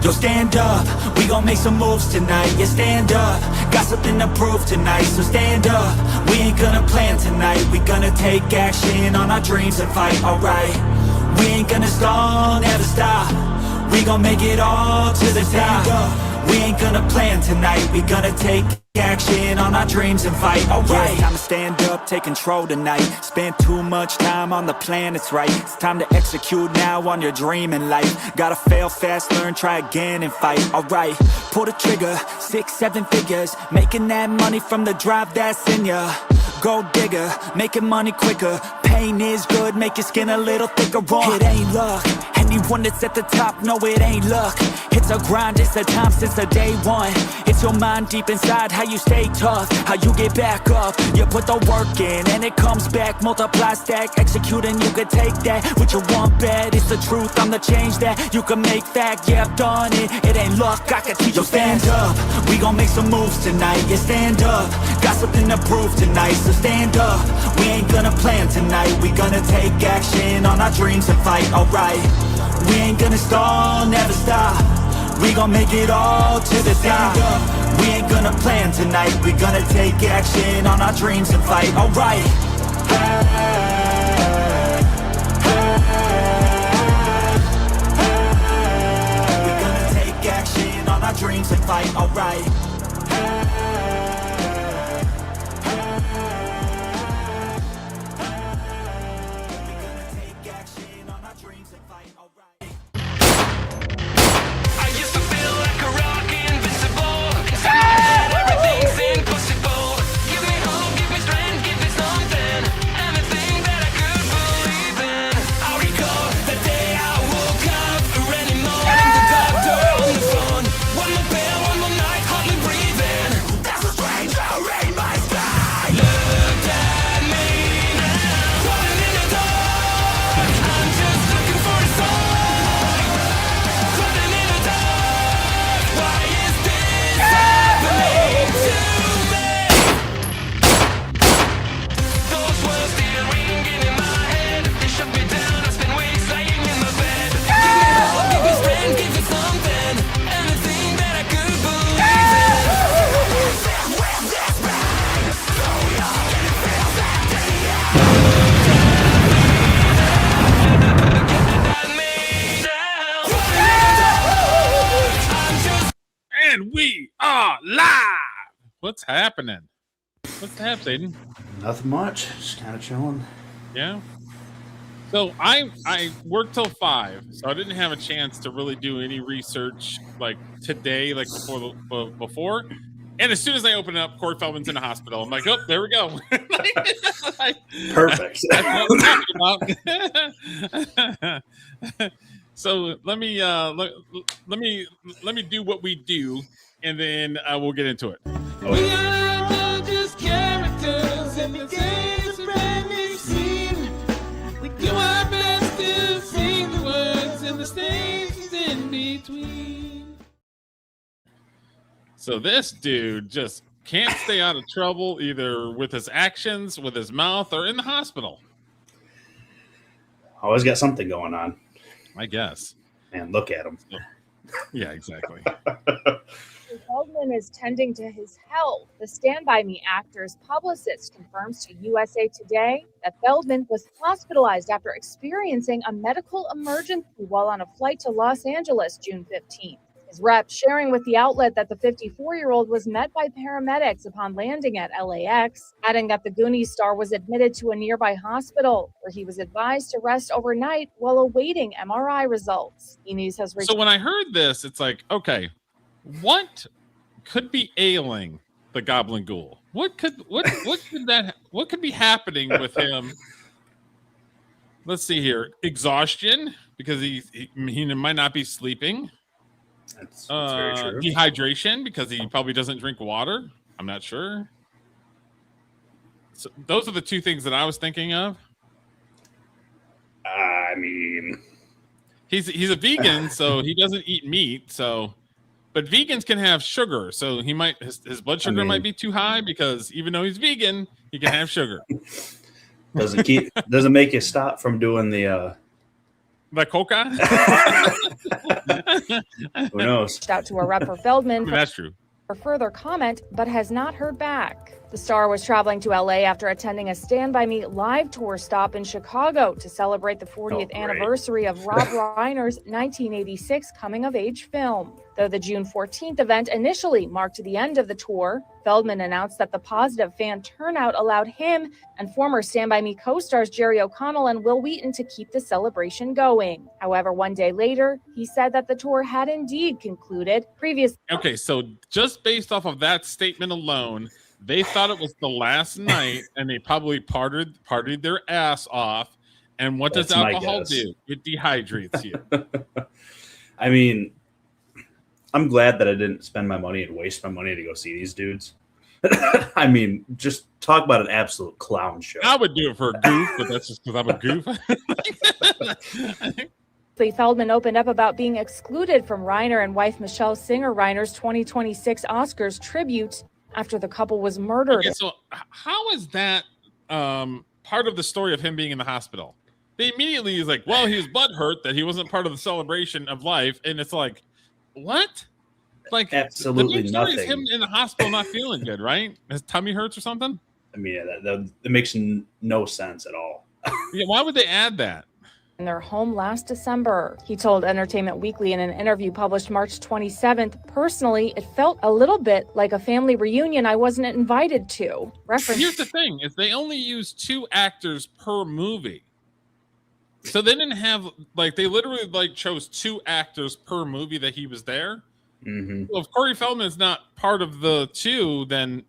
Yo, stand up, we gon' make some moves tonight. Yeah, stand up, got something to prove tonight. So stand up, we ain't gonna plan tonight. We gonna take action on our dreams and fight, alright. We ain't gonna stall, never stop. We gon' make it all to the top. We ain't gonna plan tonight. We gonna take action on our dreams and fight, alright. Yeah, it's time to stand up, take control tonight. Spend too much time on the plan, it's right. It's time to execute now on your dream in life. Gotta fail fast, learn, try again and fight, alright. Pull the trigger, 6, 7 figures. Making that money from the drive that's in ya. Gold digger, making money quicker. Pain is good, make your skin a little thicker. It ain't luck, anyone that's at the top, no it ain't luck. It's a grind, it's a time since the day one. It's your mind deep inside, how you stay tough, how you get back up. You put the work in and it comes back. Multiply, stack, execute and you can take that. What you want bad, it's the truth, I'm the change that you can make fact. Yeah, I've done it, it ain't luck, I can teach you. Stand up, we gon' make some moves tonight. Yeah, stand up, got something to prove tonight. So stand up, we ain't gonna plan tonight. We gonna take action on our dreams and fight, alright. We ain't gonna stall, never stop. We gon' make it all to the top. We ain't gonna plan tonight. We gonna take action on our dreams and fight, alright. Hey, hey, hey. We gonna take action on our dreams and fight, alright. Hey, we are live. What's happening? What's happening? Nothing much. Just kind of chilling. Yeah. So I worked till 5, so I didn't have a chance to really do any research like today, like before. And as soon as I open it up, Corey Feldman's in the hospital. I'm like, oh, there we go. Perfect. That's what I'm talking about. So let me do what we do, and then we'll get into it. We are just characters in the days brand new scene. We do our best to sing the words and the stations in between. So this dude just can't stay out of trouble either with his actions, with his mouth, or in the hospital. Always got something going on. I guess. Man, look at him. Yeah, exactly. Feldman is tending to his health. The Stand By Me actor's publicist confirms to USA Today that Feldman was hospitalized after experiencing a medical emergency while on a flight to Los Angeles June 15th. His rep sharing with the outlet that the 54-year-old was met by paramedics upon landing at LAX, adding that the Goonies star was admitted to a nearby hospital where he was advised to rest overnight while awaiting MRI results. E-News has So when I heard this, it's like, okay, what could be ailing the Goblin Ghoul? What could be happening with him? Let's see here. Exhaustion, because he might not be sleeping. That's very true. Dehydration, because he probably doesn't drink water. I'm not sure. So those are the two things that I was thinking of. I mean, he's a vegan, so he doesn't eat meat. So, but vegans can have sugar, so he might his blood sugar might be too high because even though he's vegan, he can have sugar. Doesn't make you stop from doing the The coca? Who knows? Reached out to a rep for Feldman That's true. for further comment, but has not heard back. The star was traveling to LA after attending a Stand By Me live tour stop in Chicago to celebrate the 40th anniversary of Rob Reiner's 1986 coming-of-age film. Though the June 14th event initially marked the end of the tour, Feldman announced that the positive fan turnout allowed him and former Stand By Me co-stars Jerry O'Connell and Will Wheaton to keep the celebration going. However, one day later, he said that the tour had indeed concluded. Okay, so just based off of that statement alone, they thought it was the last night, and they probably partied their ass off. And what does alcohol do? It dehydrates you. I mean, I'm glad that I didn't spend my money and waste my money to go see these dudes. I mean, just talk about an absolute clown show. I would do it for a goof, but that's just because I'm a goof. Feldman opened up about being excluded from Reiner and wife Michelle Singer Reiner's 2026 Oscars tribute after the couple was murdered. Okay, so how is that part of the story of him being in the hospital? They immediately is like, well, he was butthurt that he wasn't part of the celebration of life, and it's like, what? Like, absolutely the nothing. Is him in the hospital not feeling good, right? His tummy hurts or something. I mean, yeah, that makes no sense at all. Yeah, why would they add that? In their home last December. He told Entertainment Weekly in an interview published March 27th, personally, it felt a little bit like a family reunion I wasn't invited to. Here's the thing, is they only use 2 actors per movie. So they didn't have, like, they literally, like, chose 2 actors per movie that he was there. Mm-hmm. Well, if Corey Feldman is not part of the 2, then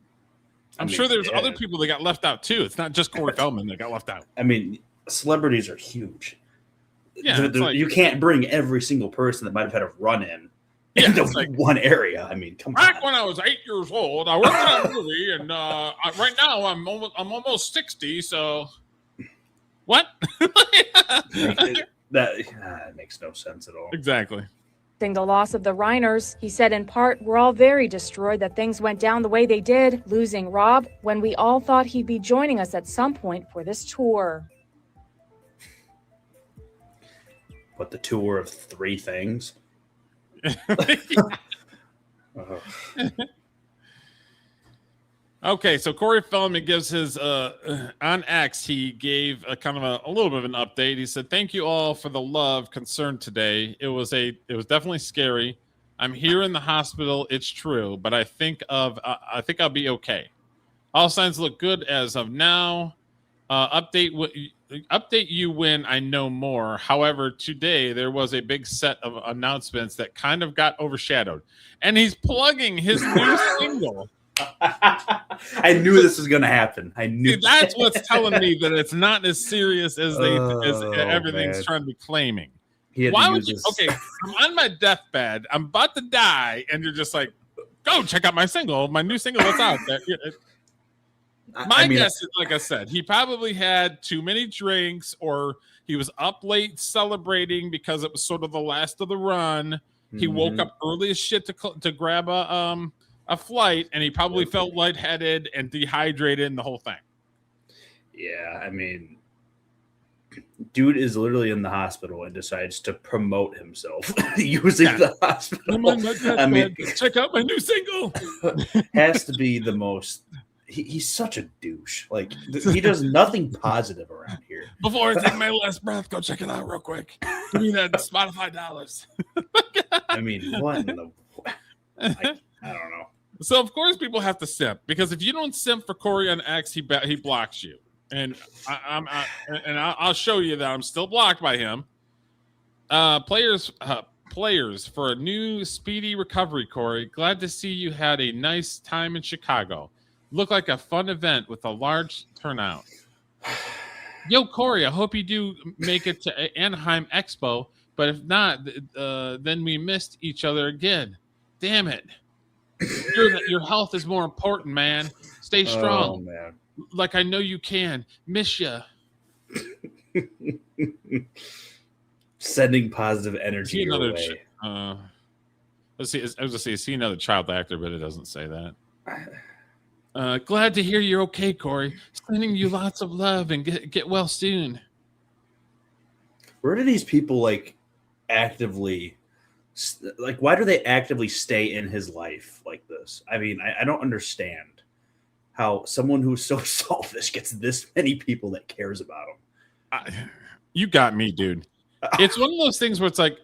I'm sure there's other people that got left out, too. It's not just Corey Feldman that got left out. I mean, celebrities are huge. Yeah, like, you can't bring every single person that might have had a run-in into one area. I mean, come on. Back when I was 8 years old, I worked on a movie, and right now I'm almost 60. So, what? that makes no sense at all. Exactly. The loss of the Reiners, he said in part, we're all very destroyed that things went down the way they did, losing Rob when we all thought he'd be joining us at some point for this tour. But the tour of 3 things. Okay, so Corey Feldman gives his on X. He gave a kind of a little bit of an update. He said, "Thank you all for the love, concern today. It was definitely scary. I'm here in the hospital. It's true, but I think I'll be okay. All signs look good as of now. Update you when I know more. However, today there was a big set of announcements that kind of got overshadowed." And he's plugging his new single. I knew this was going to happen. I knew. See, that's what's telling me that it's not as serious as everything's trying to be claiming. Why would you? Okay, I'm on my deathbed. I'm about to die, and you're just like, "Go check out my single, my new single that's out there." My guess is, like I said, he probably had too many drinks, or he was up late celebrating because it was sort of the last of the run. He woke up early as shit to grab a flight, and he probably felt lightheaded and dehydrated and the whole thing. Yeah, I mean, dude is literally in the hospital and decides to promote himself using the hospital. I mean, check out my new single. Has to be the most. He's such a douche. Like, he does nothing positive around here. Before I take my last breath, go check it out real quick. Give me that Spotify dollars. I mean, what in the? I don't know. So of course people have to simp, because if you don't simp for Corey on X, he blocks you, and I'll show you that I'm still blocked by him. Players for a new speedy recovery, Corey. Glad to see you had a nice time in Chicago. Looked like a fun event with a large turnout. Yo, Corey, I hope you do make it to Anaheim Expo, but if not, then we missed each other again. Damn it. Your health is more important, man. Stay strong. Oh, man. Like I know you can. Miss ya. Sending positive energy your way. Let's see. I was gonna say, see another child actor, but it doesn't say that. Glad to hear you're okay, Corey. Sending you lots of love and get well soon. Where do these people actively why do they actively stay in his life like this? I mean, I don't understand how someone who's so selfish gets this many people that cares about him. You got me, dude. It's one of those things where it's like,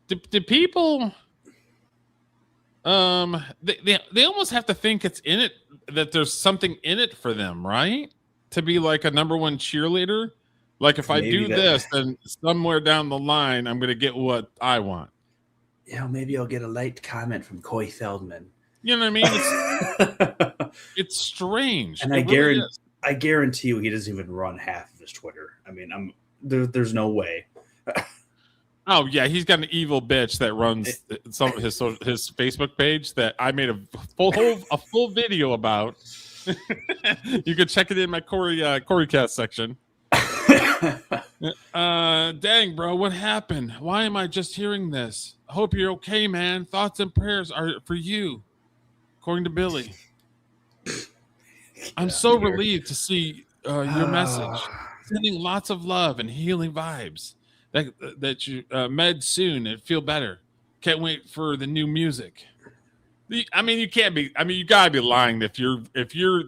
do people, they almost have to think it's in it, that there's something in it for them, right? To be like a number one cheerleader. Like if I do this, then somewhere down the line, I'm going to get what I want. Maybe I'll get a late comment from Corey Feldman. You know what I mean? It's strange. And I guarantee you he doesn't even run half of his Twitter. I mean, there's no way. Oh yeah, he's got an evil bitch that runs some of his Facebook page that I made a full video about. You can check it in my Coreycast section. Dang, bro, what happened? Why am I just hearing this? I hope you're okay, man. Thoughts and prayers are for you, according to Billy. I'm so relieved to see your message. Sending lots of love and healing vibes. That you med soon and feel better. Can't wait for the new music. I mean, you can't be. I mean, you gotta be lying if you're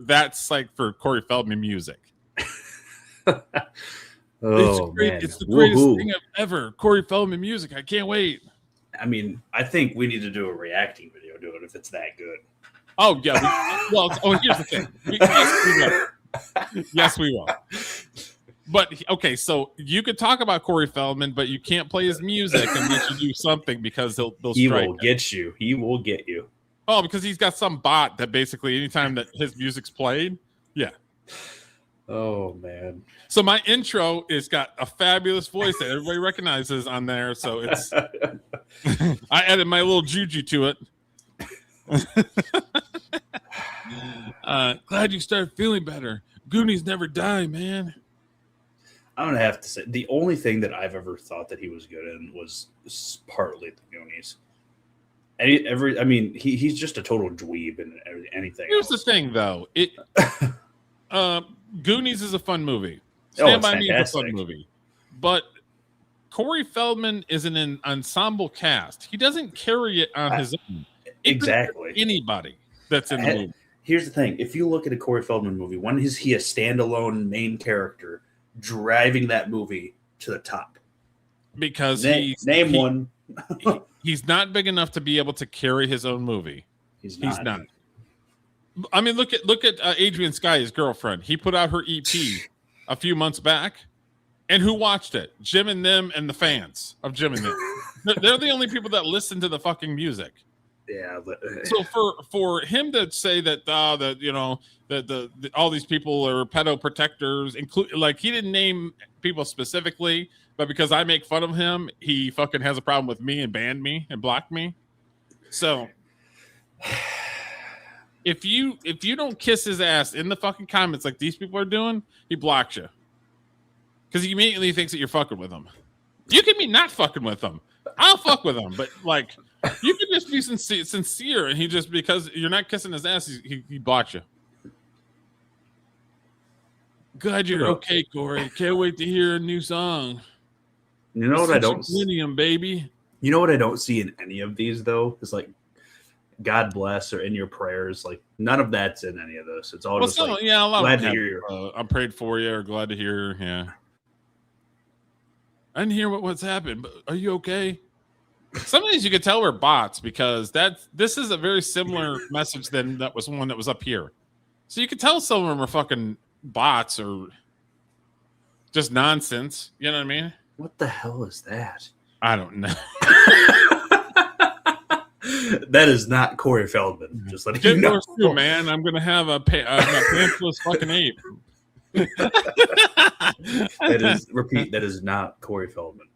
that psyched for Corey Feldman music. It's the greatest thing ever. Corey Feldman music. I can't wait. I mean, I think we need to do a reacting video to it if it's that good. Oh yeah. Here's the thing. Yes, we will. But okay, so you could talk about Corey Feldman, but you can't play his music unless you do something because they'll He strike will get you. He will get you. Oh, because he's got some bot that basically anytime that his music's played, yeah. Oh man. So my intro is got a fabulous voice that everybody recognizes on there. So it's I added my little juju to it. Glad you started feeling better. Goonies never die, man. I'm gonna have to say the only thing that I've ever thought that he was good in was partly the Goonies. He's just a total dweeb in anything. Here's the thing, though. Goonies is a fun movie. Oh, Stand By Me is a fun movie. But Corey Feldman is in an ensemble cast. He doesn't carry it on his own. Exactly. Anybody that's in the movie. Here's the thing. If you look at a Corey Feldman movie, when is he a standalone main character driving that movie to the top? Because name one. He's not big enough to be able to carry his own movie. He's not. I mean, look at Adrian Sky, his girlfriend. He put out her EP a few months back, and who watched it? Jim and them and the fans of Jim and them. They're the only people that listen to the fucking music. Yeah. So for him to say that all these people are pedo protectors, like he didn't name people specifically, but because I make fun of him, he fucking has a problem with me and banned me and blocked me. So if you don't kiss his ass in the fucking comments like these people are doing, he blocks you because he immediately thinks that you're fucking with him. You can be not fucking with him. I'll fuck with him, but like you can just be sincere, and he just because you're not kissing his ass, he blocks you. Glad you're okay, Corey. Can't wait to hear a new song. You know what I don't Millennium, baby. You know what I don't see in any of these though is like God bless or in your prayers. Like none of that's in any of this. It's all just a lot glad to hear you. I prayed for you or glad to hear. Yeah. I didn't hear what's happened, but are you okay? Some of these you could tell were bots because this is a very similar message than that was one that was up here. So you could tell some of them are fucking bots or just nonsense. You know what I mean? What the hell is that? I don't know. That is not Corey Feldman. Just letting you know, through, man. I'm gonna have a pantsless fucking ape. That is not Corey Feldman.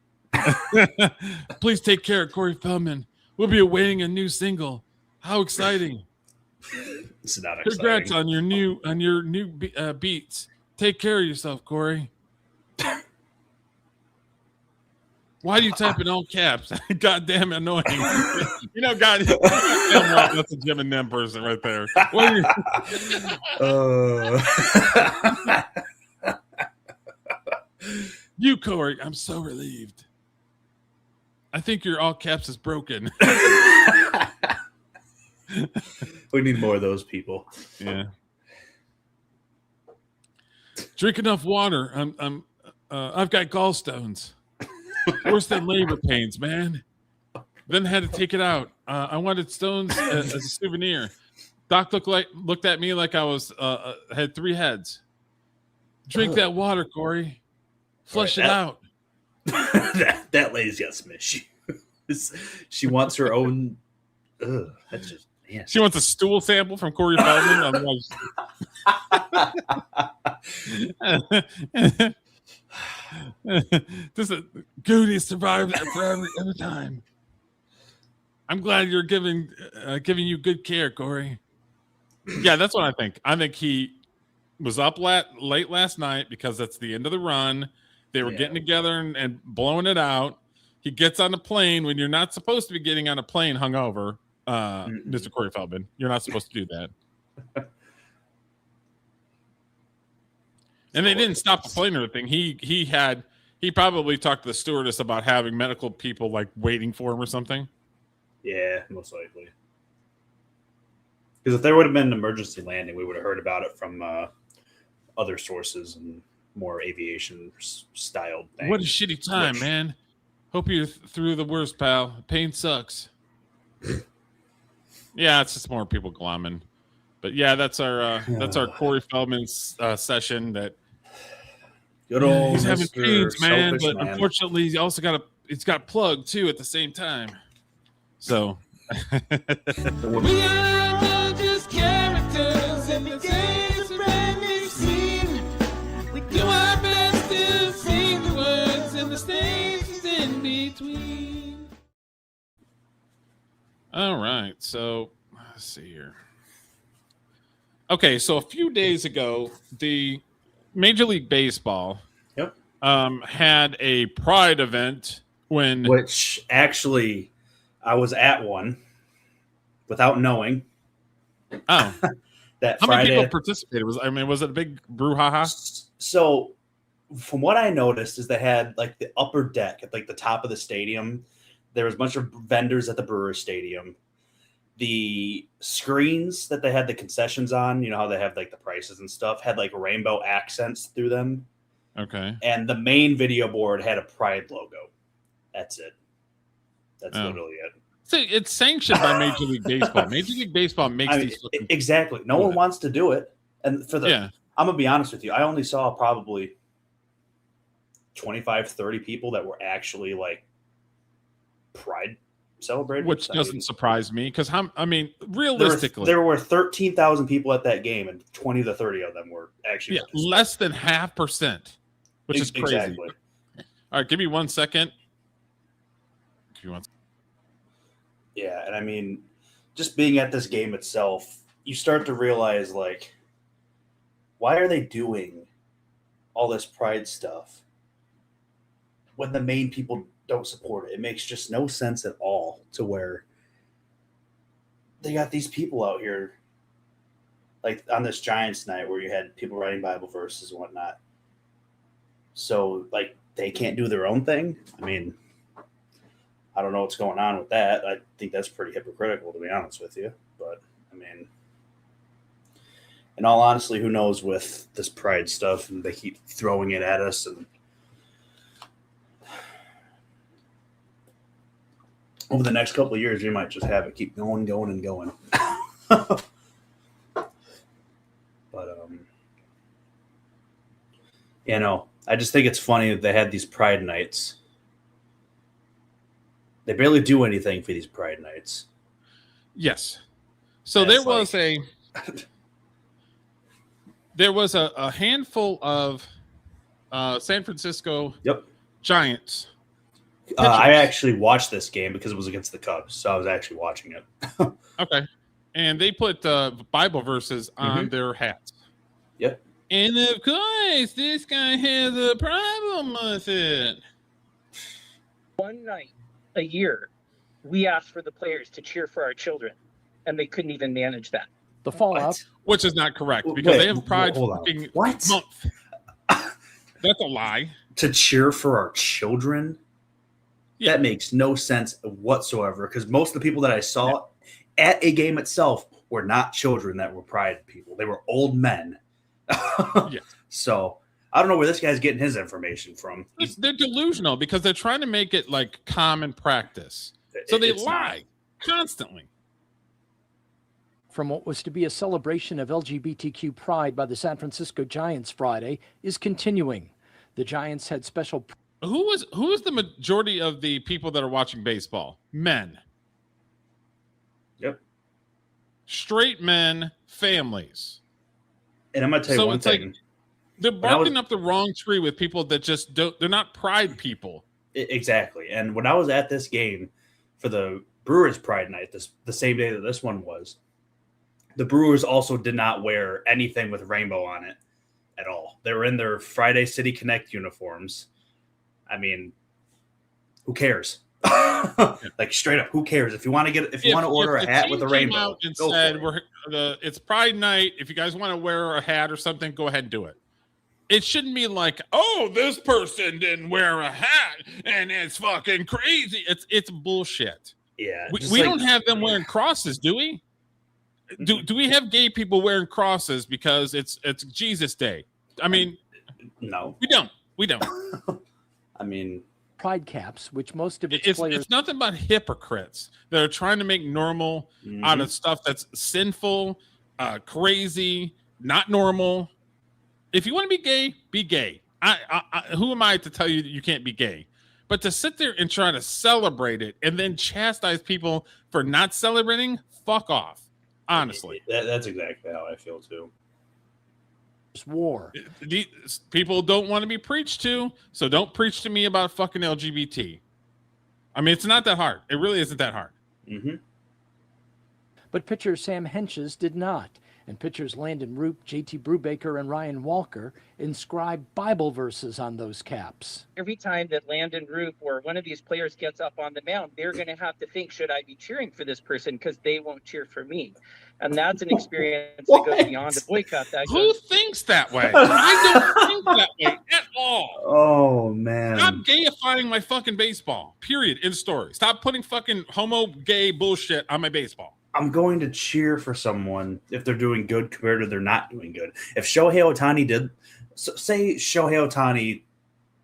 Please take care, Corey Feldman. We'll be awaiting a new single. How exciting! It's not exciting. Congrats on your new beats. Take care of yourself, Corey. Why do you type in all caps? Goddamn annoying. You know, goddamn well, that's a Jim and them person right there. You, Corey, I'm so relieved. I think your all caps is broken. We need more of those people. Yeah. Drink enough water. I've got gallstones. Worse than labor pains, man. Then had to take it out. I wanted stones as a souvenir. Doc looked at me like I was had 3 heads. Drink that water, Corey. Flush it out. that lady's got some issues. She wants her own. That's just. Yeah. She wants a stool sample from Corey Feldman. This is Goody survived that for every time. I'm glad you're giving you good care, Corey. Yeah, that's what I think. I think he was up late last night because that's the end of the run. They were getting together and blowing it out. He gets on the plane when you're not supposed to be getting on a plane hungover, Mr. Corey Feldman. You're not supposed to do that. And they didn't stop the plane or anything. He probably talked to the stewardess about having medical people like waiting for him or something. Yeah, most likely. Because if there would have been an emergency landing, we would have heard about it from other sources and more aviation styled things. What a shitty time, man. Hope you're through the worst, pal. Pain sucks. Yeah, it's just more people glomming. But yeah, that's our Corey Feldman's session. That good old he's having pains, man. But man. Unfortunately, he also got plugged too at the same time. So We are all just characters in the day's brand new scene. We do our best to sing the words and the stations in between. all right, so let's see here. Okay, so a few days ago, the Major League Baseball had a Pride event which actually I was at one without knowing. Oh, that how Friday, many people participated? Was it a big brouhaha? So, from what I noticed, is they had like the upper deck at like the top of the stadium. There was a bunch of vendors at the Brewers Stadium. The screens that they had the concessions on, you know how they have like the prices and stuff, had like rainbow accents through them. Okay. And the main video board had a Pride logo. That's it. That's literally it. So it's sanctioned by Major League Baseball. Major League Baseball makes these. Exactly. No one wants to do it. And I'm going to be honest with you. I only saw probably 25, 30 people that were actually like Pride celebrating. Which doesn't surprise me because realistically, there were 13,000 people at that game, and 20 to 30 of them were actually less than 0.5%, which is crazy. Exactly. All right, give me 1 second. If you want. Yeah, and I mean, just being at this game itself, you start to realize like, why are they doing all this Pride stuff when the main people don't support it? It makes just no sense at all to where they got these people out here like on this Giants night where you had people writing Bible verses and whatnot. So like they can't do their own thing. I mean, I don't know what's going on with that. I think that's pretty hypocritical, to be honest with you. But I mean, in all honesty, who knows with this Pride stuff, and they keep throwing it at us, and over the next couple of years, you might just have it keep going, and going. But I just think it's funny that they had these Pride nights. They barely do anything for these Pride nights. Yes. So there was a handful of San Francisco Giants. I actually watched this game because it was against the Cubs, so I was actually watching it. Okay. And they put Bible verses on their hats. Yep. And of course, this guy has a problem with it. One night a year, we asked for the players to cheer for our children, and they couldn't even manage that. The fallout. Which is not correct because they have Pride fucking What? month. That's a lie. to cheer for our children. Yeah. That makes no sense whatsoever, because most of the people that I saw at a game itself were not children that were Pride people. They were old men. Yes. So I don't know where this guy's getting his information from. They're delusional because they're trying to make it like common practice. So they It's lie constantly. From what was to be a celebration of LGBTQ pride by the San Francisco Giants Friday is continuing. The Giants had special. Who is the majority of the people that are watching baseball? Men. Yep. Straight men, families. And I'm gonna tell you So one it's like thing. they're barking up the wrong tree with people that just don't. They're not pride people. Exactly. And when I was at this game for the Brewers Pride Night, the same day that this one was, the Brewers also did not wear anything with rainbow on it at all. They were in their Friday City Connect uniforms. I mean, who cares? Like straight up, who cares? If you want to order a hat with a rainbow, out and go said for it. it's Pride Night. If you guys want to wear a hat or something, go ahead and do it. It shouldn't be like, oh, this person didn't wear a hat and it's fucking crazy. It's bullshit. Yeah, We don't have them wearing crosses, do we? Do we have gay people wearing crosses because it's Jesus Day? I mean, no, we don't. I mean, pride caps, which most of its players. It's nothing but hypocrites that are trying to make normal out of stuff that's sinful, crazy, not normal. If you want to be gay, be gay. Who am I to tell you that you can't be gay? But to sit there and try to celebrate it and then chastise people for not celebrating, fuck off. Honestly, that's exactly how I feel too. War. These people don't want to be preached to, so don't preach to me about fucking LGBT. I mean, it's not that hard. It really isn't that hard. Mm-hmm. But pitcher Sam Hentges did not. And pitchers Landon Roop, JT Brubaker, and Ryan Walker inscribed Bible verses on those caps. Every time that Landon Roop or one of these players gets up on the mound, they're going to have to think, should I be cheering for this person? Because they won't cheer for me. And that's an experience that goes beyond a boycott. Who thinks that way? I don't think that way at all. Oh, man. Stop gayifying my fucking baseball. Period. In story. Stop putting fucking homo gay bullshit on my baseball. I'm going to cheer for someone if they're doing good compared to they're not doing good. If Shohei Ohtani did, say Shohei Ohtani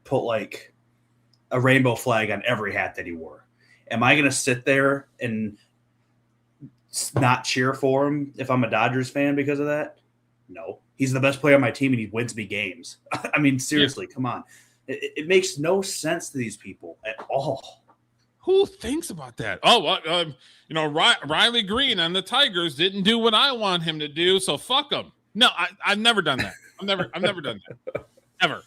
put like a rainbow flag on every hat that he wore, am I going to sit there and not cheer for him if I'm a Dodgers fan because of that? No. He's the best player on my team and he wins me games. I mean, seriously, come on. It makes no sense to these people at all. Who thinks about that? Oh, Riley Green on the Tigers didn't do what I want him to do, so fuck him. No, I've never done that. I've never done that. Ever.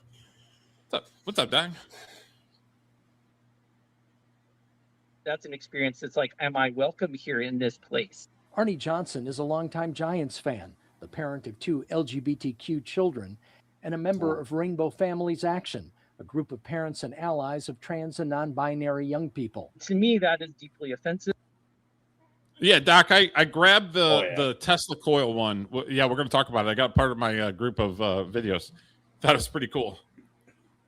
What's up, Doc? That's an experience that's like, am I welcome here in this place? Arnie Johnson is a longtime Giants fan, the parent of 2 LGBTQ children, and a member of Rainbow Families Action, a group of parents and allies of trans and non-binary young people. To me, that is deeply offensive. Yeah, Doc, I grabbed the Tesla coil one. Yeah, we're going to talk about it. I got part of my group of videos. Thought it was pretty cool.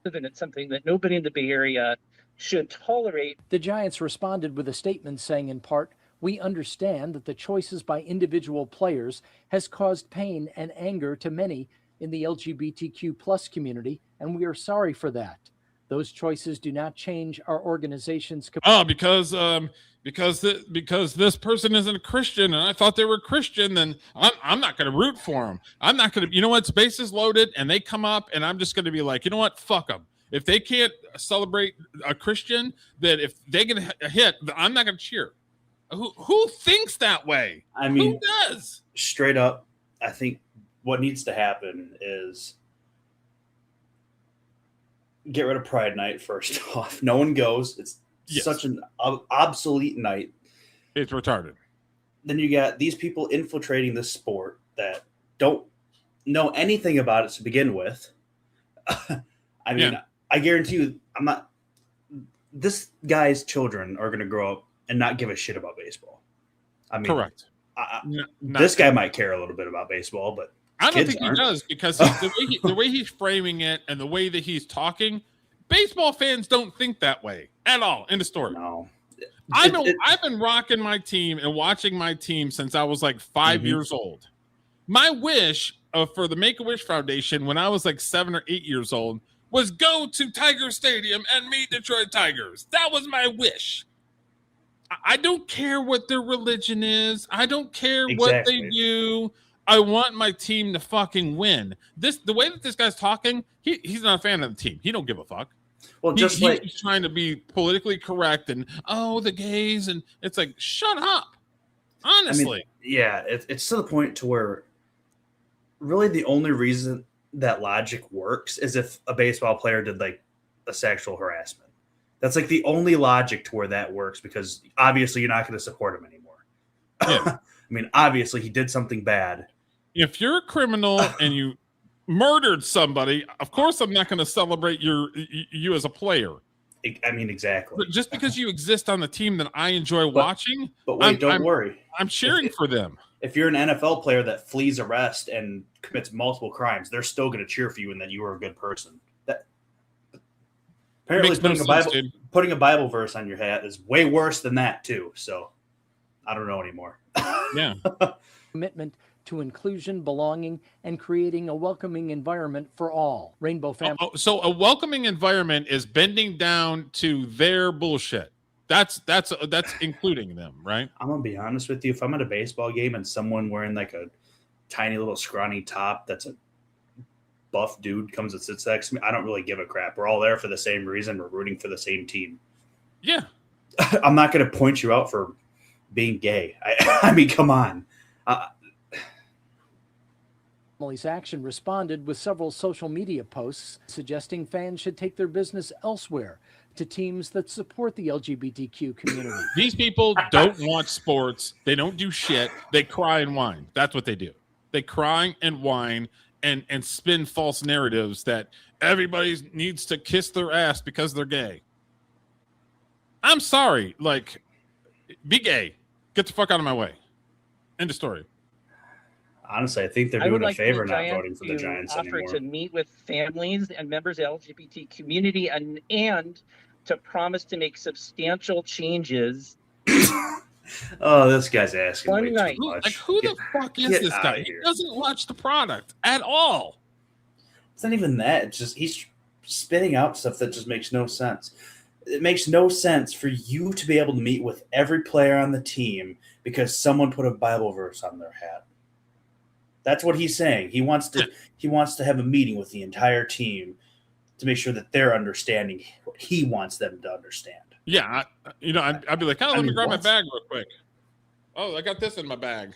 And it's something that nobody in the Bay Area should tolerate. The Giants responded with a statement saying, in part, "We understand that the choices by individual players has caused pain and anger to many in the LGBTQ plus community, and we are sorry for that. Those choices do not change our organization's." Because this person isn't a Christian and I thought they were Christian, then I'm not going to root for them. I'm not going to, you know what, base is loaded and they come up and I'm just going to be like, you know what, fuck them. If they can't celebrate a Christian, that if they get a hit, I'm not going to cheer. Who thinks that way? I mean, who does? Straight up, I think what needs to happen is get rid of Pride Night first off. No one goes. It's such an obsolete night. It's retarded. Then you got these people infiltrating this sport that don't know anything about it to begin with. I mean, I guarantee you, this guy's children are going to grow up and not give a shit about baseball. I mean, correct. This guy might care a little bit about baseball, but I don't think he does, because the way he's framing it and the way that he's talking, Baseball fans don't think that way at all. End of story. No. I've been rocking my team and watching my team since I was like 5 years old. My wish for the Make-A-Wish Foundation when I was like 7 or 8 years old was go to Tiger Stadium and meet Detroit Tigers. That was my wish. I don't care what their religion is. I don't care what they do. I want my team to fucking win. The way that this guy's talking, he's not a fan of the team. He don't give a fuck. Well, he's trying to be politically correct and the gays, and it's like, shut up. Honestly. I mean, yeah, it's to the point to where really the only reason that logic works is if a baseball player did like a sexual harassment. That's like the only logic to where that works, because obviously you're not going to support him anymore. Yeah. I mean, obviously he did something bad. If you're a criminal and you murdered somebody, of course I'm not going to celebrate you as a player. I mean, exactly. But just because you exist on the team that I enjoy watching, but wait, don't worry. I'm cheering for them. If you're an NFL player that flees arrest and commits multiple crimes, they're still going to cheer for you and that you were a good person. Apparently putting a Bible verse on your hat is way worse than that too. So I don't know anymore. Yeah. Commitment to inclusion, belonging, and creating a welcoming environment for all. Rainbow Family. So a welcoming environment is bending down to their bullshit. That's including them, right? I'm gonna be honest with you. If I'm at a baseball game and someone wearing like a tiny little scrawny top that's a buff dude comes and sits next to me, I don't really give a crap. We're all there for the same reason. We're rooting for the same team. Yeah. I'm not going to point you out for being gay. I mean, come on. Family's Action responded with several social media posts suggesting fans should take their business elsewhere to teams that support the LGBTQ community. These people don't watch sports. They don't do shit. They cry and whine. That's what they do. They cry and whine and spin false narratives that everybody needs to kiss their ass because they're gay. I'm sorry. Like, be gay. Get the fuck out of my way. End of story. Honestly, I think they're doing a favor not voting for the Giants anymore. To meet with families and members of the LGBT community and to promise to make substantial changes. Oh, this guy's asking way too much. Like, who the fuck is this guy? He doesn't watch the product at all. It's not even that. It's just he's spitting out stuff that just makes no sense. It makes no sense for you to be able to meet with every player on the team because someone put a Bible verse on their hat. That's what he's saying. He wants to have a meeting with the entire team to make sure that they're understanding what he wants them to understand. Yeah, I'd be like, let me grab my bag real quick. Oh, I got this in my bag.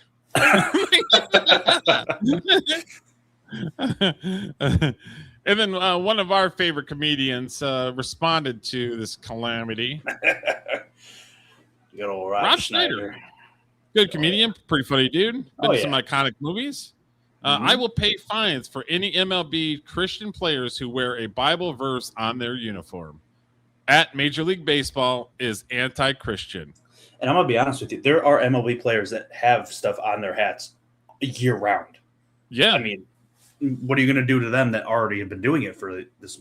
And then one of our favorite comedians responded to this calamity. Good old Rob Schneider. Good comedian, pretty funny dude. Been to some iconic movies. I will pay fines for any MLB Christian players who wear a Bible verse on their uniform. At Major League Baseball is anti-Christian. And I'm going to be honest with you. There are MLB players that have stuff on their hats year round. Yeah. I mean, what are you going to do to them that already have been doing it for this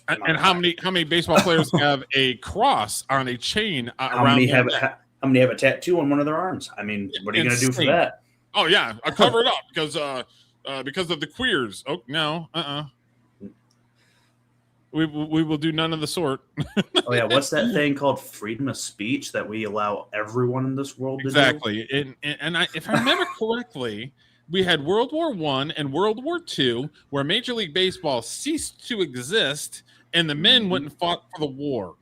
and how many baseball players have a cross on a chain around how many have a tattoo on one of their arms? I mean, what are you going to do for that? Oh yeah, I cover it up because of the queers. Oh no, We will do none of the sort. Oh yeah, what's that thing called? Freedom of speech that we allow everyone in this world to do? Exactly. And if I remember correctly, we had World War I and World War II, where Major League Baseball ceased to exist, and the men went and fought for the war.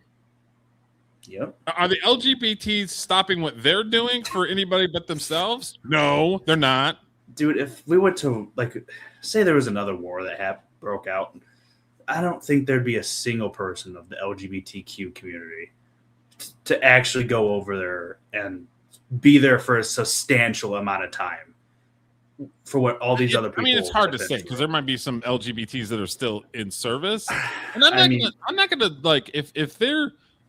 Yep. Are the LGBTs stopping what they're doing for anybody but themselves? No, they're not. Dude, if we went to, say there was another war that broke out, I don't think there'd be a single person of the LGBTQ community to actually go over there and be there for a substantial amount of time for what all these other people. I mean, it's hard to say because there might be some LGBTs that are still in service, and I'm not gonna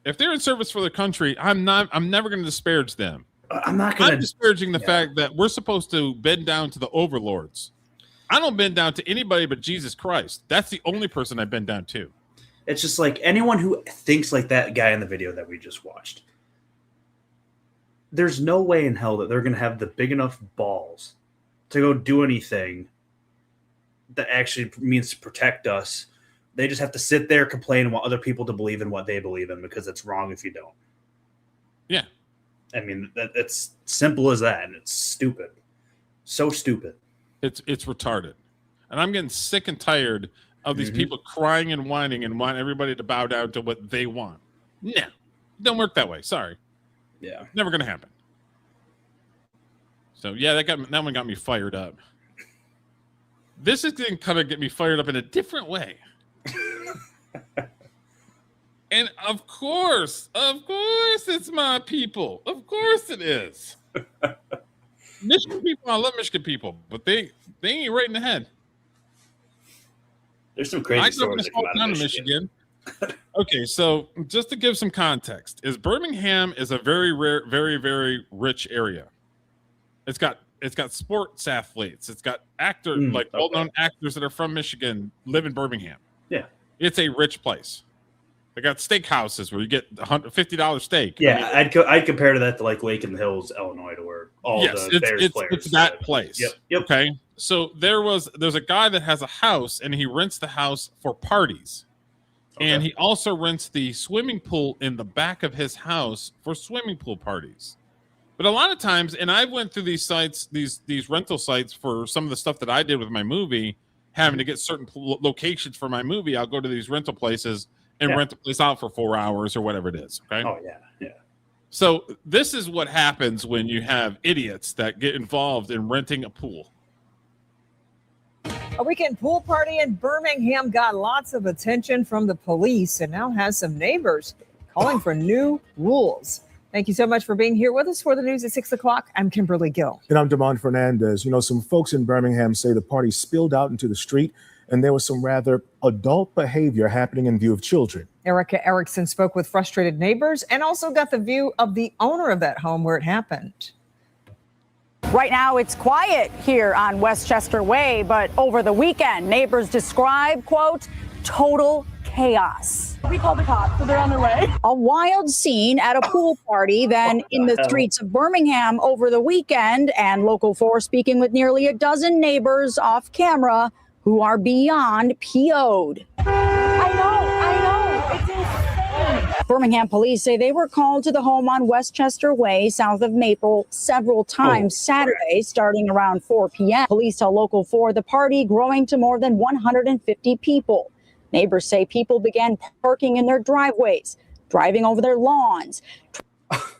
if they're in service for their country, I'm never gonna disparage them. I'm disparaging the fact that we're supposed to bend down to the overlords. I don't bend down to anybody but Jesus Christ. That's the only person I bend down to. It's just like anyone who thinks like that guy in the video that we just watched. There's no way in hell that they're going to have the big enough balls to go do anything that actually means to protect us. They just have to sit there, complain, and want other people to believe in what they believe in because it's wrong if you don't. Yeah. I mean, it's simple as that, and it's stupid. So stupid. It's retarded. And I'm getting sick and tired of these people crying and whining and want everybody to bow down to what they want. No, it don't work that way. Sorry. Yeah. Never going to happen. So, yeah, that one got me fired up. This is going to kind of get me fired up in a different way. And of course, it's my people. Of course it is. Michigan people, I love Michigan people, but they ain't right in the head. There's some crazy stories that come out of Michigan. Okay, so just to give some context, Birmingham is a very rare, very, very rich area. It's got sports athletes. It's got well-known actors that are from Michigan live in Birmingham. Yeah, it's a rich place. They got steakhouses where you get $50 steak. Yeah, I mean, I'd compare to that to like Lake in the Hills, Illinois, to where all the Bears players. It's that place. Yep. Okay. So there's a guy that has a house and he rents the house for parties. Okay. And he also rents the swimming pool in the back of his house for swimming pool parties. But a lot of times, and I went through these sites, these rental sites for some of the stuff that I did with my movie, having to get certain locations for my movie. I'll go to these rental places and rent the place out for 4 hours or whatever it is. Okay. Oh yeah. So this is what happens when you have idiots that get involved in renting a pool. A weekend pool party in Birmingham got lots of attention from the police and now has some neighbors calling for new rules. Thank you so much for being here with us for the news at 6 o'clock. I'm Kimberly Gill. And I'm Damon Fernandez. Some folks in Birmingham say the party spilled out into the street and there was some rather adult behavior happening in view of children. Erica Erickson spoke with frustrated neighbors and also got the view of the owner of that home where it happened. Right now, it's quiet here on Westchester Way, but over the weekend, neighbors describe, quote, total chaos. We called the cops, so they're on their way. A wild scene at a pool party then in the streets of Birmingham over the weekend, and Local 4 speaking with nearly a dozen neighbors off camera who are beyond PO'd. I know. It's insane. Birmingham police say they were called to the home on Westchester Way, south of Maple, several times Saturday, starting around 4 p.m. Police tell Local 4 the party growing to more than 150 people. Neighbors say people began parking in their driveways, driving over their lawns.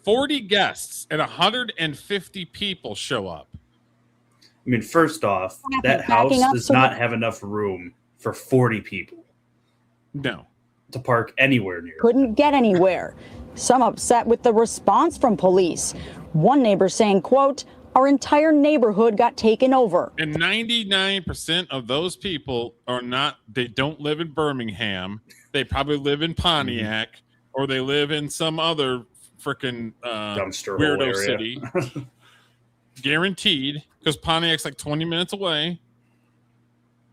40 guests and 150 people show up. I mean, first off, that house does not have enough room for 40 people. No. To park anywhere near. Couldn't get anywhere. Some upset with the response from police. One neighbor saying, quote, our entire neighborhood got taken over. And 99% of those people they don't live in Birmingham. They probably live in Pontiac or they live in some other freaking weirdo city. Guaranteed, because Pontiac's like 20 minutes away.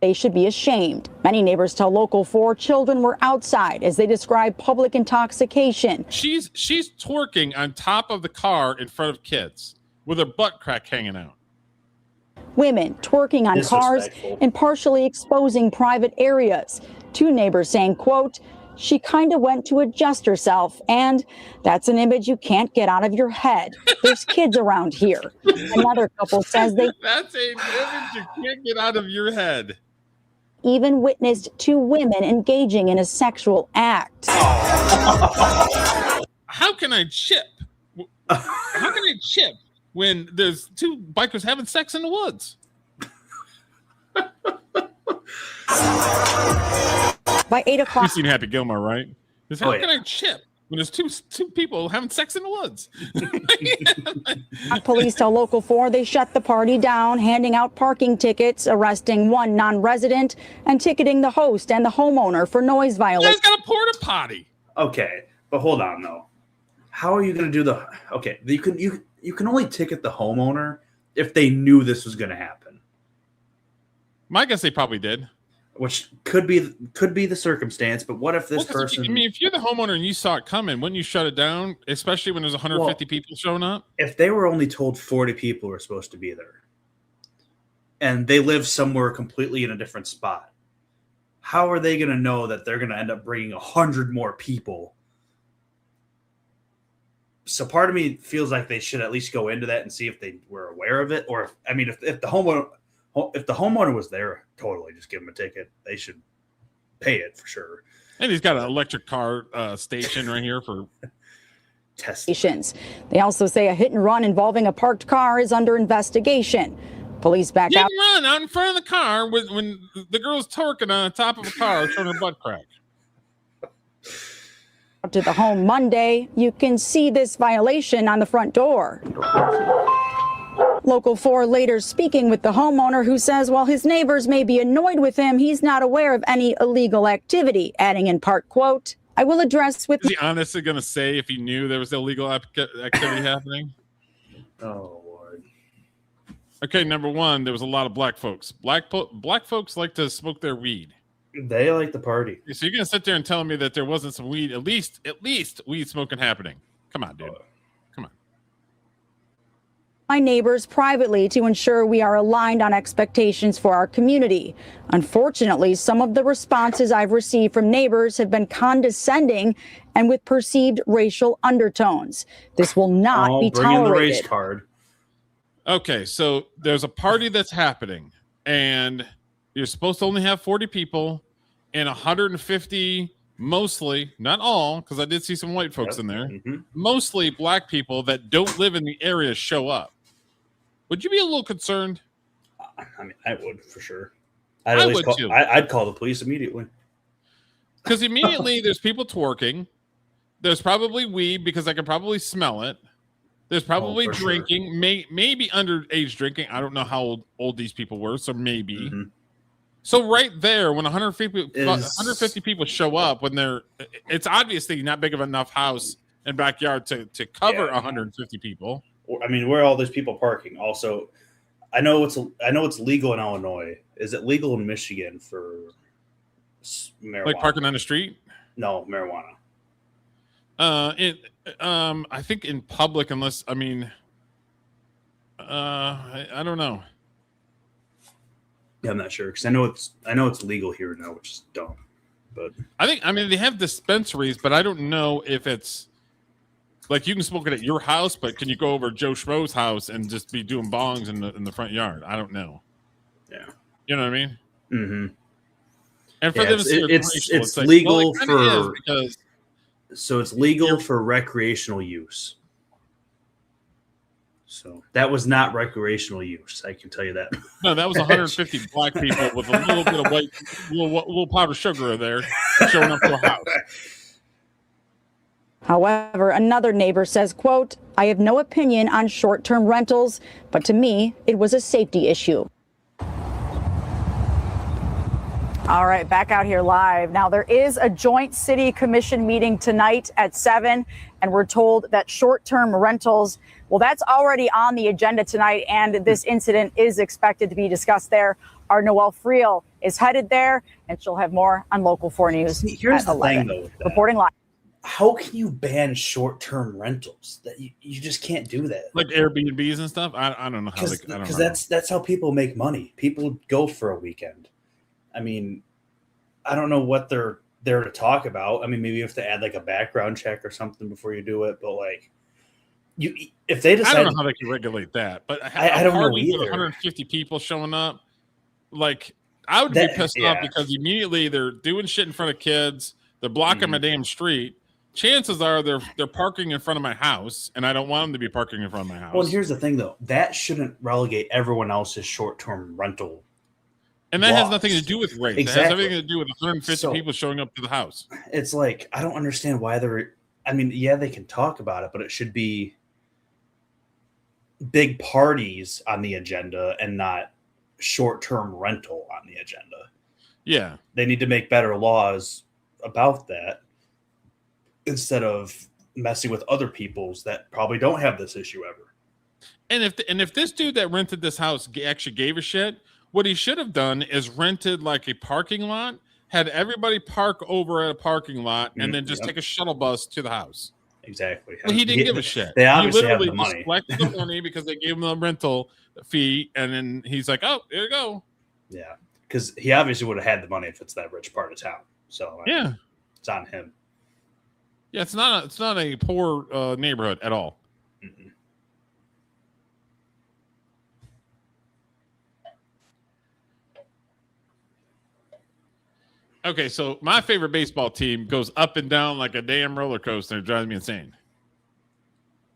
They should be ashamed. Many neighbors tell Local 4 children were outside as they describe public intoxication. She's twerking on top of the car in front of kids with her butt crack hanging out. Women twerking on cars and partially exposing private areas. Two neighbors saying, quote, she kind of went to adjust herself, and that's an image you can't get out of your head. There's kids around here. Another couple says that's an image you can't get out of your head. Even witnessed two women engaging in a sexual act. How can I chip? How can I chip when there's two bikers having sex in the woods? By 8 o'clock. You've seen Happy Gilmore, right? How can I chip when there's two people having sex in the woods? Police tell Local 4 they shut the party down, handing out parking tickets, arresting one non-resident, and ticketing the host and the homeowner for noise violation. You guys got a porta potty. Okay, but hold on though. How are you going to do you can only ticket the homeowner if they knew this was going to happen. My guess they probably did. which could be the circumstance. But what if this person? If you're the homeowner and you saw it coming, wouldn't you shut it down? Especially when there's 150 people showing up. If they were only told 40 people were supposed to be there, and they live somewhere completely in a different spot, how are they going to know that they're going to end up bringing 100 more people? So part of me feels like they should at least go into that and see if they were aware of it, or if the homeowner was there, totally just give them a ticket. They should pay it for sure. And he's got an electric car station right here for stations. They also say a hit and run involving a parked car is under investigation. Police back hit out. and run out in front of the car when the girl's twerking on the top of a car showing her butt crack. To the home Monday, you can see this violation on the front door. Local 4 later speaking with the homeowner, who says while his neighbors may be annoyed with him, he's not aware of any illegal activity, adding in part, quote, I will address with... Is he honestly going to say if he knew there was illegal activity happening? Oh, Lord. Okay, number one, there was a lot of black folks. Black folks like to smoke their weed. They like the party. So you're going to sit there and tell me that there wasn't some weed, at least weed smoking happening. Come on, dude. Come on. My neighbors privately to ensure we are aligned on expectations for our community. Unfortunately, some of the responses I've received from neighbors have been condescending and with perceived racial undertones. This will not be bring in the tolerated. race card. Okay, so there's a party that's happening, and you're supposed to only have 40 people, and 150, mostly, not all, because I did see some white folks in there, mostly black people that don't live in the area show up. Would you be a little concerned? I mean, I would for sure. I would too. I'd call the police immediately. Because immediately there's people twerking. There's probably weed because I can probably smell it. There's probably drinking, sure. Maybe underage drinking. I don't know how old these people were, so maybe. So right there, when 150 people show up, it's obviously not big of enough house and backyard to cover 150 people. I mean, where are all these people parking? Also, I know it's legal in Illinois. Is it legal in Michigan for marijuana? Like parking on the street? No, marijuana. I think in public, unless I don't know. Yeah, I'm not sure because I know it's legal here now, which is dumb. But they have dispensaries, but I don't know if it's like you can smoke it at your house, but can you go over to Joe Schmo's house and just be doing bongs in the front yard? I don't know. Yeah, you know what I mean. Mm-hmm. And for them, it's legal so it's legal for recreational use. So that was not recreational use. I can tell you that. No, that was 150 black people with a little bit of white, little powdered sugar there showing up to a house. However, another neighbor says, quote, I have no opinion on short-term rentals, but to me, it was a safety issue. All right, back out here live. Now, there is a joint city commission meeting tonight at 7, and we're told that short-term rentals, well, that's already on the agenda tonight, and this incident is expected to be discussed there. Our Noelle Friel is headed there, and she'll have more on Local 4 News. Here's the thing, though. Reporting live. How can you ban short-term rentals? That you just can't do that. Like Airbnbs and stuff. I don't know how. Because that's how people make money. People go for a weekend. I mean, I don't know what they're there to talk about. I mean, maybe you have to add like a background check or something before you do it. But like, if they decide, I don't know how they can regulate that. But I don't know either. 150 people showing up, like I would be pissed off because immediately they're doing shit in front of kids. They're blocking my damn street. Chances are they're parking in front of my house, and I don't want them to be parking in front of my house. Well, and here's the thing, though. That shouldn't relegate everyone else's short-term rental. And that has nothing to do with race. Exactly. It has everything to do with 150 people showing up to the house. It's like, I don't understand why I mean, yeah, they can talk about it, but it should be big parties on the agenda and not short-term rental on the agenda. Yeah. They need to make better laws about that instead of messing with other people's that probably don't have this issue ever. And if this dude that rented this house actually gave a shit, What he should have done is rented like a parking lot, had everybody park over at a parking lot, and then just take a shuttle bus to the house. Exactly. Well, he didn't give a shit. They obviously he have literally the money. just collected the money because they gave him the rental fee, and then he's like, "Oh, here you go." Yeah, because he obviously would have had the money if it's that rich part of town. So Yeah, it's on him. yeah. It's not a poor neighborhood at all. Mm-mm. Okay, so my favorite baseball team goes up and down like a damn roller coaster. It drives me insane.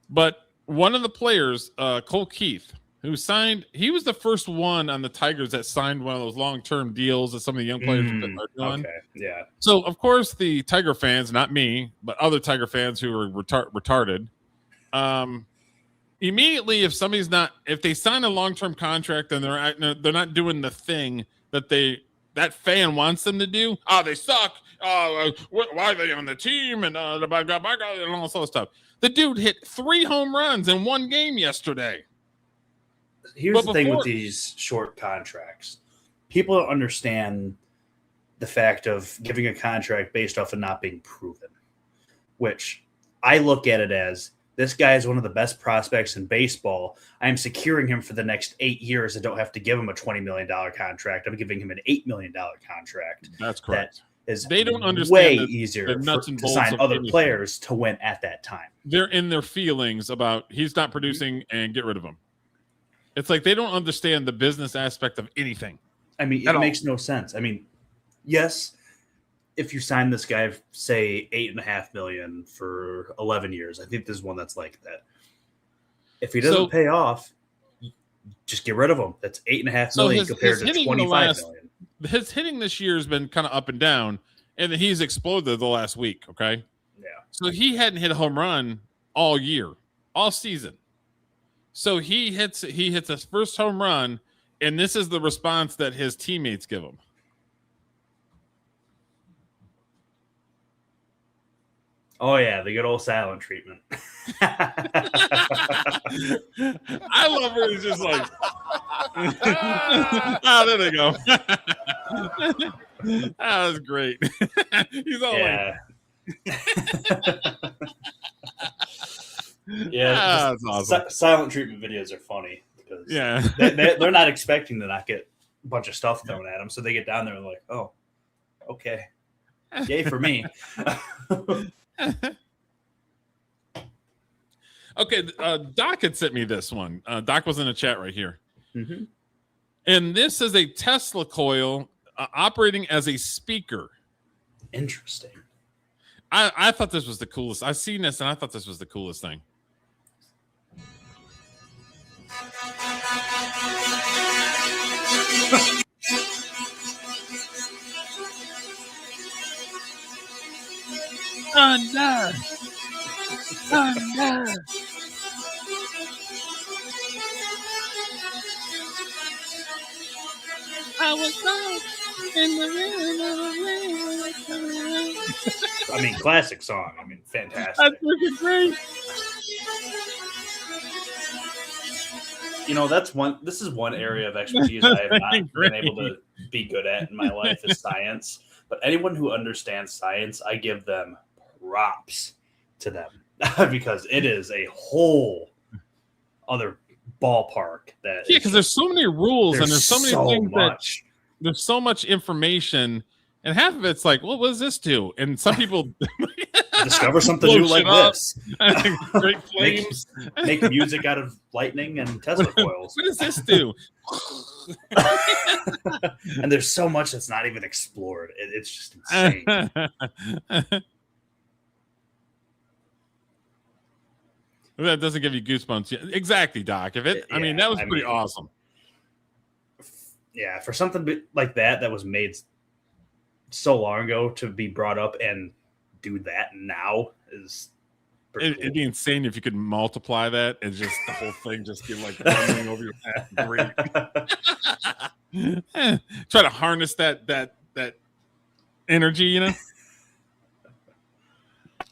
But one of the players, Cole Keith, who signed, he was the first one on the Tigers that signed one of those long-term deals that some of the young players are doing. Okay, yeah. So, of course, the Tiger fans, not me, but other Tiger fans who are retarded, immediately, if they sign a long-term contract and they're not doing the thing that fan wants them to do. Oh, they suck. Why are they on the team? And and all this other stuff. The dude hit 3 home runs in one game yesterday. Here's the thing with these short contracts. People don't understand the fact of giving a contract based off of not being proven, which I look at it as this guy is one of the best prospects in baseball. I'm securing him for the next 8 years. I don't have to give him a $20 million contract. I'm giving him an $8 million contract. That's correct. They don't understand way easier to sign other players to win at that time. They're in their feelings about he's not producing and get rid of him. It's like they don't understand the business aspect of anything. I mean, it makes no sense. I mean, yes, if you sign this guy, say $8.5 million for 11 years, I think there's one that's like that. If he doesn't pay off, just get rid of him. That's $8.5 million compared to $25 million. His hitting this year has been kind of up and down, and he's exploded the last week. Okay, yeah. So he hadn't hit a home run all year, all season. So he hits his first home run, and this is the response that his teammates give him. Oh yeah, the good old silent treatment. I love where he's just like, there they go. That was great. He's all like, yeah, that's awesome. Silent treatment videos are funny because they're not expecting to not get a bunch of stuff thrown at them, so they get down there and like, oh, okay, yay for me. Okay, Doc had sent me this one. Doc was in the chat right here. Mm-hmm. And this is a Tesla coil operating as a speaker. Interesting. I thought this was the coolest. I've seen this, and I thought this was the coolest thing. Oh no! Oh no! I was lost in the rain. I mean, classic song. I mean, fantastic. That's freaking great. You know, this is one area of expertise I have not been able to be good at in my life is science. But anyone who understands science, I give them props to them because it is a whole other ballpark. Because there's so many rules and there's so many things that there's so much information, and half of it's like, well, what does this do? And some people discover something new like this. Great flames. Make music out of lightning and Tesla coils. What does this do? And there's so much that's not even explored. It's just insane. That doesn't give you goosebumps. Exactly, Doc. I mean, that was pretty awesome. Yeah, for something like that was made so long ago to be brought up and do that now is cool. It'd be insane if you could multiply that and just the whole thing just get like running over your head. Great. Try to harness that energy, you know.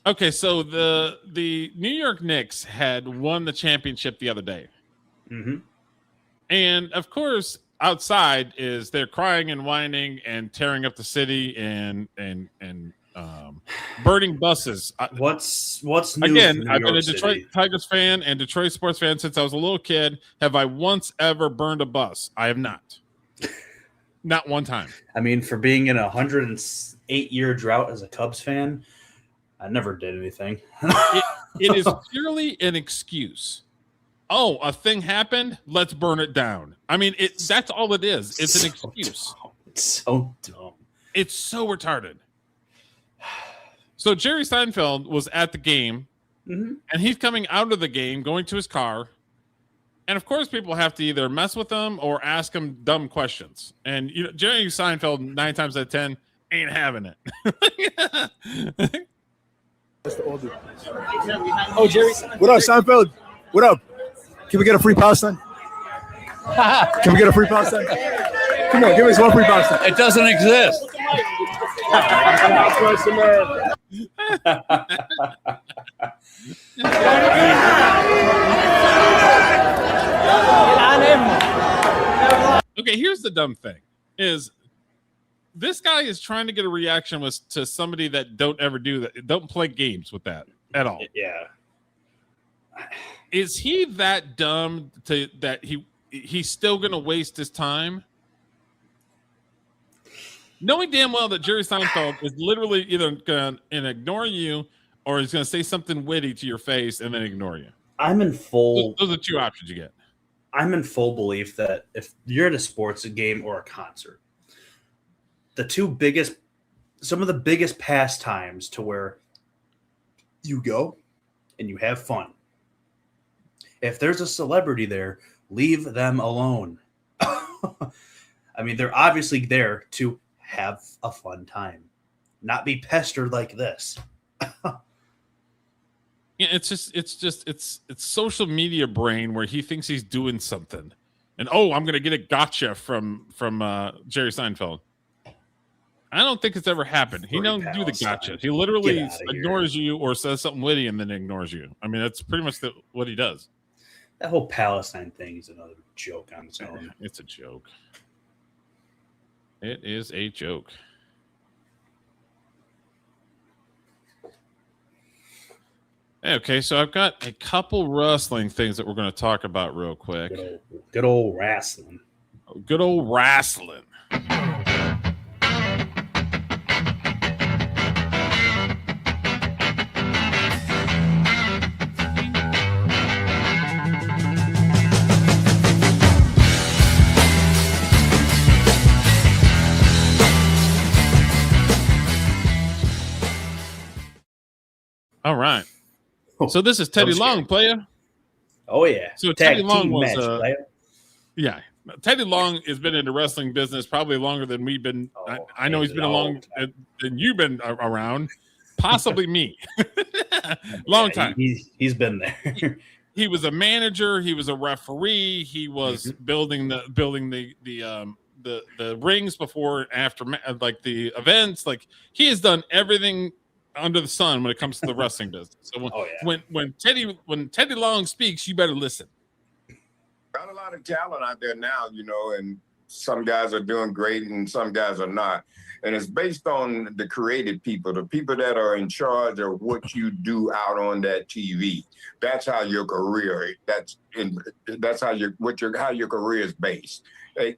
Okay, so the New York Knicks had won the championship the other day, mm-hmm. and of course, outside is they're crying and whining and tearing up the city and burning buses. What's new Again, from New I've been a York Detroit City? Tigers fan and Detroit sports fan since I was a little kid. Have I once ever burned a bus? I have not. Not one time. I mean, for being in a 108-year drought as a Cubs fan, I never did anything. It is purely an excuse. Oh, a thing happened. Let's burn it down. I mean, that's all it is. It's an excuse. It's so dumb. It's so retarded. So Jerry Seinfeld was at the game, and he's coming out of the game, going to his car. And of course, people have to either mess with him or ask him dumb questions. And Jerry Seinfeld, 9 times out of 10, ain't having it. Oh, Jerry. What up, Seinfeld? What up? Can we get a free Palestine? Can we get a free Palestine? Come on, give us one free Palestine. It doesn't exist. Okay, here's the dumb thing: is this guy is trying to get a reaction to somebody that don't ever do that, don't play games with that at all. Yeah. Is he that dumb that he's still going to waste his time? Knowing damn well that Jerry Seinfeld is literally either going to ignore you or he's going to say something witty to your face and then ignore you. I'm in full. Those are 2 options you get. I'm in full belief that if you're at a sports game or a concert, some of the biggest pastimes to where you go and you have fun. If there's a celebrity there, leave them alone. I mean, they're obviously there to have a fun time, not be pestered like this. Yeah, it's social media brain where he thinks he's doing something, and I'm gonna get a gotcha from Jerry Seinfeld. I don't think it's ever happened. He don't do the gotcha. He literally ignores you or says something witty and then ignores you. I mean, that's pretty much what he does. That whole Palestine thing is another joke on its own. It's a joke. It is a joke. Okay, so I've got a couple wrestling things that we're going to talk about real quick. Good old wrestling. Good old wrestling. All right. So this is Teddy Long, player. Oh yeah. So Teddy Long was yeah. Teddy Long has been in the wrestling business probably longer than we've been. I know he's been along than you've been around, possibly me. Long time. He's been there. He was a manager. He was a referee. He was building the rings before and after, like the events. Like he has done everything under the sun when it comes to the wrestling business. So when Teddy Long speaks, you better listen. Got a lot of talent out there now, and some guys are doing great and some guys are not. And it's based on the creative people, the people that are in charge of what you do out on that TV. That's how your career. How your career is based.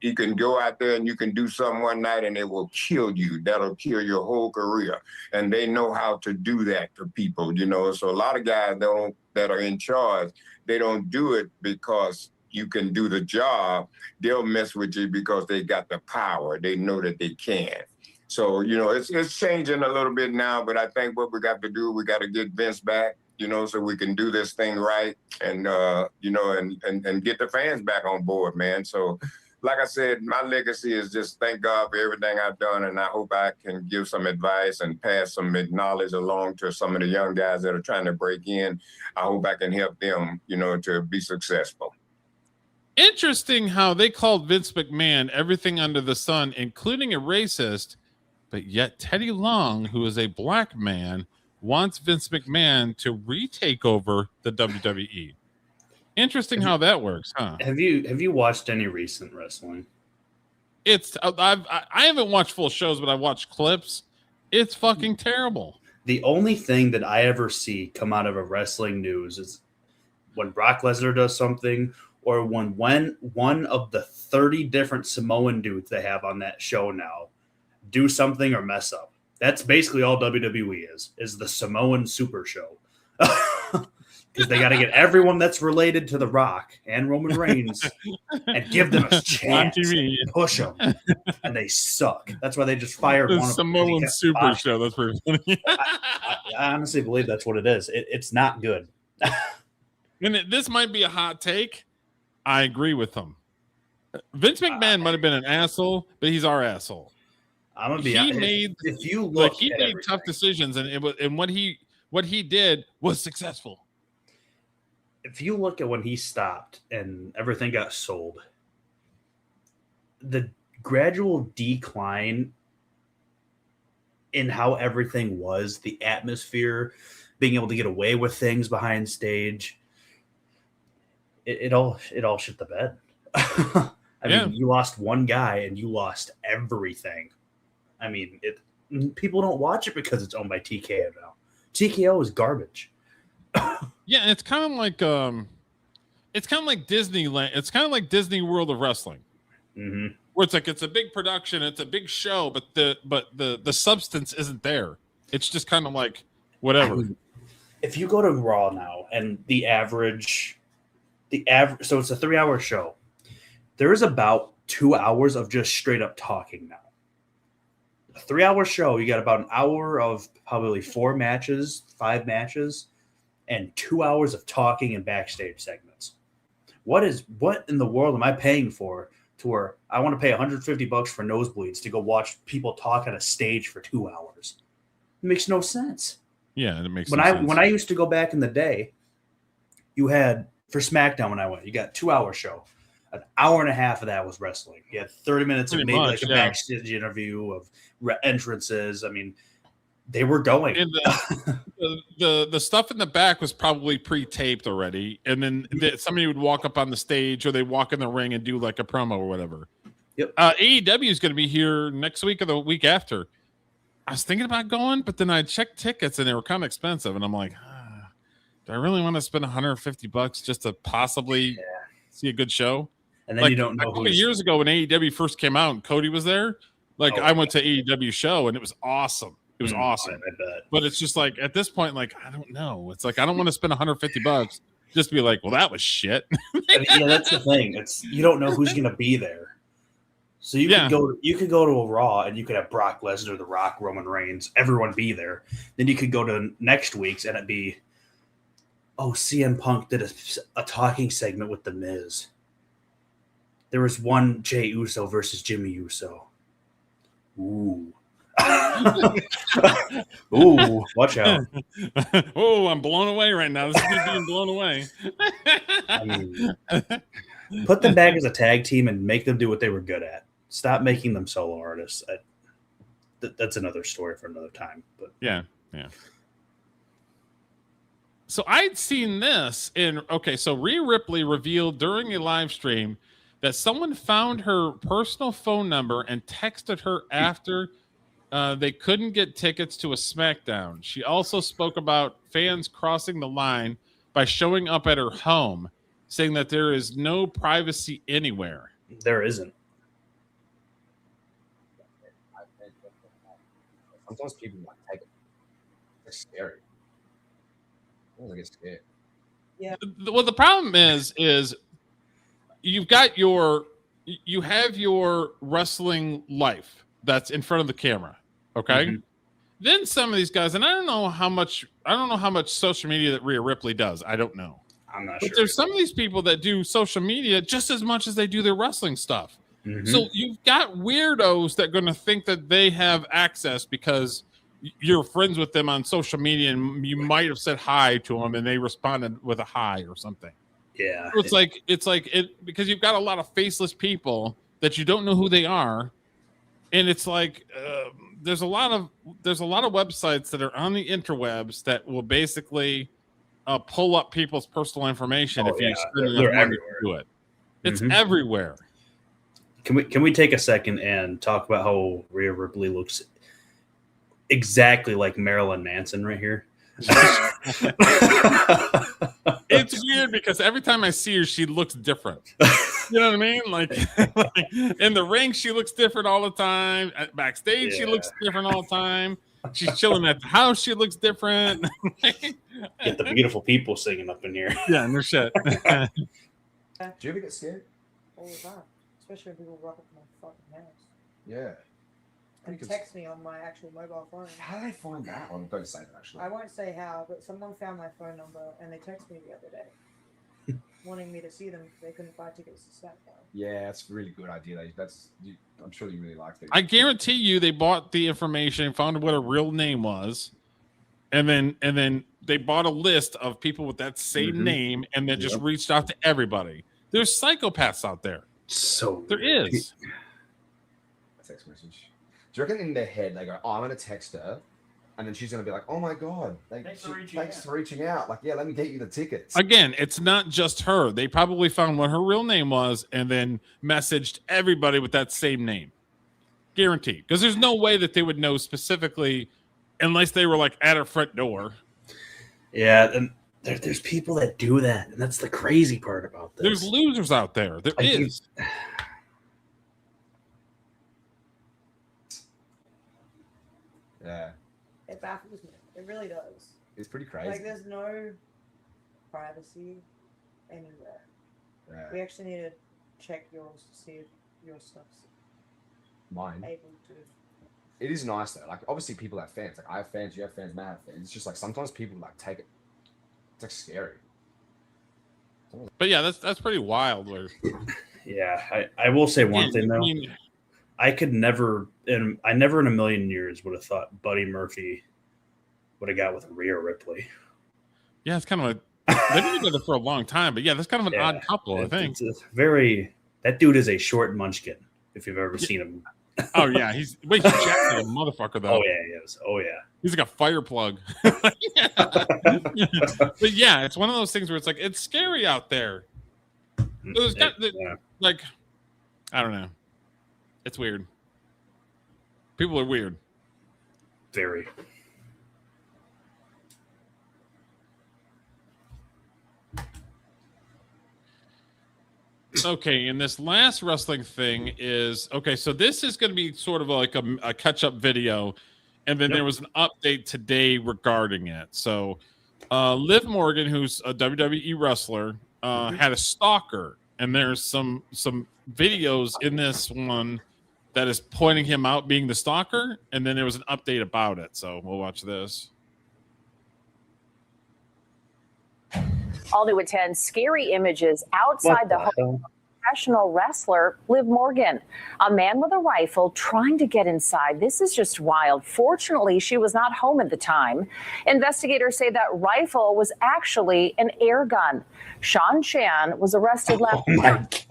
You can go out there and you can do something one night and it will kill you. That'll kill your whole career. And they know how to do that to people, So a lot of guys that are in charge, they don't do it because you can do the job. They'll mess with you because they got the power. They know that they can. So, it's changing a little bit now, but I think what we got to do, we got to get Vince back, so we can do this thing right and, and get the fans back on board, man. So, like I said, my legacy is just thank God for everything I've done, and I hope I can give some advice and pass some knowledge along to some of the young guys that are trying to break in. I hope I can help them, to be successful. Interesting how they called Vince McMahon everything under the sun, including a racist, but yet Teddy Long, who is a black man, wants Vince McMahon to retake over the WWE. Interesting how that works, huh? Have you watched any recent wrestling? It's I haven't watched full shows, but I watched clips. It's fucking terrible. The only thing that I ever see come out of a wrestling news is when Brock Lesnar does something, or when one of the 30 different Samoan dudes they have on that show now do something or mess up. That's basically all WWE is the Samoan Super Show. Because they got to get everyone that's related to The Rock and Roman Reigns and give them a chance and push them. And they suck. That's why they just fired the one of them. Samoan Super Show. That's pretty funny. I honestly believe that's what it is. It's not good. And this might be a hot take. I agree with him. Vince McMahon might have been an asshole, but he's our asshole. I'm gonna be honest. If you look, he made tough decisions, and what he did was successful. If you look at when he stopped and everything got sold, the gradual decline in how everything was, the atmosphere, being able to get away with things behind stage, it all shit the bed. I mean, you lost one guy and you lost everything. I mean, people don't watch it because it's owned by TKO now. TKO is garbage. Yeah, it's kind of like Disneyland. It's kind of like Disney World of Wrestling, where it's like it's a big production, it's a big show, but the substance isn't there. It's just kind of like whatever. I mean, if you go to Raw now and the average, so it's a 3-hour show. There is about 2 hours of just straight up talking now. A 3-hour show, you got about an hour of probably 5 matches, and 2 hours of talking and backstage segments. What in the world am I paying for to where I want to pay $150 for nosebleeds to go watch people talk on a stage for 2 hours? It makes no sense. Yeah, it makes no sense. When I used to go back in the day, you had for SmackDown when I went, you got 2-hour show. An hour and a half of that was wrestling. You had 30 minutes of maybe like a backstage interview of entrances. I mean, they were going. And the stuff in the back was probably pre-taped already, and then somebody would walk up on the stage or they walk in the ring and do like a promo or whatever. Yep. AEW is going to be here next week or the week after. I was thinking about going, but then I checked tickets and they were kind of expensive, and I'm like, do I really want to spend $150 just to possibly see a good show? And then you don't know. A couple of years ago when AEW first came out and Cody was there, I went to AEW show and it was awesome. It was awesome. I bet. But it's just like at this point, like I don't know. It's like I don't want to spend $150 just to be like, well, that was shit. That's the thing. You don't know who's going to be there. So you could go to a Raw and you could have Brock Lesnar, The Rock, Roman Reigns, everyone be there. Then you could go to next week's and it'd be, CM Punk did a talking segment with The Miz. There was one Jey Uso versus Jimmy Uso. Ooh. Ooh, watch out. Oh, I'm blown away right now. This is me being blown away. I mean, put them back as a tag team and make them do what they were good at. Stop making them solo artists. That's another story for another time. But yeah. So I'd seen this so Rhea Ripley revealed during a live stream that someone found her personal phone number and texted her after they couldn't get tickets to a SmackDown. She also spoke about fans crossing the line by showing up at her home, saying that there is no privacy anywhere. There isn't. Sometimes people might take it. It's scary. I get scared. Yeah. Well, the problem is you have your wrestling life that's in front of the camera. Okay. Mm-hmm. Then some of these guys, and I don't know how much social media that Rhea Ripley does. I don't know. I'm not sure. But there's some of these people that do social media just as much as they do their wrestling stuff. Mm-hmm. So you've got weirdos that are going to think that they have access because you're friends with them on social media and you might have said hi to them and they responded with a hi or something. Yeah. So it's like because you've got a lot of faceless people that you don't know who they are. And it's like there's a lot of websites that are on the interwebs that will basically pull up people's personal information if you spend enough money to do it. It's everywhere. Can we take a second and talk about how Rhea Ripley looks exactly like Marilyn Manson right here? It's weird because every time I see her, she looks different. You know what I mean? Like in the ring, she looks different all the time. Backstage, she looks different all the time. She's chilling at the house, she looks different. Get the beautiful people singing up in here. Yeah, no shit. Do you ever get scared? All the time, especially when people rock up to my fucking house Yeah. and text me on my actual mobile phone. How do they find that? Oh, don't say that actually. I won't say how, but someone found my phone number and they texted me the other day, wanting me to see them because they couldn't buy tickets to SmackDown. Yeah, that's a really good idea. I'm sure you really liked it. I guarantee you they bought the information, found what her real name was, and then they bought a list of people with that same name and then just reached out to everybody. There's psychopaths out there. So there is. A text message. Do you reckon in their head they go, oh, I'm gonna text her, and then she's gonna be like, oh my god, thanks for reaching out. Like, yeah, let me get you the tickets. Again, it's not just her. They probably found what her real name was and then messaged everybody with that same name. Guaranteed. Because there's no way that they would know specifically unless they were like at her front door. Yeah, and there's people that do that, and that's the crazy part about this. There's losers out there. There is. Yeah. It baffles me. It really does. It's pretty crazy. Like, there's no privacy anywhere. Yeah. We actually need to check yours to see if your stuff's Mine. able to. It is nice though. Like, obviously people have fans. Like, I have fans, you have fans, Matt have fans. It's just like sometimes people like take it. It's like scary. But yeah, that's pretty wild. Yeah, I will say one thing though. I could never, and I never in a million years would have thought Buddy Murphy would have got with Rhea Ripley. Yeah, it's kind of they've been together for a long time, but yeah, that's kind of an odd couple, I think. It's very, that dude is a short munchkin, if you've ever seen him. Oh yeah, he's jacked like a motherfucker though. Oh yeah, he is. Oh yeah, he's like a fire plug. But yeah, it's one of those things where it's like it's scary out there. There's like, I don't know. It's weird. People are weird. Very. Okay, and this last wrestling thing is okay. So this is going to be sort of like a catch-up video, and then there was an update today regarding it. So, Liv Morgan, who's a WWE wrestler, had a stalker, and there's some videos in this one that is pointing him out being the stalker, and then there was an update about it. So we'll watch this. All new at 10, scary images outside the home of professional wrestler Liv Morgan. A man with a rifle trying to get inside. This is just wild. Fortunately, she was not home at the time. Investigators say that rifle was actually an air gun. Sean Chan was arrested last night.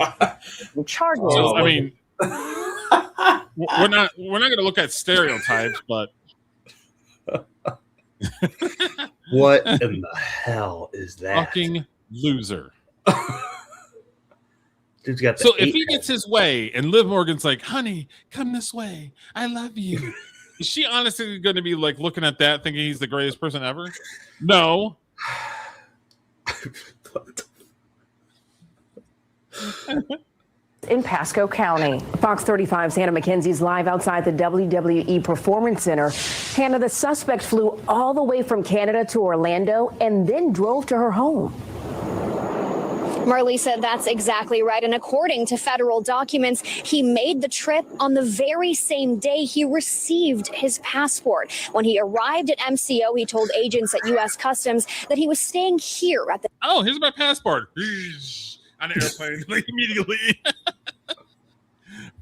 Charged. So, I mean, we're not going to look at stereotypes, but what in the hell is that? Fucking loser. Dude's got so if he gets his way and Liv Morgan's like, honey, come this way, I love you, is she honestly going to be like looking at that thinking he's the greatest person ever? No. In Pasco County. Fox 35's Hannah McKenzie's live outside the WWE Performance Center. Hannah, the suspect flew all the way from Canada to Orlando and then drove to her home. Marley said that's exactly right. And according to federal documents, he made the trip on the very same day he received his passport. When he arrived at MCO, he told agents at U.S. Customs that he was staying here at the... Oh, here's my passport. On an airplane, like immediately.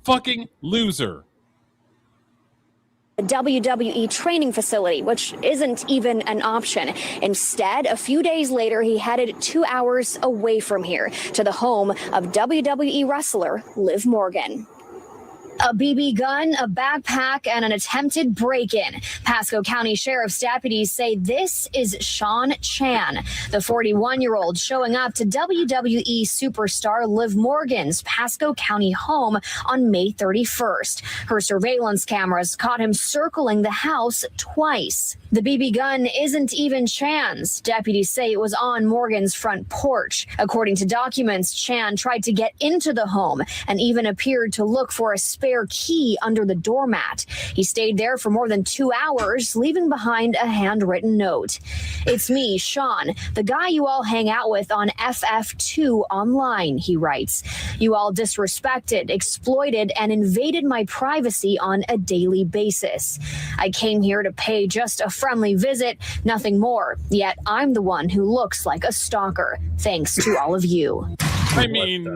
Fucking loser. The WWE training facility, which isn't even an option. Instead, a few days later, he headed 2 hours away from here to the home of WWE wrestler Liv Morgan. A BB gun, a backpack, and an attempted break-in. Pasco County Sheriff's deputies say this is Sean Chan, the 41-year-old showing up to WWE superstar Liv Morgan's Pasco County home on May 31st. Her surveillance cameras caught him circling the house twice. The BB gun isn't even Chan's. Deputies say it was on Morgan's front porch. According to documents, Chan tried to get into the home and even appeared to look for a spare key under the doormat. He stayed there for more than 2 hours, leaving behind a handwritten note. It's me, Sean, the guy you all hang out with on FF2 online, he writes. You all disrespected, exploited, and invaded my privacy on a daily basis. I came here to pay just a friendly visit, nothing more. Yet I'm the one who looks like a stalker. Thanks to all of you. I mean,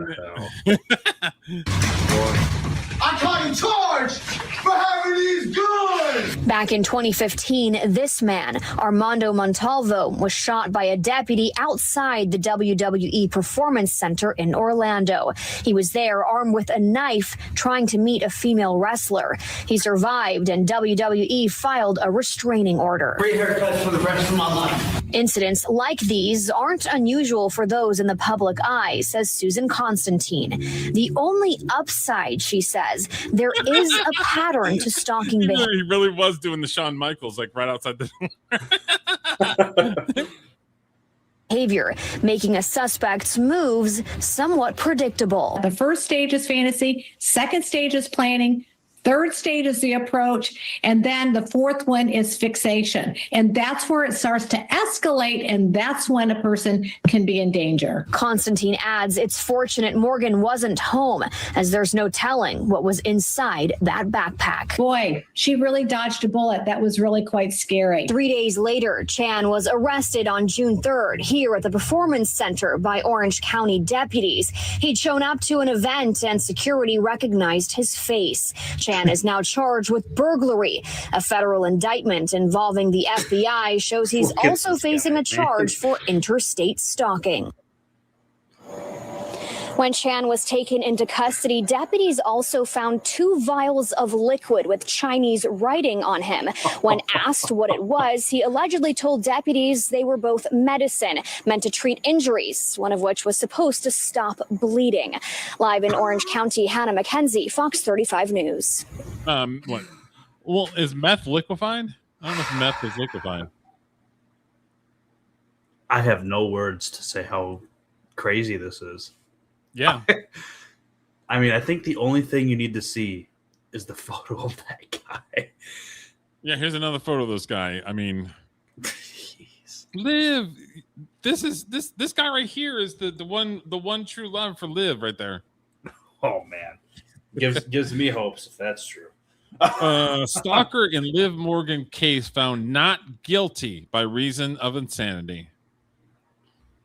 I caught him charged for having these guns. Back in 2015, this man, Armando Montalvo, was shot by a deputy outside the WWE Performance Center in Orlando. He was there armed with a knife trying to meet a female wrestler. He survived and WWE filed a restraining order. Free haircuts for the rest of my life. Incidents like these aren't unusual for those in the public eye, says Susan Constantine. The only upside, she says, there is a pattern to stalking behavior. He really was doing the Shawn Michaels, like right outside the Behavior, making a suspect's moves somewhat predictable. The first stage is fantasy, second stage is planning, third stage is the approach, and then the fourth one is fixation. And that's where it starts to escalate, and that's when a person can be in danger. Constantine adds it's fortunate Morgan wasn't home, as there's no telling what was inside that backpack. Boy, she really dodged a bullet. That was really quite scary. 3 days later, Chan was arrested on June 3rd here at the Performance Center by Orange County deputies. He'd shown up to an event and security recognized his face. Chan is now charged with burglary. A federal indictment involving the FBI shows he's also facing a charge for interstate stalking. When Chan was taken into custody, deputies also found 2 vials of liquid with Chinese writing on him. When asked what it was, he allegedly told deputies they were both medicine meant to treat injuries, one of which was supposed to stop bleeding. Live in Orange County, Hannah McKenzie, Fox 35 News. What? Well, is meth liquefied? I don't know if meth is liquefied. I have no words to say how crazy this is. Yeah. I mean, I think the only thing you need to see is the photo of that guy. Yeah, here's another photo of this guy. I mean, Liv, this guy right here is the one true love for Liv right there. Oh man, gives me hopes if that's true. Stalker in Liv Morgan case found not guilty by reason of insanity.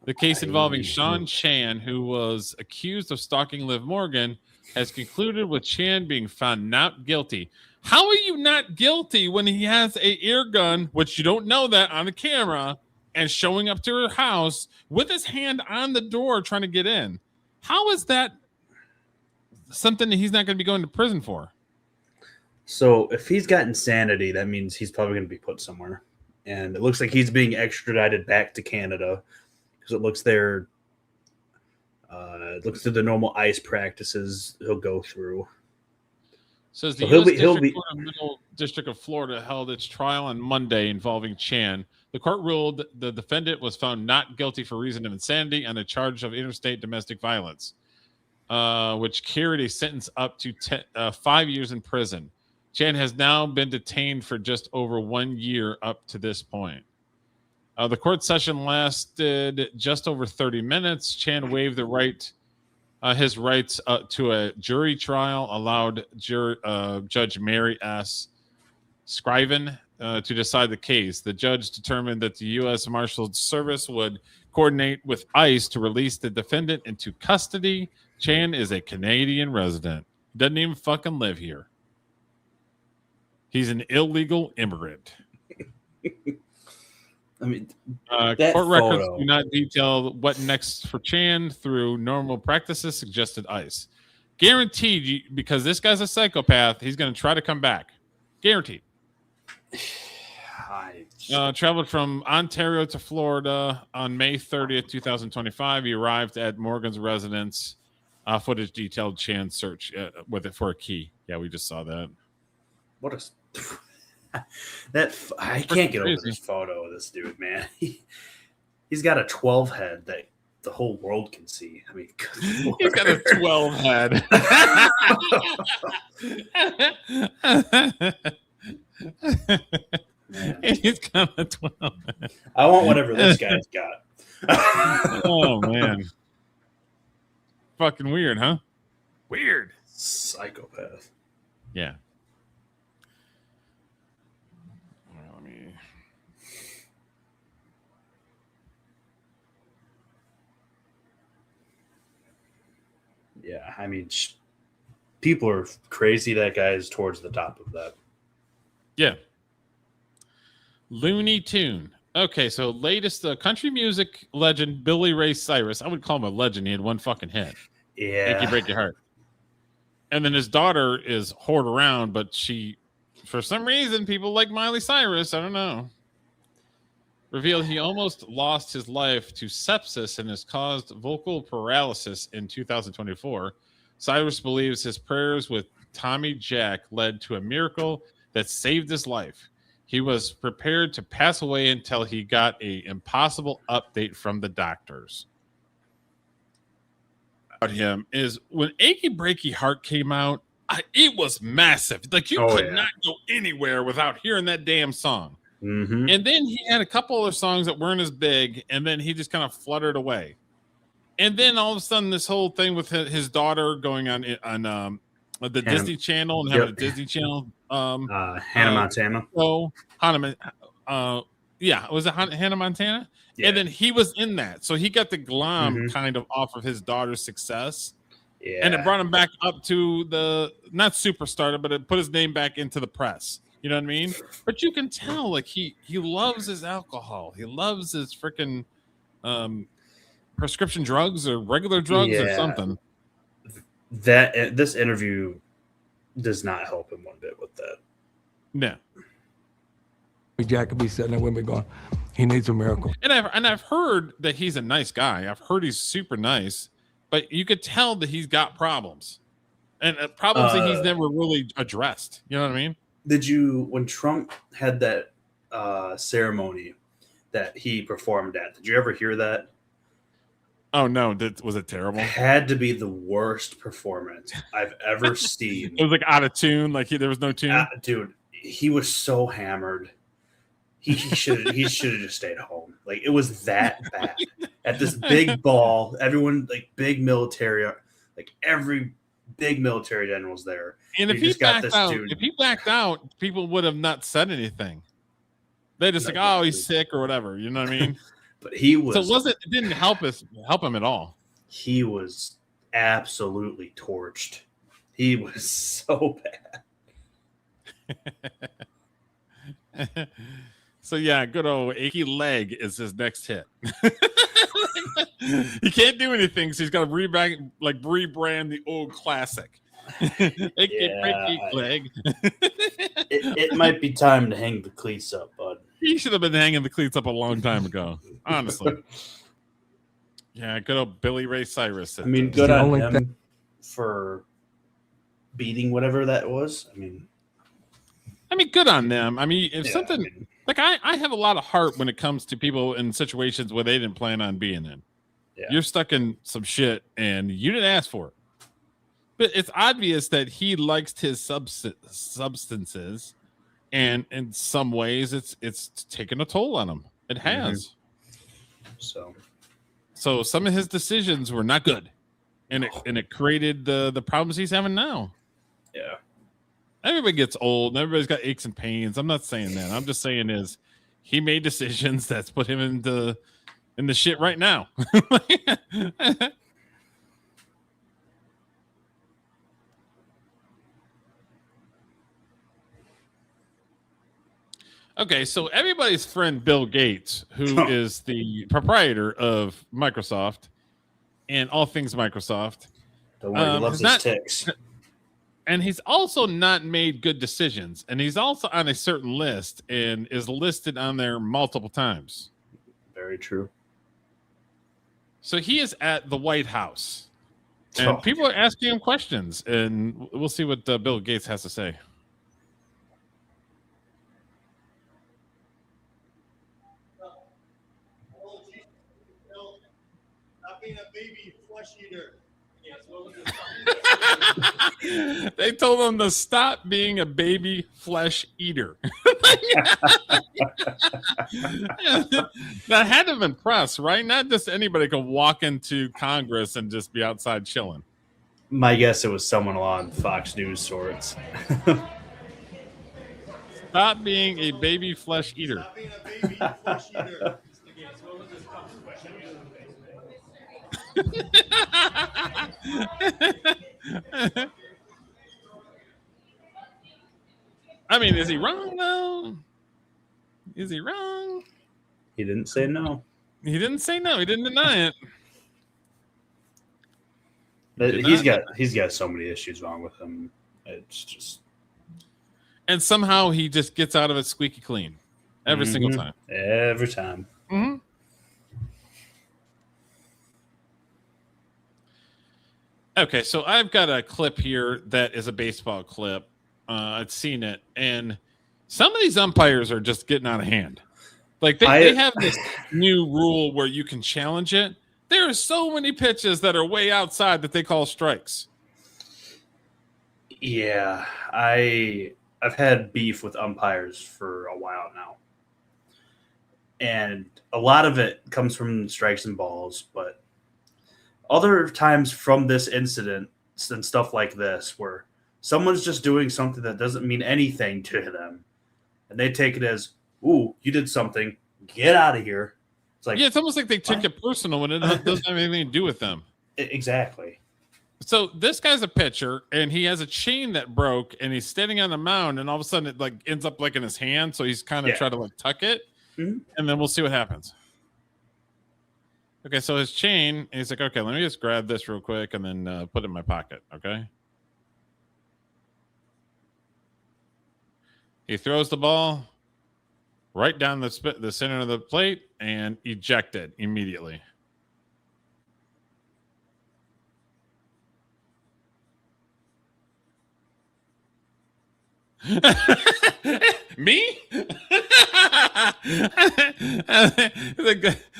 The case involving Sean Chan, who was accused of stalking Liv Morgan, has concluded with Chan being found not guilty. How are you not guilty when he has a ear gun, which you don't know that on the camera, and showing up to her house with his hand on the door trying to get in? How is that something that he's not going to be going to prison for? So if he's got insanity, that means he's probably going to be put somewhere. And it looks like he's being extradited back to Canada. It looks there. It looks through the normal ICE practices he'll go through. Says the So U.S. he'll District be Court of Middle District of Florida held its trial on Monday involving Chan. The court ruled the defendant was found not guilty for reason of insanity on a charge of interstate domestic violence, which carried a sentence up to 5 years in prison. Chan has now been detained for just over 1 year up to this point. The court session lasted just over 30 minutes. Chan waived his rights to a jury trial, allowed Judge Mary S. Scriven to decide the case. The judge determined that the U.S. Marshals Service would coordinate with ICE to release the defendant into custody. Chan is a Canadian resident. Doesn't even fucking live here. He's an illegal immigrant. I mean, court records do not detail what next for Chan through normal practices, suggested ICE. Guaranteed, because this guy's a psychopath, he's going to try to come back. Guaranteed. Traveled from Ontario to Florida on May 30th, 2025. He arrived at Morgan's residence. Footage detailed Chan's search with it for a key. Yeah, we just saw that. What a I can't get over this photo of this dude, man. He's got a 12 head that the whole world can see. I mean, he's got a 12 head. He's got a 12 head. I want whatever this guy's got. Oh man. Fucking weird, huh? Weird. Psychopath. Yeah. Let me. Yeah, I mean, people are crazy. That guy is towards the top of that. Yeah. Looney Tune. Okay, so latest country music legend Billy Ray Cyrus. I would call him a legend. He had one fucking hit. Yeah. Make you break your heart. And then his daughter is whored around, but she, for some reason, people like Miley Cyrus, I don't know, revealed he almost lost his life to sepsis and has caused vocal paralysis in 2024. Cyrus believes his prayers with Tommy Jack led to a miracle that saved his life. He was prepared to pass away until he got an impossible update from the doctors. About him is when Achy Breaky Heart came out, it was massive. Like you could not go anywhere without hearing that damn song. Mm-hmm. And then he had a couple other songs that weren't as big, and then he just kind of fluttered away. And then all of a sudden, this whole thing with his daughter going on the Disney Channel and having a Disney Channel. Hannah Montana. So was it Hannah Montana? Yeah. And then he was in that, so he got the glom kind of off of his daughter's success. Yeah, and it brought him back up to the not superstar, but it put his name back into the press. You know what I mean? But you can tell, like he loves his alcohol. He loves his freaking prescription drugs or regular drugs or something. That this interview does not help him one bit with that. No. Jack could be sitting there with me going, he needs a miracle. And I've heard that he's a nice guy. I've heard he's super nice, but you could tell that he's got problems, and problems that he's never really addressed. You know what I mean? Did you, when Trump had that ceremony that he performed at, did you ever hear that? Oh no! Was it terrible? It had to be the worst performance I've ever seen. It was like out of tune. Like there was no tune. Dude, he was so hammered. He should have just stayed home. Like it was that bad. At this big ball, everyone like big military, like every big military general's there. And if he backed out, people would have not said anything. They just oh, he's sick or whatever. You know what I mean? But he was. So it didn't help him at all. He was absolutely torched. He was so bad. So yeah, good old achy leg is his next hit. He can't do anything, so he's got to rebrand the old classic. Achy leg. It might be time to hang the cleats up, bud. He should have been hanging the cleats up a long time ago, honestly. Yeah, good old Billy Ray Cyrus. I mean, good on him for beating whatever that was. I mean, good on them. I mean, if something like I have a lot of heart when it comes to people in situations where they didn't plan on being in. Yeah. You're stuck in some shit and you didn't ask for it. But it's obvious that he likes his substances. And in some ways, it's taken a toll on him. It has. So some of his decisions were not good, and it created the problems he's having now. Yeah. Everybody gets old, and everybody's got aches and pains. I'm not saying that. I'm just saying he made decisions that's put him in the shit right now. Okay, so everybody's friend Bill Gates, who is the proprietor of Microsoft and all things Microsoft, Don't worry, he loves he's his ticks. And he's also not made good decisions. And he's also on a certain list and is listed on there multiple times. Very true. So he is at the White House. And people are asking him questions. And we'll see what Bill Gates has to say. Not being a baby flesh eater. They told him to stop being a baby flesh eater. That had to impress, right? Not just anybody could walk into Congress and just be outside chilling. My guess it was someone on Fox News sorts. Stop being a baby flesh eater. Stop being a baby flesh eater. I mean, is he wrong though? Is he wrong? He didn't say no. He didn't say no. He didn't deny it. He's got so many issues wrong with him. It's just, and somehow he just gets out of it squeaky clean every single time. Every time. Mm-hmm. Okay, so I've got a clip here that is a baseball clip. I've seen it, and some of these umpires are just getting out of hand. Like they have this new rule where you can challenge it. There are so many pitches that are way outside that they call strikes. Yeah, I've had beef with umpires for a while now. And a lot of it comes from strikes and balls, but other times from this incident and stuff like this where someone's just doing something that doesn't mean anything to them, and they take it as, ooh, you did something, get out of here. It's like, yeah, it's almost like they took it personal when it doesn't have anything to do with them. Exactly. So this guy's a pitcher, and he has a chain that broke, and he's standing on the mound, and all of a sudden it like ends up like in his hand, so he's kind of trying to like tuck it, and then we'll see what happens. Okay, so his chain, and he's like, okay, let me just grab this real quick and then put it in my pocket, okay? He throws the ball right down the center of the plate and ejected immediately. Me?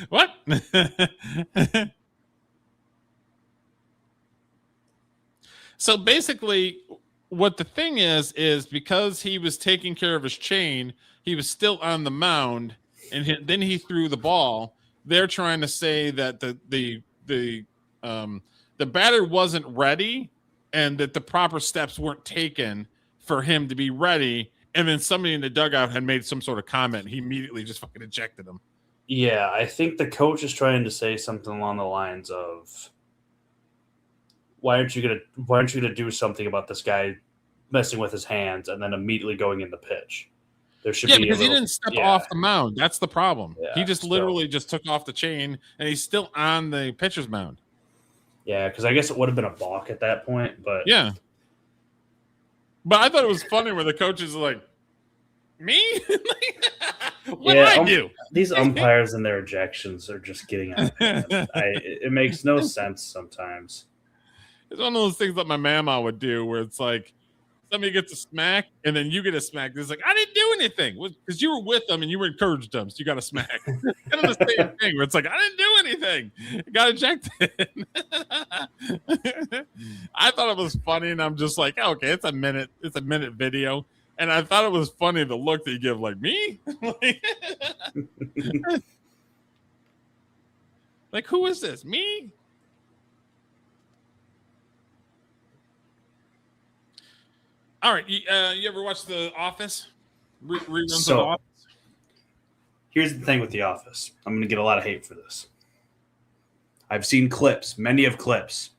What? So basically, what the thing is because he was taking care of his chain, he was still on the mound, and then he threw the ball. They're trying to say that the batter wasn't ready, and that the proper steps weren't taken for him to be ready. And then somebody in the dugout had made some sort of comment. He immediately just fucking ejected him. Yeah, I think the coach is trying to say something along the lines of, why aren't you gonna do something about this guy messing with his hands and then immediately going in the pitch? There should be because he didn't step off the mound. That's the problem. Yeah, he just literally just took off the chain, and he's still on the pitcher's mound. Yeah, because I guess it would have been a balk at that point, but yeah. But I thought it was funny where the coaches are like, me? What did I do? These umpires and their ejections are just getting out of hand. It makes no sense sometimes. It's one of those things that my mama would do where it's like somebody gets a smack and then you get a smack. It's like, I didn't do anything because you were with them and you encouraged them. So you got a smack. Kind of the same thing where it's like, I didn't do anything. I got ejected. I thought it was funny, and I'm just like, oh, okay, it's a minute video. And I thought it was funny the look that you give, like, me? Like, who is this? Me? All right, you ever watch The Office? Reruns of The Office? Here's the thing with The Office. I'm going to get a lot of hate for this. I've seen clips, many of clips.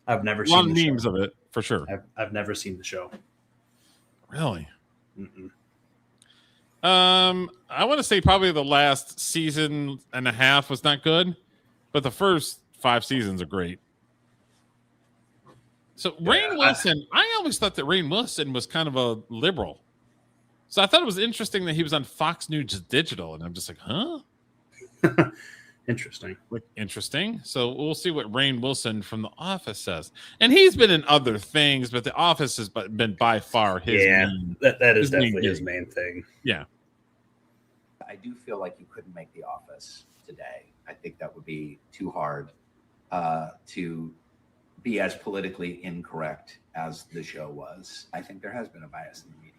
I've never seen a lot of memes of it, for sure. I've never seen the show. Really? Mm-mm. I want to say probably the last season and a half was not good, but the first 5 seasons are great. So Rainn Wilson, I always thought that Rainn Wilson was kind of a liberal. So I thought it was interesting that he was on Fox News Digital, and I'm just like, huh? Interesting. Interesting. So we'll see what Rainn Wilson from The Office says. And he's been in other things, but The Office has been by far his main. That is his main definitely his gig. main thing. Yeah. I do feel like you couldn't make The Office today. I think that would be too hard to be as politically incorrect as the show was. I think there has been a bias in the media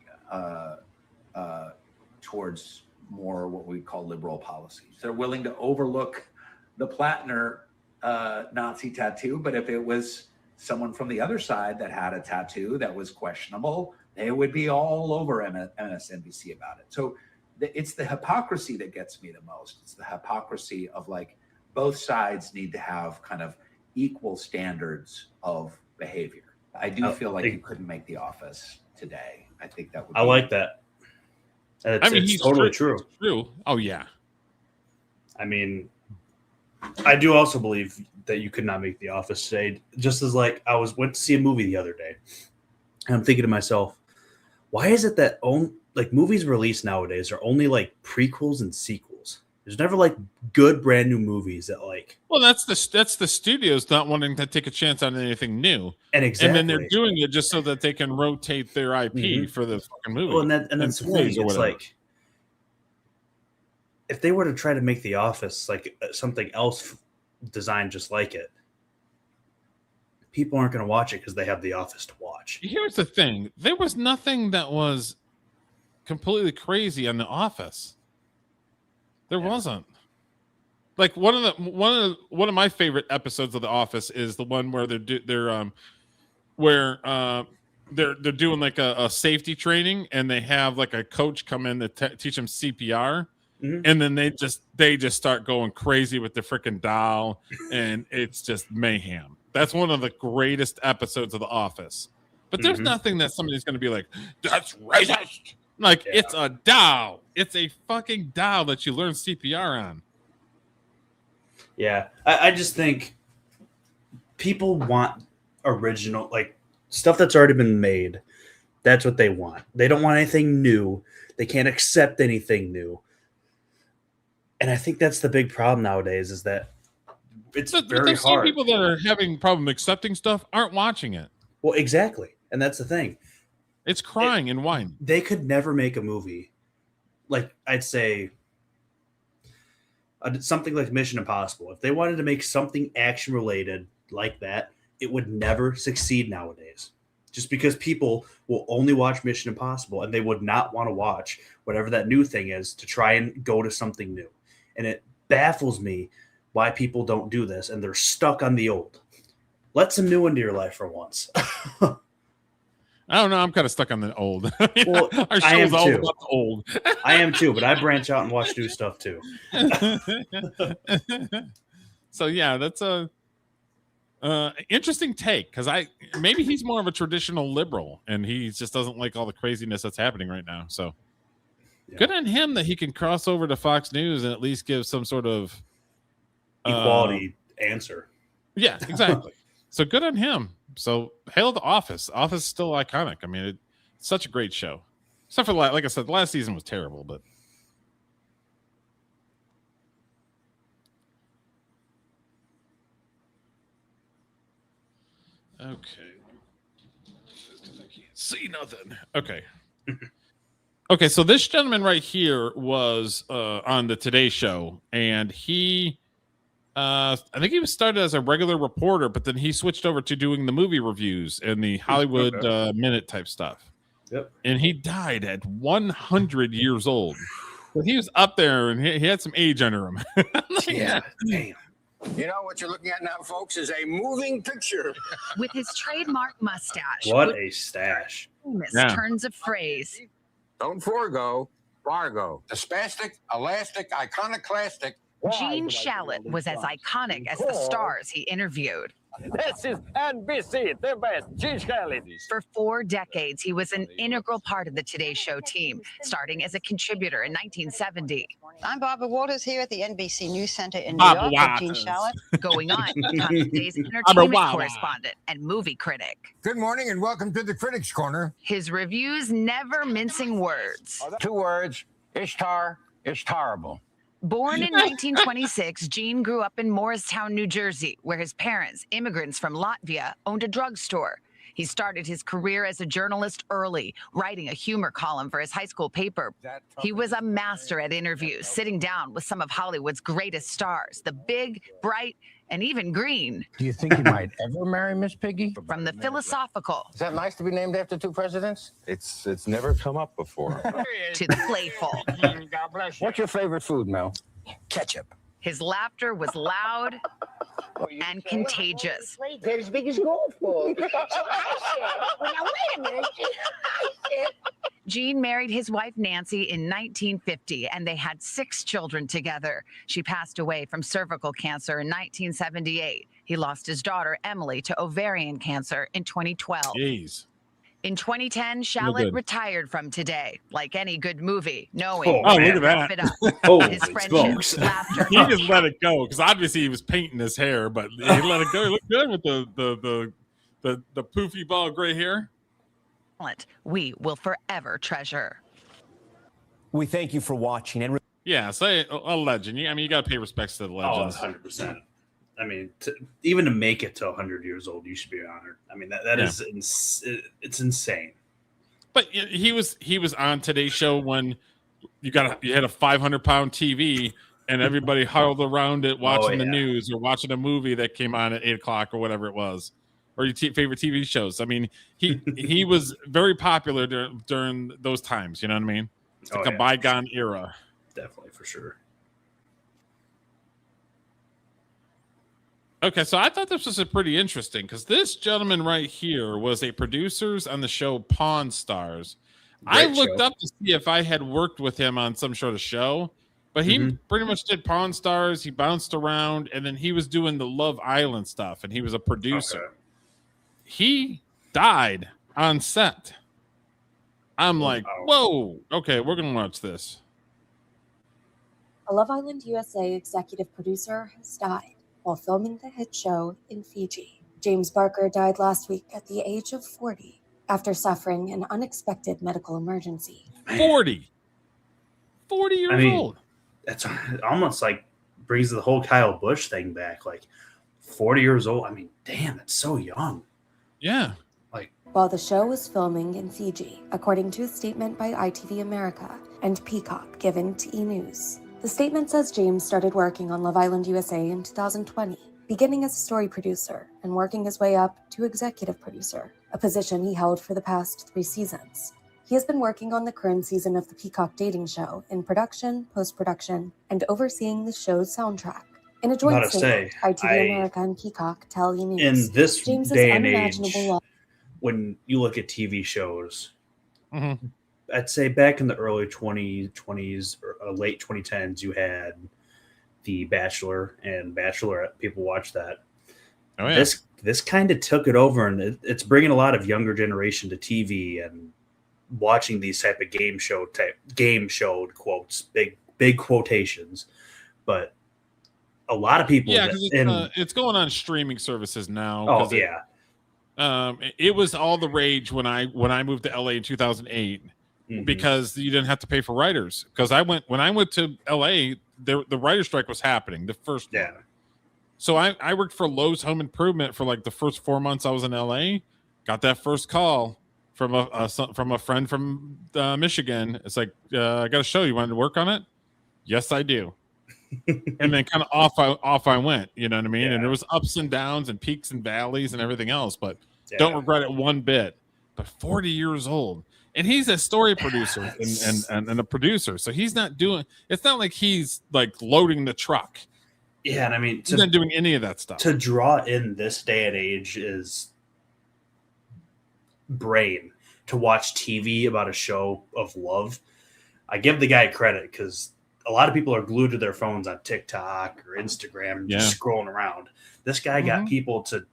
towards more what we call liberal policies. They're willing to overlook the Plattner Nazi tattoo, but if it was someone from the other side that had a tattoo that was questionable, they would be all over MSNBC about it. So it's the hypocrisy that gets me the most. It's the hypocrisy of like both sides need to have kind of equal standards of behavior. I do feel like you couldn't make The Office today. I think that would. I like that. It's he's totally true. true. True. Oh yeah. I mean, I do also believe that you could not make The Office today. Just as like I went to see a movie the other day, and I'm thinking to myself, why is it that movies released nowadays are only like prequels and sequels? There's never like good brand new movies that like. Well, that's the studios not wanting to take a chance on anything new, and then they're doing it just so that they can rotate their IP for the fucking movie. Well, and that's the thing. It's like if they were to try to make The Office like something else designed just like it, people aren't going to watch it because they have The Office to watch. Here's the thing: there was nothing that was completely crazy on The Office. There wasn't. Like one of my favorite episodes of The Office is the one where they're doing like a safety training, and they have like a coach come in to teach them CPR, and then they just start going crazy with the freaking doll, and it's just mayhem. That's one of the greatest episodes of The Office. But there's nothing that somebody's going to be like, that's racist. Like, it's a doll. It's a fucking doll that you learn CPR on. Yeah. I just think people want original, like, stuff that's already been made. That's what they want. They don't want anything new. They can't accept anything new. And I think that's the big problem nowadays is that it's very the same hard. people that are having problem accepting stuff aren't watching it. Well, exactly. And that's the thing. It's crying and whining. They could never make a movie like I'd say something like Mission Impossible. If they wanted to make something action related like that, it would never succeed nowadays. Just because people will only watch Mission Impossible and they would not want to watch whatever that new thing is to try and go to something new. And it baffles me why people don't do this and they're stuck on the old. Let some new into your life for once. I don't know. I'm kind of stuck on the old. Well, Our I am show's all too. about the old. I am too, but I branch out and watch new stuff too. So yeah, that's a interesting take because maybe he's more of a traditional liberal and he just doesn't like all the craziness that's happening right now. So good on him that he can cross over to Fox News and at least give some sort of equality answer. Yeah, exactly. So good on him. So hail The Office. Office is still iconic. I mean, it's such a great show. Except for like I said, the last season was terrible, but okay. I can't see nothing. Okay. Okay, so this gentleman right here was on the Today Show, and he I think he was started as a regular reporter, but then he switched over to doing the movie reviews and the Hollywood Minute type stuff. Yep. And he died at 100 years old. But he was up there, and he had some age under him. Yeah. Damn. You know what you're looking at now, folks, is a moving picture. With his trademark mustache. What a stash. Famous Yeah. turns of phrase. Don't forego, Fargo. The spastic, elastic, iconoclastic, Gene Shalit was as iconic as the stars he interviewed. This is NBC, the best. Gene Shalit. For 4 decades, he was an integral part of the Today Show team, starting as a contributor in 1970. I'm Barbara Walters here at the NBC News Center in New Barbara York with Gene Walters. Shalit. Going on to become today's Barbara entertainment Walters. correspondent and movie critic. Good morning and welcome to the Critics Corner. His reviews never mincing words. 2 words, Ishtar is terrible. Born in 1926, Gene grew up in Morristown, New Jersey, where his parents, immigrants from Latvia, owned a drugstore. He started his career as a journalist early, writing a humor column for his high school paper. He was a master at interviews, sitting down with some of Hollywood's greatest stars, the big, bright, and even green. Do you think you might ever marry Miss Piggy? From the philosophical Is that nice to be named after 2 presidents? It's never come up before. to the playful. God bless you. What's your favorite food, Mel? Ketchup. His laughter was loud and contagious. Daddy's biggest golf ball. Gene married his wife Nancy in 1950, and they had 6 children together. She passed away from cervical cancer in 1978. He lost his daughter Emily to ovarian cancer in 2012. Jeez. In 2010, No Shalit good. retired from Today, like any good movie, knowing Oh, when look to at wrap that. it up. Holy His friendships, smokes. laughter, He just let it go because obviously he was painting his hair, but he let it go. He looked good with the poofy ball gray hair. talent we will forever treasure. We thank you for watching and Yeah, say a legend. I mean, you got to pay respects to the Oh, legends. 100%. I mean, even to make it to 100 years old, you should be honored. I mean, that Yeah. is it's insane. But he was on Today's Show when you had a 500-pound TV and everybody huddled around it watching the news or watching a movie that came on at 8:00 or whatever it was, or your favorite TV shows. I mean, he was very popular during those times. You know what I mean? It's like a bygone era. Definitely, for sure. Okay, so I thought this was a pretty interesting because this gentleman right here was a producers on the show Pawn Stars. I Great looked show. up to see if I had worked with him on some sort of show, but he pretty much did Pawn Stars. He bounced around, and then he was doing the Love Island stuff, and he was a producer. He died on set. I'm like, whoa, okay, we're going to watch this. A Love Island USA executive producer has died while filming the hit show in Fiji. James Barker died last week at the age of 40 after suffering an unexpected medical emergency. 40 years old. That's almost like brings the whole Kyle Busch thing back. Like 40 years old. I mean, damn, that's so young. Yeah. While the show was filming in Fiji, according to a statement by ITV America and Peacock given to E! News. The statement says James started working on Love Island USA in 2020, beginning as a story producer and working his way up to executive producer, a position he held for the past 3 seasons. He has been working on the current season of the Peacock dating show in production, post-production, and overseeing the show's soundtrack. In a joint Gotta statement, say, ITV America and Peacock tell E! News. In this James's day and age, unimaginable love when you look at TV shows, I'd say back in the early 2020s or late 2010s, you had The Bachelor and Bachelorette. People watch that. Oh, yeah. This kind of took it over, and it's bringing a lot of younger generation to TV and watching these type of game showed quotes, big quotations, but a lot of people. Yeah, because it's going on streaming services now. Oh 'cause it was all the rage when I moved to LA in 2008 because you didn't have to pay for writers. Because when I went to LA, the writer's strike was happening. The first one. So I worked for Lowe's Home Improvement for like the first 4 months I was in LA. Got that first call from a friend from Michigan. It's like, I got a show. You wanted to work on it? Yes, I do. And then kind of off I went. You know what I mean? And there was ups and downs and peaks and valleys and everything else, but don't regret it one bit. But 40 years old, and he's a story producer and a producer, so he's not doing. It's not like he's like loading the truck. Yeah, and I mean, he's not doing any of that stuff. To draw in this day and age is brain. To watch TV about a show of love, I give the guy credit because a lot of people are glued to their phones on TikTok or Instagram, just scrolling around. This guy got people to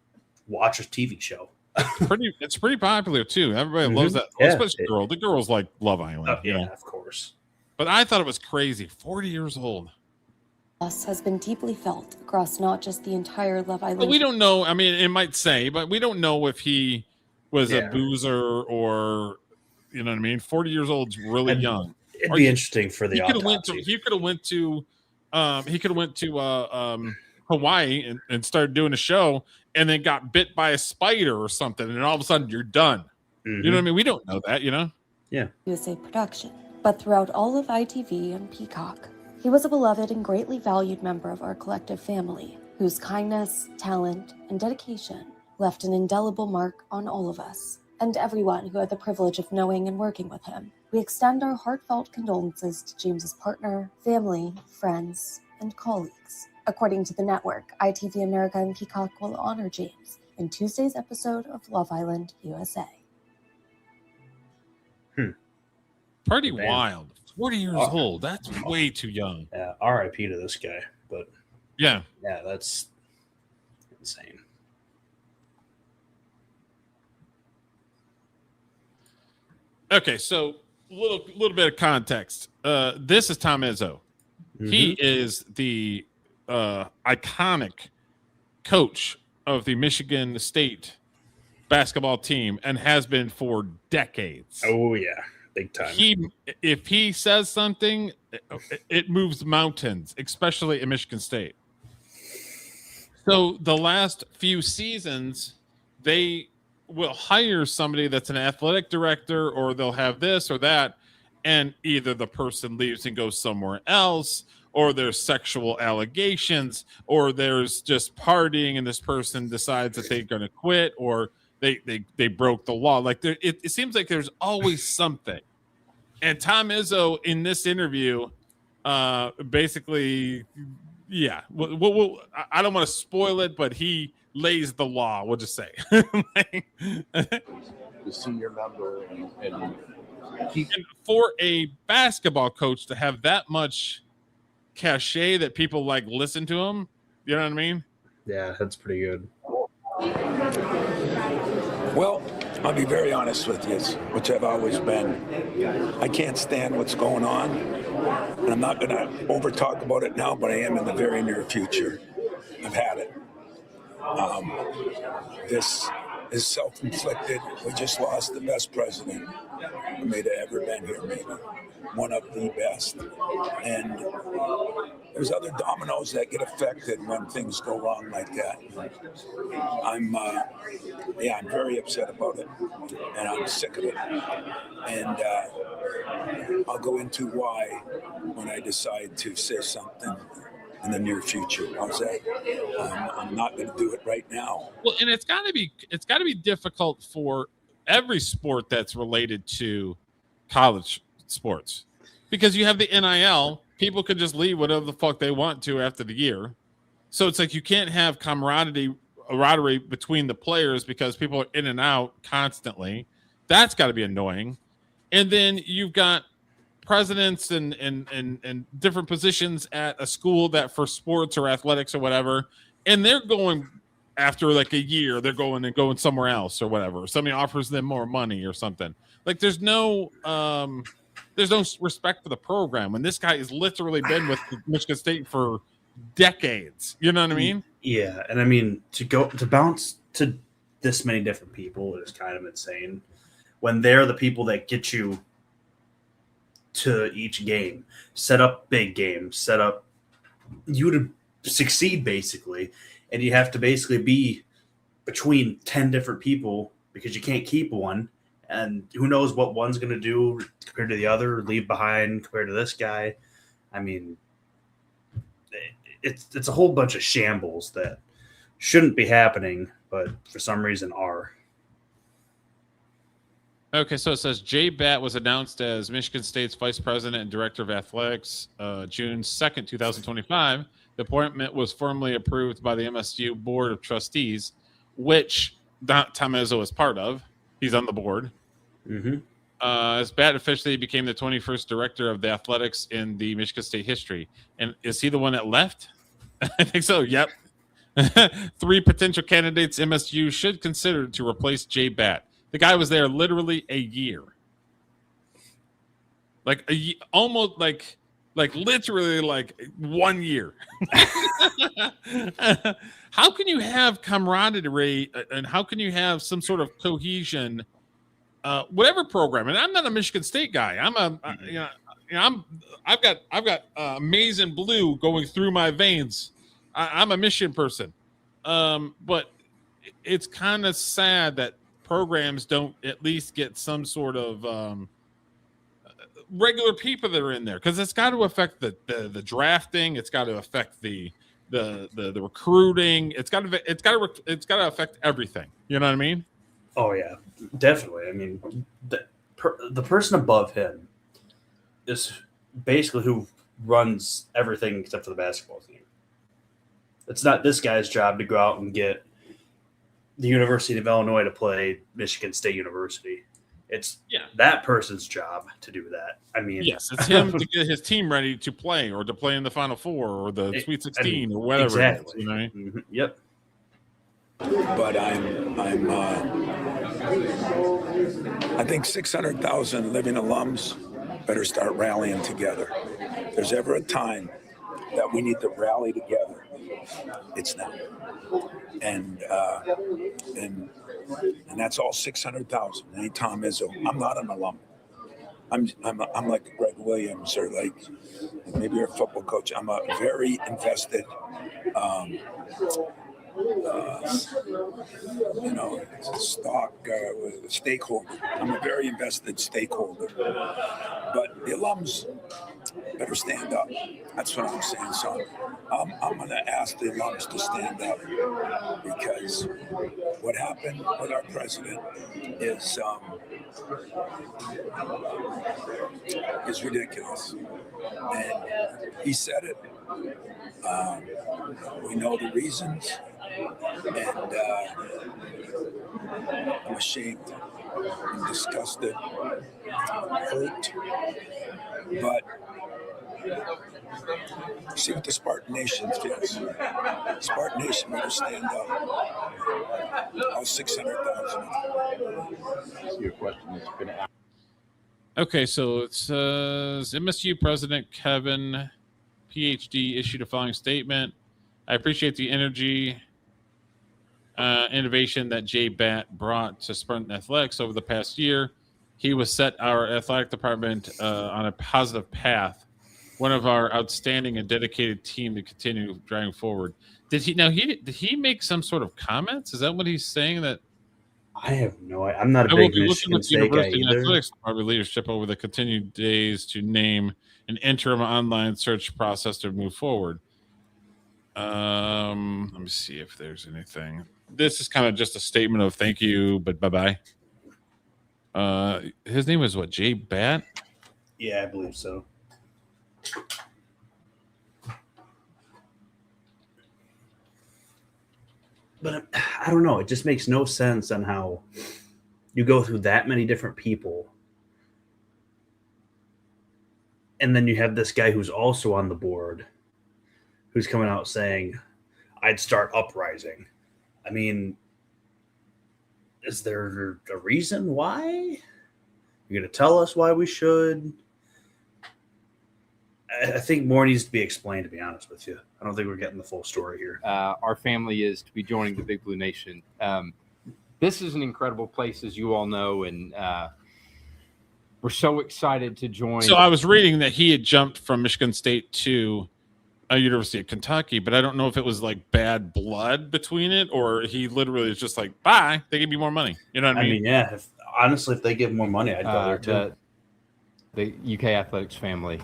watch a TV show. It's pretty popular too. Everybody loves that, especially the girls like Love Island. You know? Of course. But I thought it was crazy. 40 years old. Loss has been deeply felt across not just the entire Love Island. But we don't know. I mean, it might say, but we don't know if he was a boozer or, you know what I mean. 40 years old's really young. It'd be interesting for the he could have autopsy. He could have went to Hawaii and started doing a show, and then got bit by a spider or something, and all of a sudden you're done. You know what I mean? We don't know that, you know. Yeah. USA production, but throughout all of ITV and Peacock, he was a beloved and greatly valued member of our collective family, whose kindness, talent, and dedication left an indelible mark on all of us and everyone who had the privilege of knowing and working with him. We extend our heartfelt condolences to James's partner, family, friends, and colleagues. According to the network, ITV America and Peacock will honor James in Tuesday's episode of Love Island USA. Pretty wild. 40 years old. That's way too young. Yeah, R.I.P. to this guy. But yeah, that's insane. Okay, so little bit of context. This is Tom Izzo. He is the iconic coach of the Michigan State basketball team and has been for decades. Oh yeah, big time. If he says something, it moves mountains, especially in Michigan State. So the last few seasons, they will hire somebody that's an athletic director, or they'll have this or that, and either the person leaves and goes somewhere else, or there's sexual allegations, or there's just partying and this person decides that they're going to quit, or they broke the law. Like it seems like there's always something. And Tom Izzo in this interview, basically, yeah, I don't want to spoil it, but he lays the law. We'll just say. The senior member and for a basketball coach to have that much cachet that people like listen to him, you know what I mean? Yeah, that's pretty good. Well, I'll be very honest with you, which I've always been. I can't stand what's going on, and I'm not going to over talk about it now, but I am in the very near future. I've had it. This is self-inflicted. We just lost the best president who may have ever been here, maybe one of the best. And there's other dominoes that get affected when things go wrong like that. I'm very upset about it, and I'm sick of it. And I'll go into why when I decide to say something in the near future. How's that? I'm not going to do it right now. Well, and it's got to be difficult for every sport that's related to college sports, because you have the NIL. People could just leave whatever the fuck they want to after the year. So it's like you can't have camaraderie between the players because people are in and out constantly. That's got to be annoying. And then you've got presidents and different positions at a school that for sports or athletics or whatever, and they're going after like a year, they're going somewhere else or whatever. Somebody offers them more money or something. Like there's no respect for the program when this guy has literally been with Michigan State for decades. You know what I mean? Yeah, and I mean to bounce to this many different people is kind of insane when they're the people that get you to each game, set up big games, set up you to succeed basically, and you have to basically be between 10 different people because you can't keep one, and who knows what one's going to do compared to the other, leave behind compared to this guy. I mean, it's a whole bunch of shambles that shouldn't be happening, but for some reason are. Okay, so it says Jay Batt was announced as Michigan State's Vice President and Director of Athletics June 2nd, 2025. The appointment was formally approved by the MSU Board of Trustees, which Tom Izzo is part of. He's on the board. Mm-hmm. As Bat officially became the 21st director of the athletics in the Michigan State history. And is he the one that left? I think so. Yep. 3 potential candidates MSU should consider to replace Jay Bat. The guy was there literally a year. Like almost like literally like 1 year. How can you have camaraderie and how can you have some sort of cohesion? Whatever program, and I'm not a Michigan State guy. I've got maize and blue going through my veins. I'm a Michigan person, but it's kind of sad that programs don't at least get some sort of regular people that are in there, because it's got to affect the drafting. It's got to affect the recruiting. It's got to affect everything. You know what I mean? Oh yeah, definitely. I mean, the person above him is basically who runs everything except for the basketball team. It's not this guy's job to go out and get the University of Illinois to play Michigan State University. It's that person's job to do that. I mean, yes, it's him to get his team ready to play or to play in the Final Four or the Sweet 16 or whatever. Exactly. It is, you know what I mean? Mm-hmm. Yep. But I think 600,000 living alums better start rallying together. If there's ever a time that we need to rally together, it's now. And that's all 600,000. Any Tom Izzo. I'm not an alum. I'm like Greg Williams or like maybe you're a football coach. I'm a very invested stakeholder. I'm a very invested stakeholder. But the alums better stand up. That's what I'm saying. So I'm going to ask the alums to stand up, because what happened with our president is ridiculous. And he said it. We know the reasons. And I'm ashamed, I'm disgusted, hurt, but see what the Spartan Nation feels. Spartan Nation better stand up. All 600,000. Your question has been asked. Okay, so it says MSU President Kevin, PhD, issued a following statement. I appreciate the energy, innovation that Jay Bat brought to Spartan Athletics over the past year. He was set our athletic department on a positive path. One of our outstanding and dedicated team to continue driving forward. Did he make some sort of comments? Is that what he's saying? That I have no idea. I'm not a big Michigan State guy either. Athletics department leadership over the continued days to name an interim online search process to move forward. Let me see if there's anything. This is kind of just a statement of thank you, but bye-bye. His name is what? Jay Bat? Yeah, I believe so. But I don't know. It just makes no sense on how you go through that many different people. And then you have this guy who's also on the board who's coming out saying, I'd start uprising. I mean, is there a reason why? You're going to tell us why we should? I think more needs to be explained, to be honest with you. I don't think we're getting the full story here. Our family is to be joining the Big Blue Nation. This is an incredible place, as you all know, and we're so excited to join. So I was reading that he had jumped from Michigan State to University of Kentucky, but I don't know if it was like bad blood between it or he literally is just like, bye, they give me more money. You know what I mean? I mean, yeah. Honestly, if they give more money, I'd go there too. The UK Athletics family.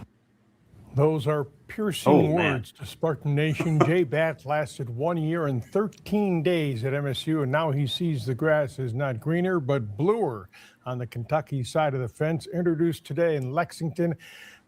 Those are piercing words to Spartan Nation. Jay Bat lasted 1 year and 13 days at MSU, and now he sees the grass is not greener but bluer on the Kentucky side of the fence. Introduced today in Lexington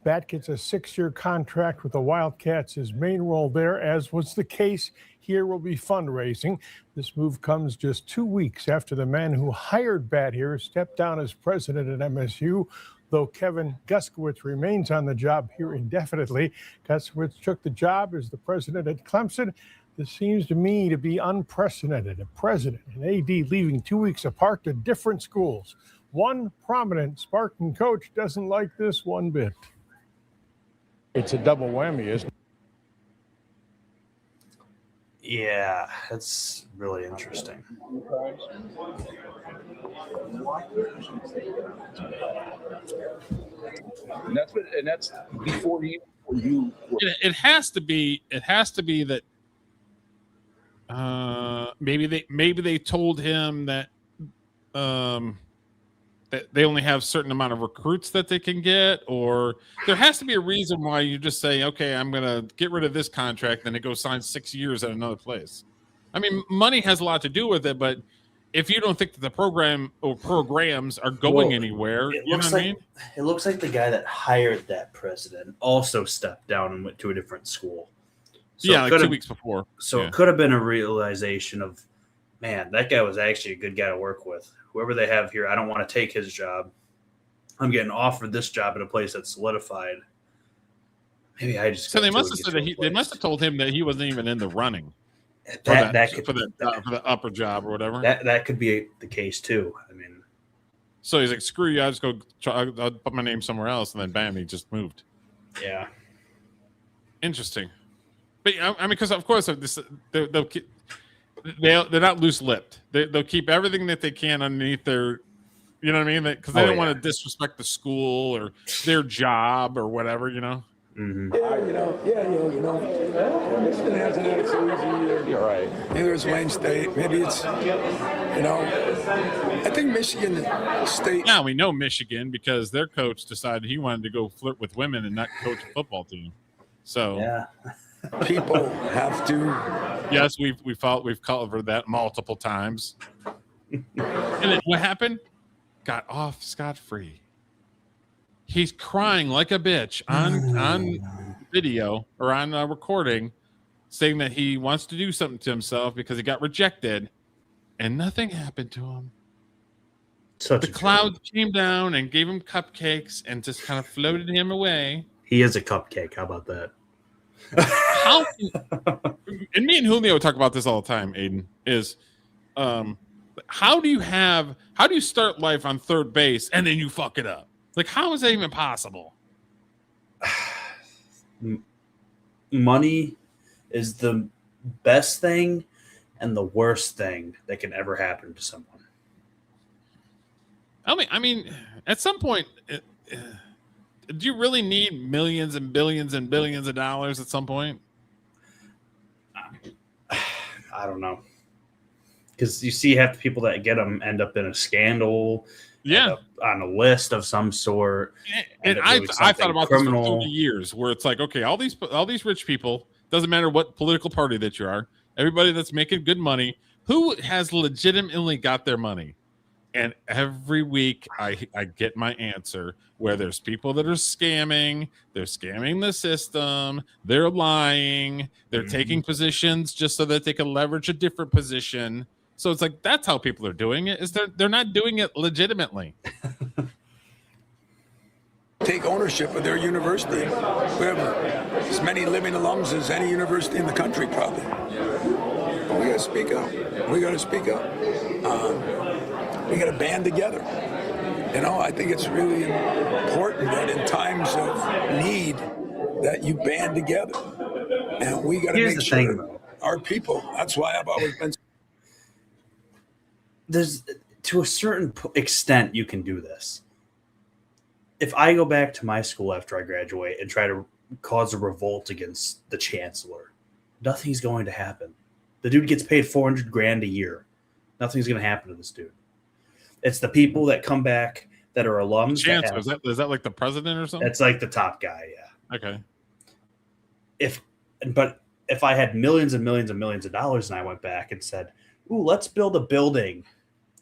Bat gets a 6-year contract with the Wildcats. His main role there, as was the case here, will be fundraising. This move comes just 2 weeks after the man who hired Bat here stepped down as president at MSU. Though Kevin Guskowitz remains on the job here indefinitely, Guskowitz took the job as the president at Clemson. This seems to me to be unprecedented. A president and AD leaving 2 weeks apart to different schools. One prominent Spartan coach doesn't like this one bit. It's a double whammy, isn't it? Yeah, that's really interesting. And that's before you. It has to be. It has to be that. Maybe they told him that that they only have a certain amount of recruits that they can get, or there has to be a reason why you just say, okay, I'm going to get rid of this contract, then it goes sign 6 years at another place. I mean, money has a lot to do with it, but if you don't think that the program or programs are going anywhere, you know what I mean? It looks like the guy that hired that president also stepped down and went to a different school. So yeah, like 2 weeks before. So yeah. It could have been a realization of, man, that guy was actually a good guy to work with. Whoever they have here, I don't want to take his job. I'm getting offered this job at a place that's solidified. Maybe I just. So they must have said that they must have told him that he wasn't even in the running for the upper job or whatever. That could be the case too. I mean, so he's like, screw you, I'll just go. I'll put my name somewhere else, and then bam, he just moved. Yeah, interesting. But I mean, because of course they're not loose-lipped. They'll keep everything that they can underneath their, you know what I mean? Because they don't want to disrespect the school or their job or whatever, you know. Mm-hmm. Michigan hasn't had it so easy. You're right. Neither is Wayne State. Maybe it's, I think Michigan State. Yeah, we know Michigan because their coach decided he wanted to go flirt with women and not coach a football team. So yeah. People have to. Yes, we've covered that multiple times. And then what happened? Got off scot-free. He's crying like a bitch on video or on recording, saying that he wants to do something to himself because he got rejected, and nothing happened to him. The clouds came down and gave him cupcakes and just kind of floated him away. He is a cupcake. How about that? How and me and Julio talk about this all the time, Aiden, is how do you start life on third base and then you fuck it up? Like, how is that even possible? Money is the best thing and the worst thing that can ever happen to someone. I mean, at some point, do you really need millions and billions and billions of dollars at some point? I don't know. Because you see half the people that get them end up in a scandal, on a list of some sort. And I thought about this for 30 years, where it's like, okay, all these rich people, doesn't matter what political party that you are, everybody that's making good money, who has legitimately got their money? And every week I get my answer where there's people that are scamming, they're scamming the system, they're lying, they're taking positions just so that they can leverage a different position. So it's like, that's how people are doing it, is they're not doing it legitimately. Take ownership of their university. We have as many living alums as any university in the country, probably. But we got to speak up. We got to speak up. We got to band together. I think it's really important that in times of need that you band together. And we got to make sure our people, that's why I've always been. There's, to a certain extent, you can do this. If I go back to my school after I graduate and try to cause a revolt against the chancellor, nothing's going to happen. The dude gets paid $400,000 a year. Nothing's going to happen to this dude. It's the people that come back that are alums. Chancellor, is that like the president or something? That's like the top guy, yeah. Okay. But if I had millions and millions and millions of dollars and I went back and said, "Ooh, let's build a building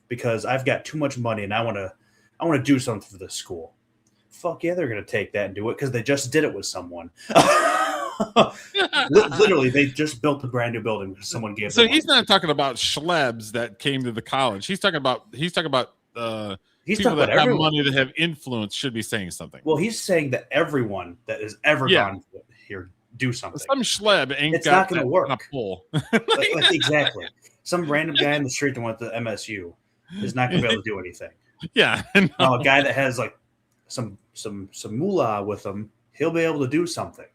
because I've got too much money and I want to do something for this school," fuck yeah, they're going to take that and do it because they just did it with someone. Literally, they just built a brand new building because someone gave. So he's not talking about schlebs that came to the college. He's talking about people that have everyone. money that have influence should be saying something. Well, he's saying that everyone that has ever gone here do something. Some schleb ain't It's got not going to work. a pull. like, exactly. Some random guy in the street that went to MSU is not going to be able to do anything. Yeah. Now, a guy that has like some moolah with him, he'll be able to do something.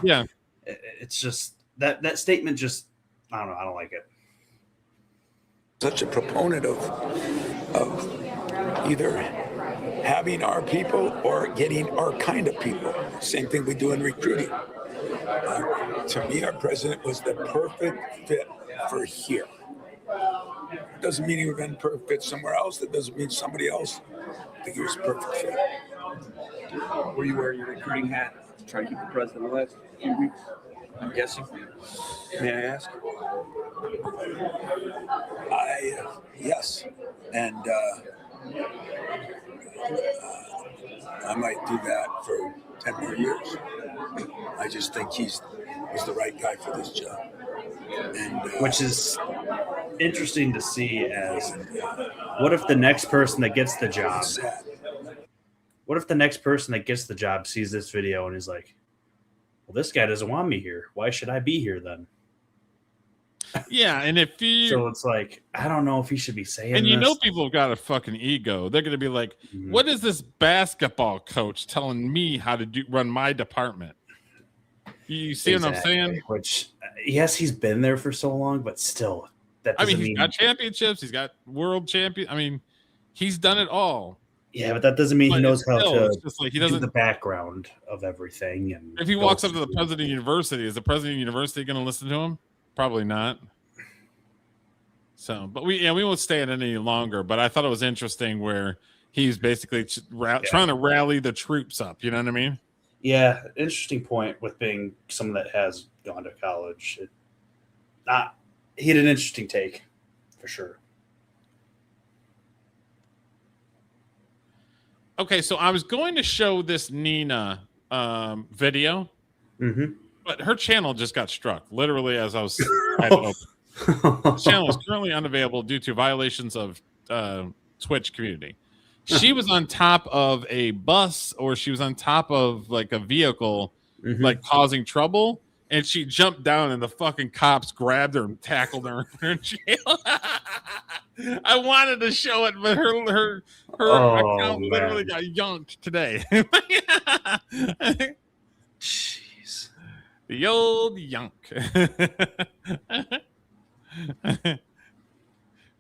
Yeah. It's just that statement. Just I don't know. I don't like it. Such a proponent of either having our people or getting our kind of people. Same thing we do in recruiting. To me, our president was the perfect fit for here. It doesn't mean he would have been perfect fit somewhere else. That doesn't mean somebody else. I think he was a perfect fit. Were you wearing your recruiting hat to try to keep the president the last few weeks? I'm guessing. May I ask? Yes, and I might do that for 10 more years. I just think he's the right guy for this job. And which is interesting to see as what if the next person that gets the job sees this video and is like, well, this guy doesn't want me here. Why should I be here then? Yeah, and if you so it's like I don't know if he should be saying and you this. know people have got a fucking ego. They're gonna be like, what is this basketball coach telling me how to run my department? You see what I'm saying? Which yes, he's been there for so long, but still that doesn't he's got championships, he's got world champion. I mean, he's done it all. Yeah, but that doesn't mean he knows how to just like he doesn't do the background of everything. And if he walks up to the president of the university, is the president of the university going to listen to him? Probably not. So, but we won't stay it any longer. But I thought it was interesting where he's basically trying to rally the troops up. You know what I mean? Yeah, interesting point with being someone that has gone to college. He had an interesting take for sure. Okay, so I was going to show this Nina video, but her channel just got struck literally as I was had it open. The channel is currently unavailable due to violations of Twitch community. She was on top of a bus or she was on top of like a vehicle, like causing trouble, and she jumped down and the fucking cops grabbed her and tackled her in jail. I wanted to show it, but her account literally got yonked today. Jeez. The old yonk.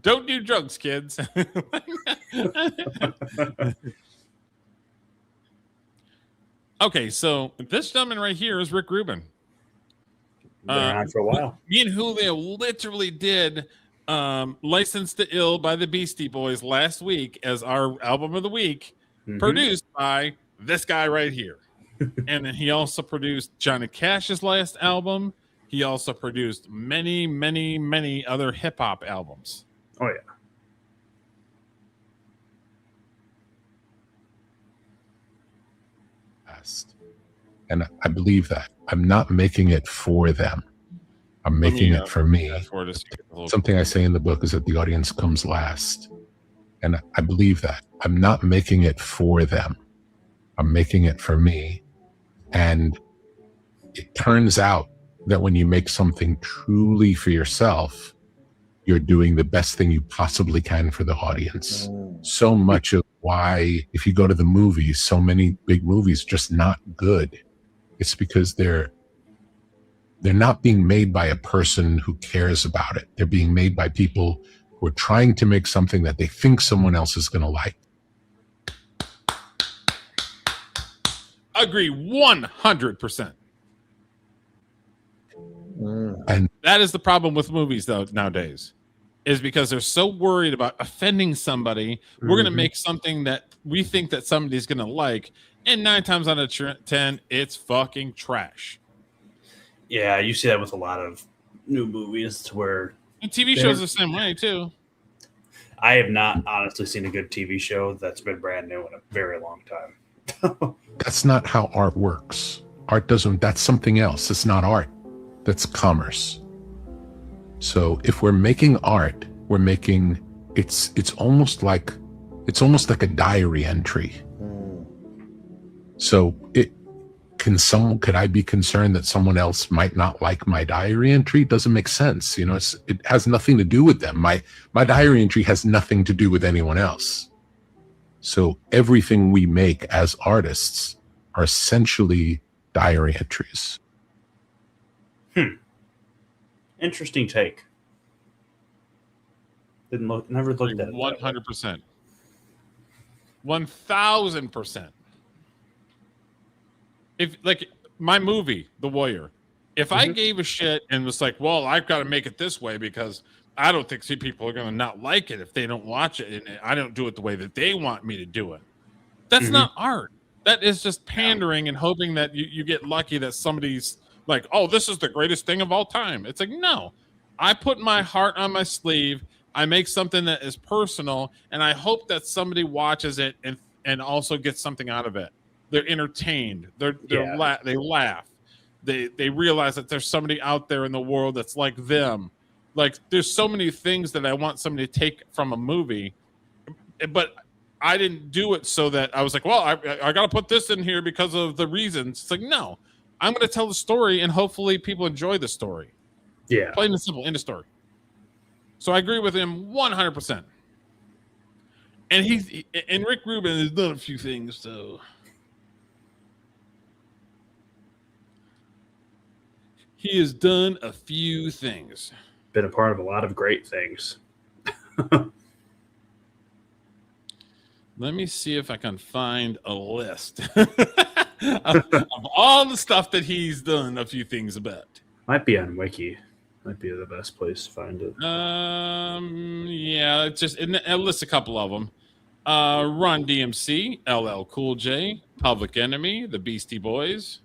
Don't do drugs, kids. Okay, so this gentleman right here is Rick Rubin. Been around for a while. Me and Julio literally did Licensed to Ill by the Beastie Boys last week as our album of the week, produced by this guy right here. And then he also produced Johnny Cash's last album. He also produced many, many, many other hip-hop albums. Oh, yeah. And I believe that. I'm not making it for them. I'm making it for me. Something I say in the book is that the audience comes last. And I believe that. I'm not making it for them. I'm making it for me. And it turns out that when you make something truly for yourself, you're doing the best thing you possibly can for the audience. So much of why, if you go to the movies, so many big movies just not good. It's because they're not being made by a person who cares about it. They're being made by people who are trying to make something that they think someone else is going to like. Agree 100%. And that is the problem with movies, though, nowadays, is because they're so worried about offending somebody. We're going to make something that we think that somebody's going to like, and 9 times out of 10, it's fucking trash. Yeah, you see that with a lot of new movies to where... And TV shows the same way, too. I have not honestly seen a good TV show that's been brand new in a very long time. That's not how art works. Art doesn't, that's something else. It's not art. That's commerce. So if we're making art, we're making, it's almost like a diary entry. So could I be concerned that someone else might not like my diary entry? It doesn't make sense. You know, it has nothing to do with them. My diary entry has nothing to do with anyone else. So everything we make as artists are essentially diary entries. Interesting take. Never looked at it. 100%. 1000%. If like my movie, The Warrior, if I gave a shit and was like, well, I've got to make it this way because I don't think people are going to not like it if they don't watch it and I don't do it the way that they want me to do it. That's not art. That is just pandering and hoping that you get lucky that somebody's like, oh, this is the greatest thing of all time. It's like, no, I put my heart on my sleeve. I make something that is personal, and I hope that somebody watches it and also gets something out of it. They're entertained. They laugh. They realize that there's somebody out there in the world that's like them. Like there's so many things that I want somebody to take from a movie, but I didn't do it so that I was like, well, I got to put this in here because of the reasons. It's like, no, I'm going to tell the story and hopefully people enjoy the story. Yeah. Plain and simple, end of story. So I agree with him 100%. And Rick Rubin has done a few things, so he has done a few things. Been a part of a lot of great things. Let me see if I can find a list of all the stuff that he's done a few things about. Might be on Wiki. Might be the best place to find it. Yeah, it's just it lists a couple of them. Run DMC, LL Cool J, Public Enemy, the Beastie Boys.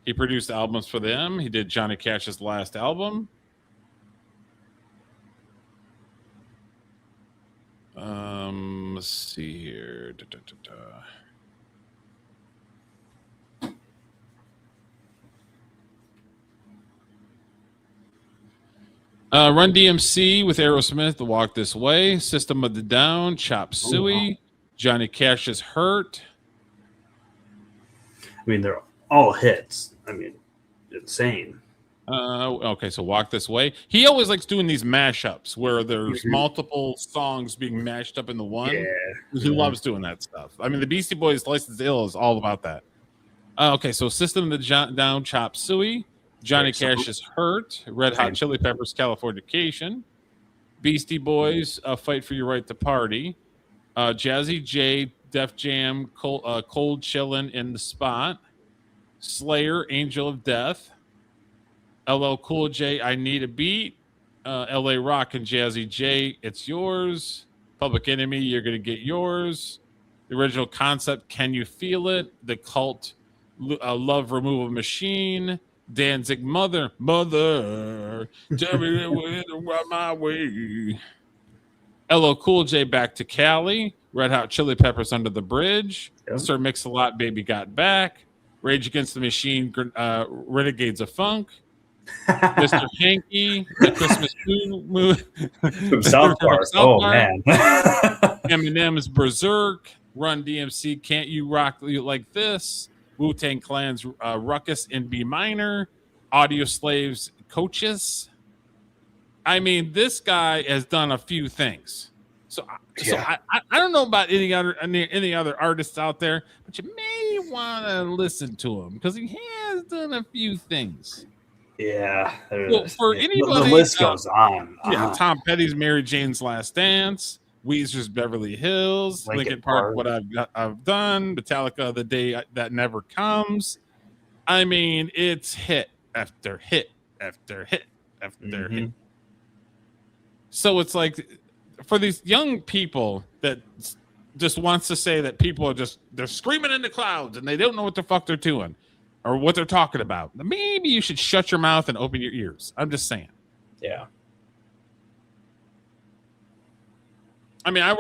He produced albums for them. He did Johnny Cash's last album. Let's see here. Run DMC with Aerosmith, The Walk This Way, System of the Down, Chop Suey, Johnny Cash's Hurt. I mean, they're all hits. I mean, insane. Okay, so Walk This Way. He always likes doing these mashups where there's multiple songs being mashed up into one. Yeah. He loves doing that stuff. I mean, the Beastie Boys' License to Ill is all about that. Okay, so System of the Down, Chop Suey, Johnny Cash's Hurt, Red Hot Chili Peppers' Californication, Beastie Boys, Fight for Your Right to Party, Jazzy J, Def Jam, Cold Chillin' in the Spot, Slayer, Angel of Death, LL Cool J, I Need a Beat, LA Rock and Jazzy J, It's Yours, Public Enemy, You're Gonna Get Yours, the original concept, Can You Feel It, The Cult, Love Removal Machine, Danzig, Mother, tell me where my way. LL Cool J, Back to Cali, Red Hot Chili Peppers, Under the Bridge, Sir Mix-a-Lot, Baby Got Back, Rage Against the Machine, Renegades of Funk, Mr. Hanky, The Christmas Moon from South Park. Man. Eminem's Berserk, Run DMC, Can't You Rock Like This, Wu-Tang Clan's Ruckus in B minor, Audio Slaves Coaches. I mean, this guy has done a few things. So I don't know about any other artists out there, but you may want to listen to him because he has done a few things. Yeah. Well, for anybody, the list goes on. Yeah, Tom Petty's Mary Jane's Last Dance, Weezer's Beverly Hills, Linkin Park, What I've Done, Metallica, The Day That Never Comes. I mean, it's hit after hit after hit after hit. So it's like for these young people that just wants to say that people are they're screaming in the clouds and they don't know what the fuck they're doing or what they're talking about. Maybe you should shut your mouth and open your ears. I'm just saying. Yeah. I mean, I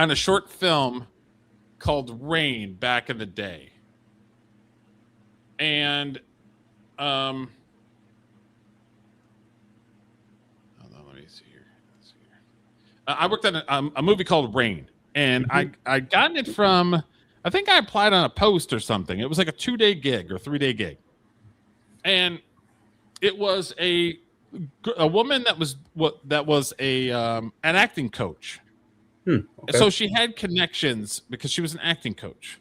on a short film called Rain back in the day. And hold on, let me see here. I worked on a movie called Rain, and I got it from, I think I applied on a post or something. It was like a 2-day gig or 3-day gig, and it was a woman that was an acting coach. Okay. So she had connections because she was an acting coach.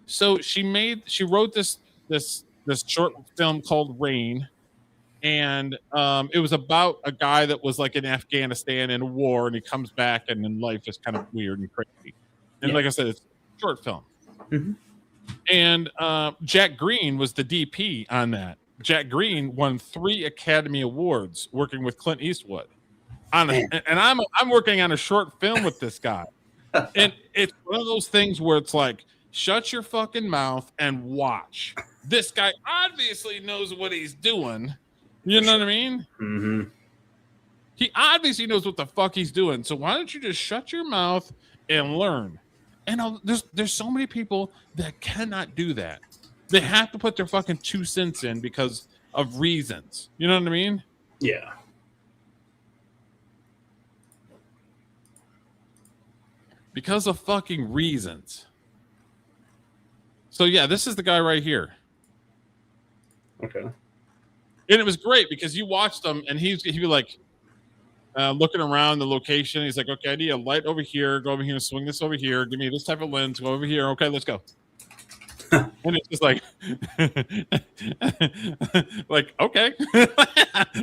So she wrote this short film called Rain, and it was about a guy that was like in Afghanistan in a war, and he comes back, and then life is kind of weird and crazy. And like I said, it's a short film. And Jack Green was the DP on that. Jack Green won 3 Academy Awards working with Clint Eastwood. And I'm working on a short film with this guy. And it's one of those things where it's like, shut your fucking mouth and watch. This guy obviously knows what he's doing. You know what I mean? Mm-hmm. He obviously knows what the fuck he's doing. So why don't you just shut your mouth and learn? And there's so many people that cannot do that. They have to put their fucking 2 cents in because of reasons. You know what I mean? Yeah. Because of fucking reasons. So yeah, this is the guy right here. Okay. And it was great because you watched him, and he'd be like looking around the location. He's like, okay, I need a light over here. Go over here and swing this over here. Give me this type of lens. Go over here. Okay, let's go. And it's just like, like, okay,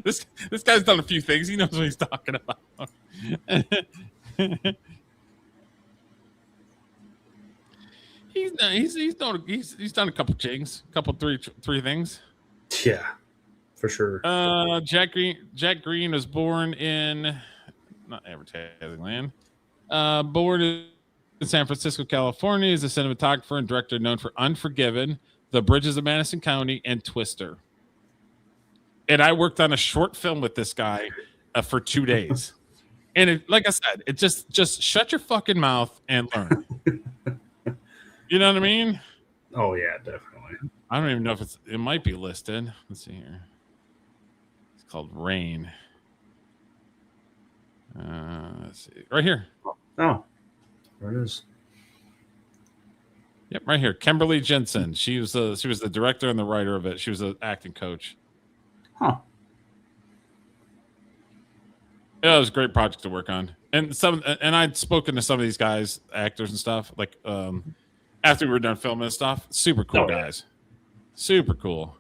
this guy's done a few things. He knows what he's talking about. He's done a couple things, three things. Yeah, for sure. Jack Green was born in not advertising land. Born in San Francisco, California. He's a cinematographer and director known for Unforgiven, The Bridges of Madison County, and Twister. And I worked on a short film with this guy for 2 days. And like I said, it just shut your fucking mouth and learn. You know what I mean? Oh yeah, definitely. I don't even know if it might be listed. Let's see here. It's called Rain. Let's see. Right here. Oh, there it is. Yep, right here. Kimberly Jensen. She was the director and the writer of it. She was an acting coach. Huh. Yeah, it was a great project to work on. And I'd spoken to some of these guys, actors and stuff, like after we were done filming and stuff. Super cool guys. Super cool.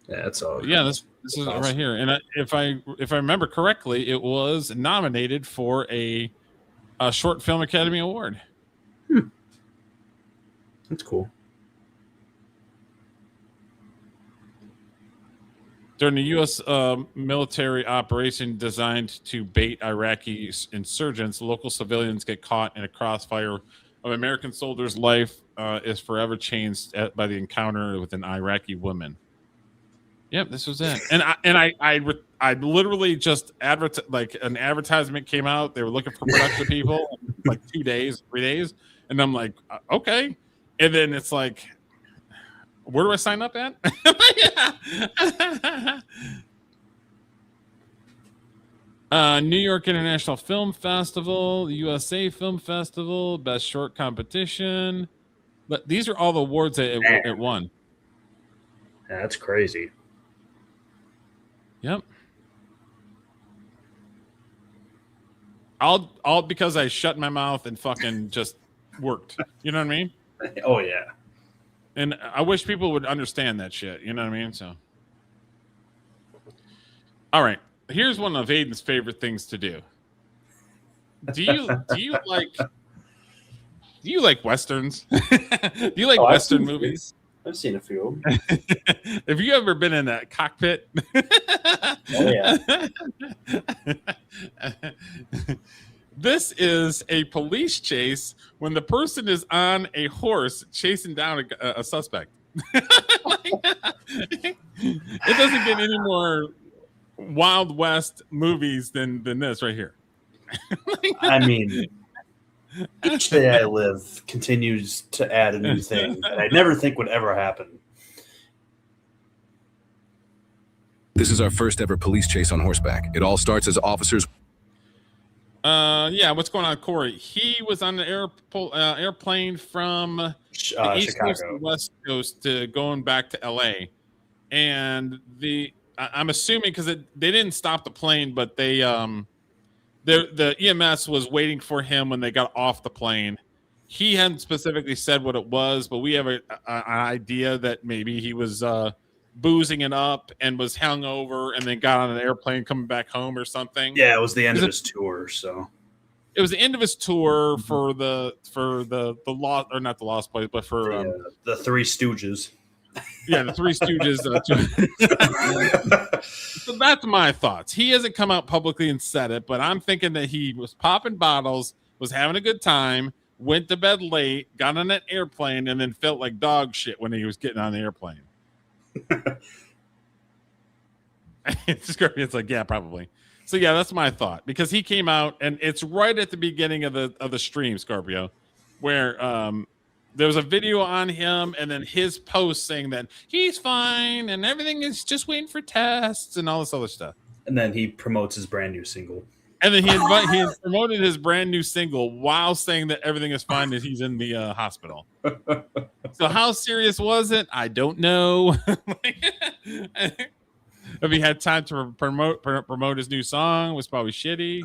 Yeah, that's all. Yeah, this is awesome. Right here. And if I remember correctly, it was nominated for a Short Film Academy Award. That's cool. During the U.S. Military operation designed to bait Iraqi insurgents, local civilians get caught in a crossfire of American soldiers' life is forever changed by the encounter with an Iraqi woman. Yep, this was it. And I literally just like an advertisement came out. They were looking for production people like 2 days, 3 days, and I'm like, okay. And then it's like, where do I sign up at? New York International Film Festival, USA Film Festival, Best Short Competition. But these are all the awards that it won. Yeah, that's crazy. Yep. All because I shut my mouth and fucking just worked. You know what I mean? Oh yeah. And I wish people would understand that shit. You know what I mean? So, all right. Here's one of Aiden's favorite things to do. Do you like westerns? Do you like Western movies? I've seen a few. Have you ever been in a cockpit? Oh yeah. This is a police chase when the person is on a horse chasing down a suspect. It doesn't get any more Wild West movies than this right here. I mean, Each day I live continues to add a new thing that I never think would ever happen. This is our first ever police chase on horseback. It all starts as officers. Yeah, what's going on, Corey? He was on the airplane from the East Coast to the West Coast to going back to LA. And I'm assuming because they didn't stop the plane, but the EMS was waiting for him when they got off the plane. He hadn't specifically said what it was, but we have an idea that maybe he was boozing it up and was hungover and then got on an airplane coming back home or something. Yeah, it was the end of his tour. So it was the end of his tour for the lost, or not the Lost Place, but for the Three Stooges. Yeah, the Three Stooges. So that's my thoughts. He hasn't come out publicly and said it, but I'm thinking that he was popping bottles, was having a good time, went to bed late, got on that airplane, and then felt like dog shit when he was getting on the airplane. It's like, yeah, probably. So yeah, that's my thought, because he came out, and it's right at the beginning of the stream, Scorpio, where there was a video on him and then his post saying that he's fine and everything is just waiting for tests and all this other stuff. And then he promotes his brand new single. And then he promoted his brand new single while saying that everything is fine, that he's in the hospital. So how serious was it? I don't know. If he had time to promote his new song, it was probably shitty.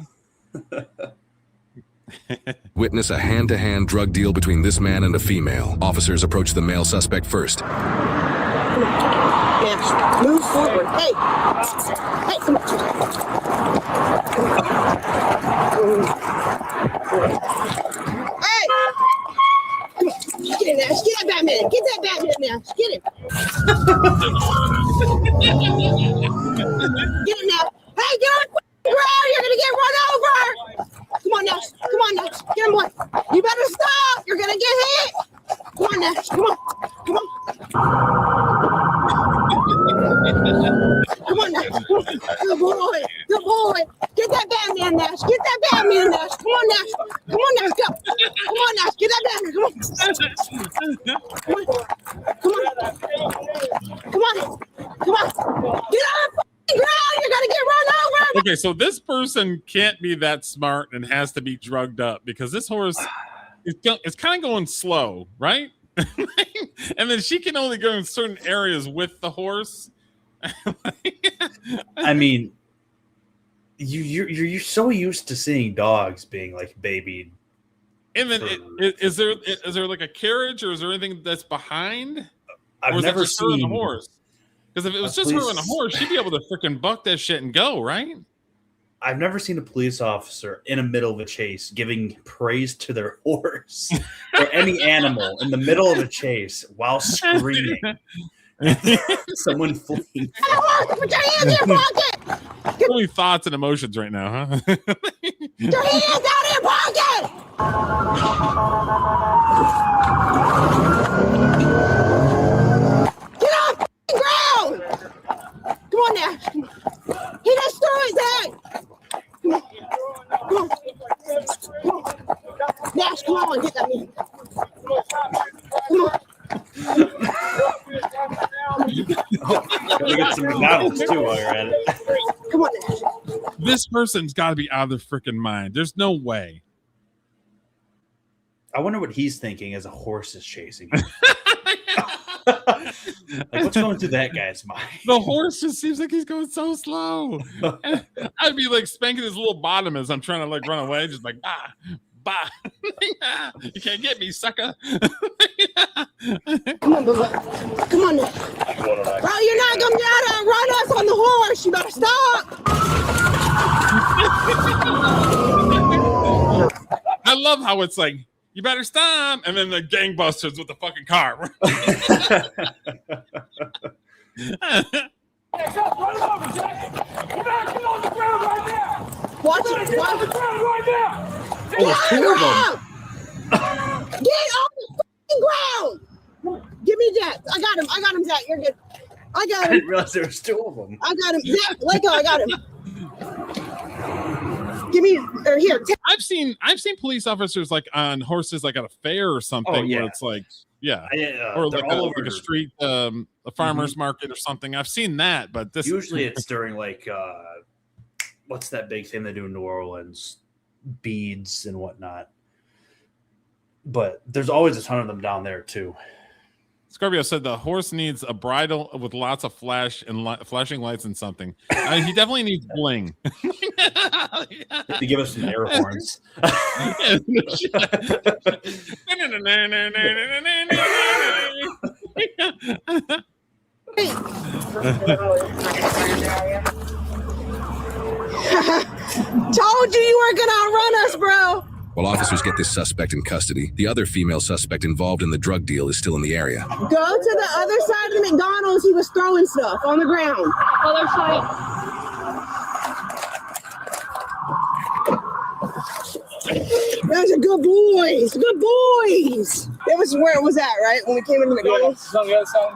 Witness a hand-to-hand drug deal between this man and a female. Officers approach the male suspect first. Yeah, move forward. Hey, come on. Hey, come on. Get in there. Get that Batman. Get that Batman now. Get him. Get him now. Hey, get on the ground. You're gonna get run over. Come on, Nash. Come on, Nash. Get him, boy. You better stop. You're going to get hit. Come on, Nash. Come on. Come on. Come on, Nash. Come on. Good boy. Good boy. Get that Batman, Nash. Get that Batman, Nash. Come on, Nash. Come on, Nash. Go. Come on, Nash. Get that Batman. Come on. Come on. Come on. Come on. Come on. Get up. Ground, you're gonna get run over. Okay, so this person can't be that smart and has to be drugged up, because this horse is kind of going slow, right? And then she can only go in certain areas with the horse. I mean, you're so used to seeing dogs being like babied. And then is there like a carriage, or is there anything that's behind? I've never seen the horse. Because if it was just her and a horse, she'd be able to freaking buck that shit and go, right? I've never seen a police officer in the middle of a chase giving praise to their horse or any animal in the middle of a chase while screaming. Someone fleeing. Put your hands in your pocket. So many thoughts and emotions right now, huh? Put your hands out of your pocket. Get off the ground. Come on now. He just threw his head. Come on. Come on. Come on. Nash, come on. Get that man. Come on. Gotta get some McDonald's too while you're at it. Come on, Nash. This person's got to be out of their freaking mind. There's no way. I wonder what he's thinking as a horse is chasing him. Like, what's going through that guy's mind? The horse just seems like he's going so slow. And I'd be like spanking his little bottom as I'm trying to like run away, just like bah. You can't get me, sucker. Come on, Bubba. Come on now. Bro, you're not gonna be able to run us on the horse. You better stop. I love how it's like, you better stop, and then the gangbusters with the fucking car. Watch it. Watch the ground right now. Oh, there's two of them. Get on the fucking ground. Give me that. I got him, Zach. You're good. I got him. I didn't realize there was two of them. I got him. Zach, let go. I got him. Give me, or here. I've seen police officers like on horses, like at a fair or something, where it's like, or like a street, a farmer's market or something. I've seen that, but this usually it's during like what's that big thing they do in New Orleans, beads and whatnot. But there's always a ton of them down there too. Scorpio said the horse needs a bridle with lots of flashing lights and something. He definitely needs bling. To give us some air horns. Told you weren't gonna outrun us, bro. While officers get this suspect in custody, the other female suspect involved in the drug deal is still in the area. Go to the other side of the McDonald's. He was throwing stuff on the ground. Other side. Those are good boys. Good boys. That was where it was at, right? When we came into McDonald's. On the other side.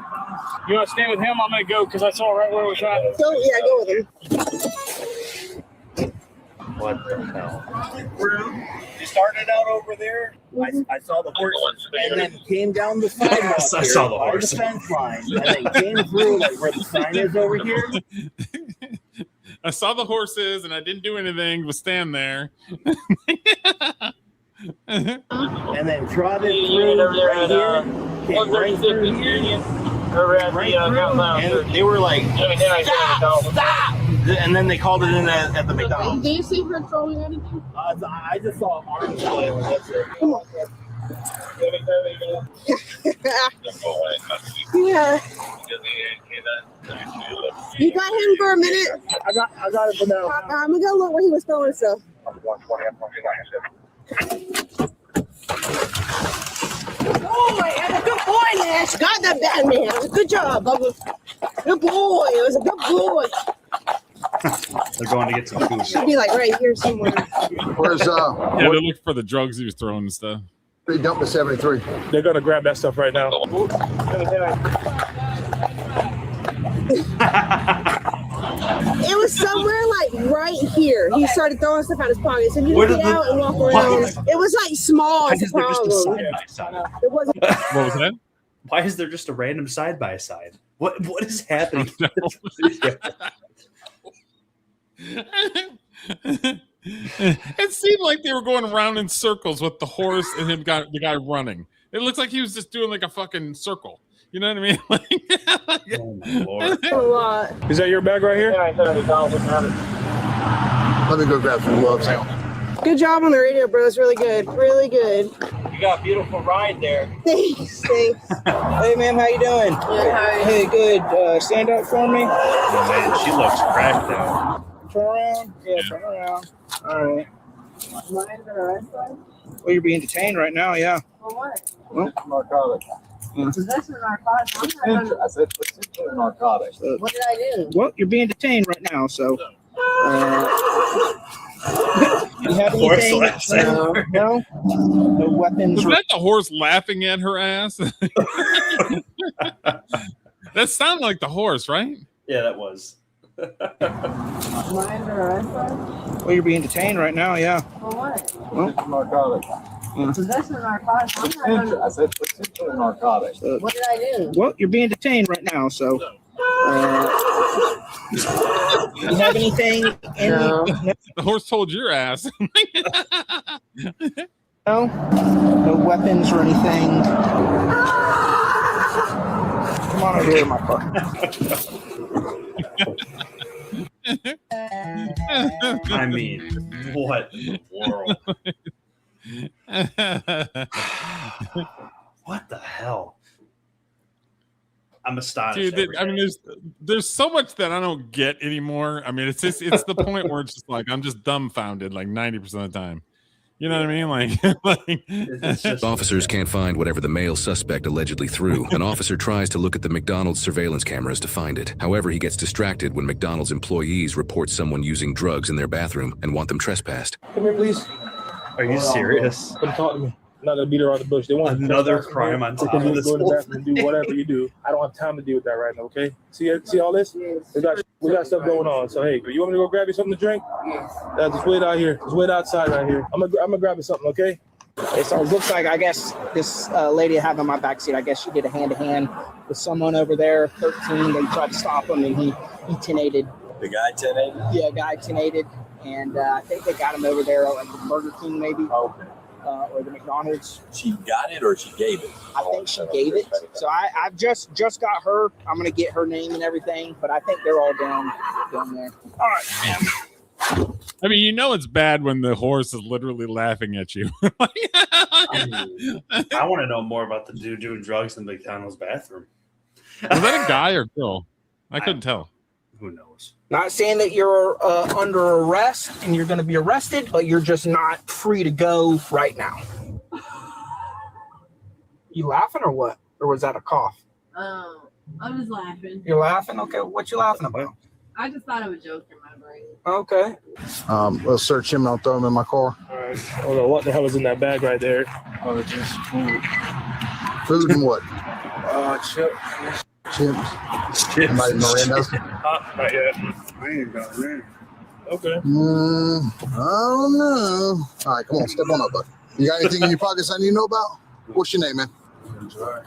You want to stay with him? I'm going to go because I saw right where it was at. Go with him. What the hell? You started out over there. I saw the horse and then came down the sidewalk. I saw the horse. The fence line, and then came through like where the sign is over here. I saw the horses and I didn't do anything but stand there. And then trotted through right here. Came right through here. And they were like, stop! And then they called it in at the McDonald's. Do you see her throwing anything? I just saw arms flailing. That's it. Come on. Yeah. You got him for a minute? I got it for now. I'm gonna go look where he was throwing stuff. Boy, that's a good boy, Nash. Got that bad man. Good job, Bubba. Good boy. It was a good boy. They're going to get some food. Should be like right here somewhere. Where's yeah, they're looking for the drugs he was throwing and stuff. They dumped the 73. They're gonna grab that stuff right now. It was somewhere like right here. He started throwing stuff out his pocket. So you get out and walk around. It was like small. It wasn't. What was that? Why is there just a random side by side? What is happening? It seemed like they were going around in circles with the horse and the guy running. It looks like he was just doing like a fucking circle. You know what I mean? Oh my Lord. Is that your bag right here? Let me go grab some gloves. Good job on the radio, bro. It's really good. Really good. You got a beautiful ride there. Thanks. Hey, ma'am, how you doing? Hi. Hey, good. Stand up for me. Oh man, she looks cracked out. Turn around. Yeah, turn around. All right. Well, you're being detained right now, yeah. For what? Well, narcotics. Possession of narcotics. I said narcotics. What did I do? Well, you're being detained right now, so. You have anything? No? No weapons? Was that the horse laughing at her ass? That sounded like the horse, right? Yeah, that was. Well, you're being detained right now, yeah. For what? Well, narcotics. Possession of narcotics. I said narcotics. What did I do? Well, you're being detained right now, so. You have anything? No. The horse told your ass. No? No weapons or anything? Come on over here to my car. I mean, what in the world? What the hell? I'm astonished. Dude, I mean, there's so much that I don't get anymore. I mean, it's the point where it's just like I'm just dumbfounded like 90% of the time. You know what I mean? Officers can't find whatever the male suspect allegedly threw. An officer tries to look at the McDonald's surveillance cameras to find it. However, he gets distracted when McDonald's employees report someone using drugs in their bathroom and want them trespassed. Come here, please. Are you serious? Come talk to me. not gonna beat around the bush. They want another crime on top of this. Go in the bathroom and do whatever you do. I don't have time to deal with that right now. Okay? See all this? We got stuff going on. So hey, you want me to go grab you something to drink? Just wait out here. Just wait outside out here. I'm gonna grab you something. Okay? Okay, so it looks like, I guess, this lady I have in my backseat, I guess she did a hand-to-hand with someone over there, 13. They tried to stop him, and he 10-8'd. The guy 10-8? Yeah, guy 10-8'd. And I think they got him over there at the Burger King, maybe. Okay. Or the McDonald's. She got it or she gave it? I think she gave it. So I've just got her. I'm going to get her name and everything, but I think they're all down there. All right, man. I mean, it's bad when the horse is literally laughing at you. I want to know more about the dude doing drugs in the McDonald's bathroom. Was that a guy or girl? I couldn't tell. Who knows? Not saying that you're under arrest and you're going to be arrested, but you're just not free to go right now. You laughing or what? Or was that a cough? I'm just laughing. You're laughing? Okay, what you laughing about? I just thought it was a joke in my brain. Okay. We'll search him and I'll throw him in my car. All right. Hold on. What the hell is in that bag right there? Oh, just food. Food and what? Chips. Somebody Miranda's? Not yet. I ain't got that. Okay. I don't know. All right, come on, step on up, bud. You got anything in your pockets I need to know about? What's your name, man? Joe.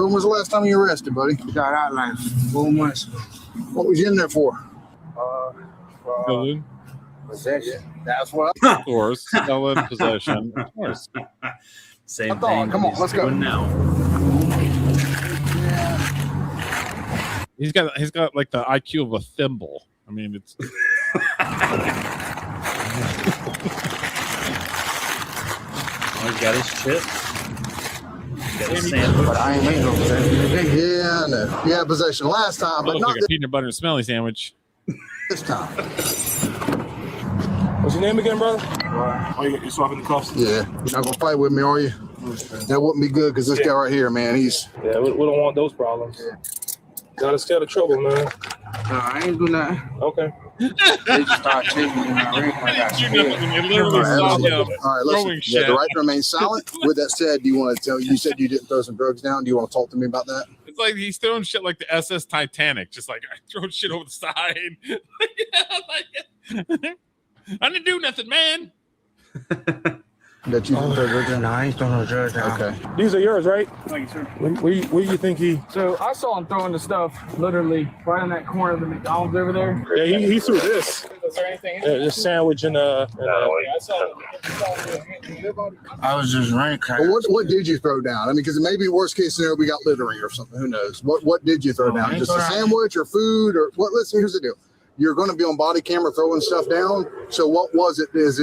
When was the last time you were arrested, buddy? Got out like 4 months. What was you in there for? Possession. That's what. Of course, felon possession. Of course. Same thing. Come on, let's go. Now. He's got like the IQ of a thimble. I mean, it's. He's got his chips. Got his sandwich. But I ain't made no possession. Yeah, I know. You had possession last time, but Looks not like a peanut butter and smelly sandwich. this time. What's your name again, brother? Oh, you swapping the cuffs? Yeah. You're not going to fight with me, are you? That wouldn't be good because this guy right here, man, he's... Yeah, we don't want those problems. Gotta stay out of trouble, man. I ain't do nothing. Okay. They just started chasing me in my ring when I got scared. All right, listen. Yeah, the right to remain silent. With that said, do you want to tell? You said you didn't throw some drugs down. Do you want to talk to me about that? It's like he's throwing shit like the SS Titanic, just like I throw shit over the side. I didn't do nothing, man. That you didn't throw drugs down? No, I ain't throwing no drugs down. Okay. These are yours, right? Thank you, sir. Where do you think he? So I saw him throwing the stuff literally right in that corner of the McDonald's over there. Yeah, he threw this. Was there anything? Yeah, this sandwich and I saw I was just rank. Well, what did you throw down? I mean, because maybe worst case scenario we got littering or something. Who knows? What did you throw down? Just a sandwich or food or what? Listen, here's the deal. You're going to be on body camera throwing stuff down. So what was it? Is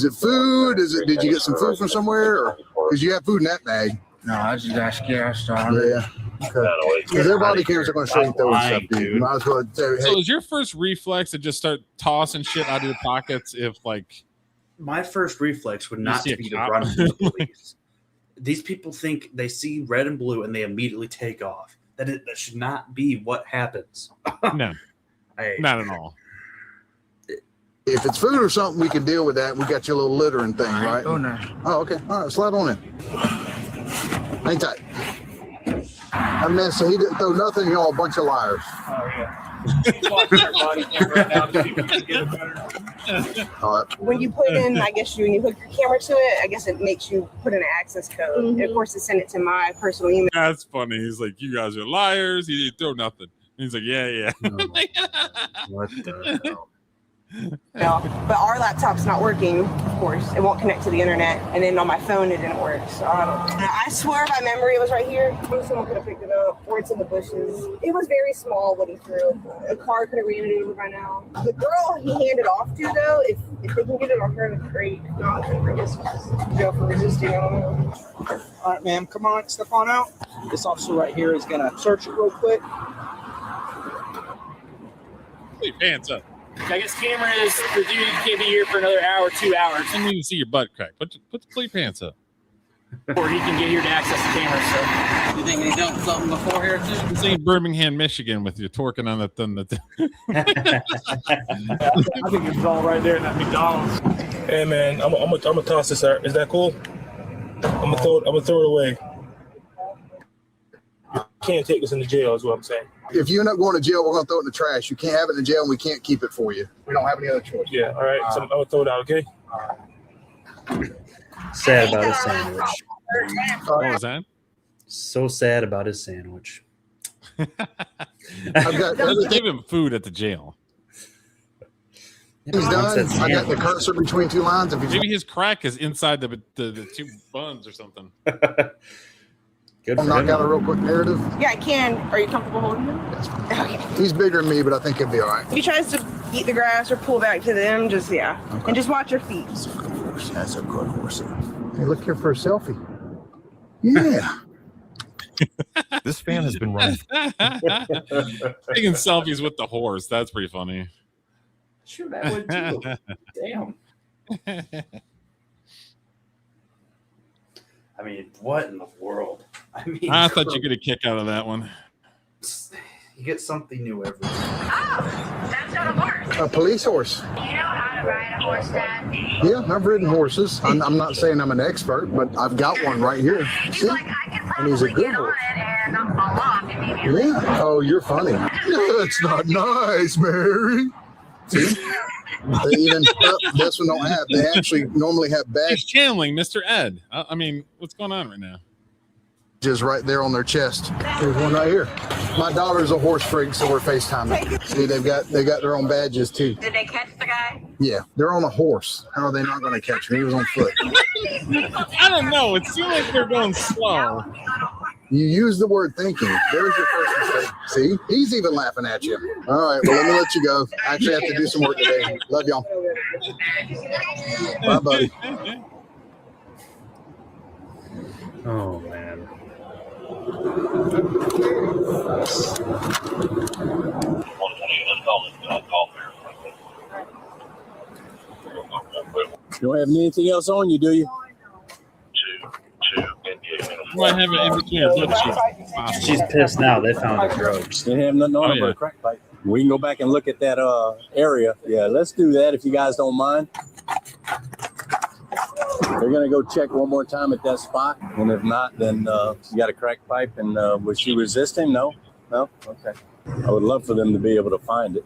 it food? Did you get some food from somewhere? Or because you have food in that bag? No, I just got scared. Yeah. Because their body cameras are going to show you throwing stuff, dude. You might as well say, hey. So is your first reflex to just start tossing shit out of your pockets if like my first reflex would not see a be to cop? run from the police. These people think they see red and blue and they immediately take off. That should not be what happens. No, not at all. If it's food or something, we can deal with that. We got your little littering thing, right? Oh, no. Oh, okay. All right, slide on in. Hang tight. That man said he didn't throw nothing. Y'all a bunch of liars. Oh, yeah. All right. When you put in, I guess when you hook your camera to it, I guess it makes you put in an access code. And of course, it sent it to my personal email. That's funny. He's like, you guys are liars. He didn't throw nothing. And he's like, yeah. What the hell? No, but our laptop's not working, of course. It won't connect to the internet. And then on my phone, it didn't work. So I swear by memory it was right here. Someone could have picked it up, or it's in the bushes. It was very small what he threw. A car could have ran it over by now. The girl he handed off to, though, if they can get it on her, that's great. If not, then I guess jail for resisting. I don't know. All right, ma'am, come on, step on out. This officer right here is going to search it real quick. Put your pants up. I guess cameras, the dude can't be here for another hour, 2 hours. I need to see your butt crack. Put your pants up. Or he can get here to access the camera. So, you think he's done something before here too? This ain't Birmingham, Michigan, with you twerking on the thing. I think it's all right there in that McDonald's. Hey man, I'm gonna toss this out. Is that cool? I'm gonna throw it away. You can't take this into jail, is what I'm saying. If you end up going to jail, we're going to throw it in the trash. You can't have it in jail, and we can't keep it for you. We don't have any other choice. Yeah, all right. So I'm going to throw it out, okay? Sad about his sandwich. What was that? So sad about his sandwich. I've got everything. Give him food at the jail. He's done. I got the cursor between two lines. Maybe his crack is inside the two buns or something. Good. I'll knock out a real quick narrative. Yeah, I can. Are you comfortable holding him? Okay. He's bigger than me, but I think he'll be all right. If he tries to eat the grass or pull back to them, just Okay. And just watch your feet. That's a good horse. Hey, look here for a selfie. Yeah. This fan has been running. Taking selfies with the horse. That's pretty funny. Sure, that would too. Damn. I mean, what in the world? I thought you'd get a kick out of that one. You get something new every day. Oh, that's not a horse. A police horse. Do you know how to ride a horse, Dad? Yeah, I've ridden horses. I'm not saying I'm an expert, but I've got one right here. See? And he's a good horse. And I'll fall off immediately. Yeah. Oh, you're funny. That's not nice, Mary. See? They even this one don't have. They actually normally have badges. He's channeling Mr. Ed. I mean, what's going on right now? Just right there on their chest. There's one right here. My daughter's a horse freak, so we're FaceTiming. See, they got their own badges too. Did they catch the guy? Yeah, they're on a horse. How are they not going to catch me? He was on foot. I don't know. It seemed like they're going slow. You use the word thinking. There's your first mistake. See, he's even laughing at you. All right, well, let me let you go. I actually have to do some work today. Love y'all. Bye, buddy. Oh man. You don't have anything else on you, do you? Might have it in between her butt cheeks. She's pissed now. They found her drugs. They have nothing on but a crack pipe. We can go back and look at that area. Yeah, let's do that if you guys don't mind. We're gonna go check one more time at that spot, and if not, then you got a crack pipe. And was she resisting? No. Okay. I would love for them to be able to find it.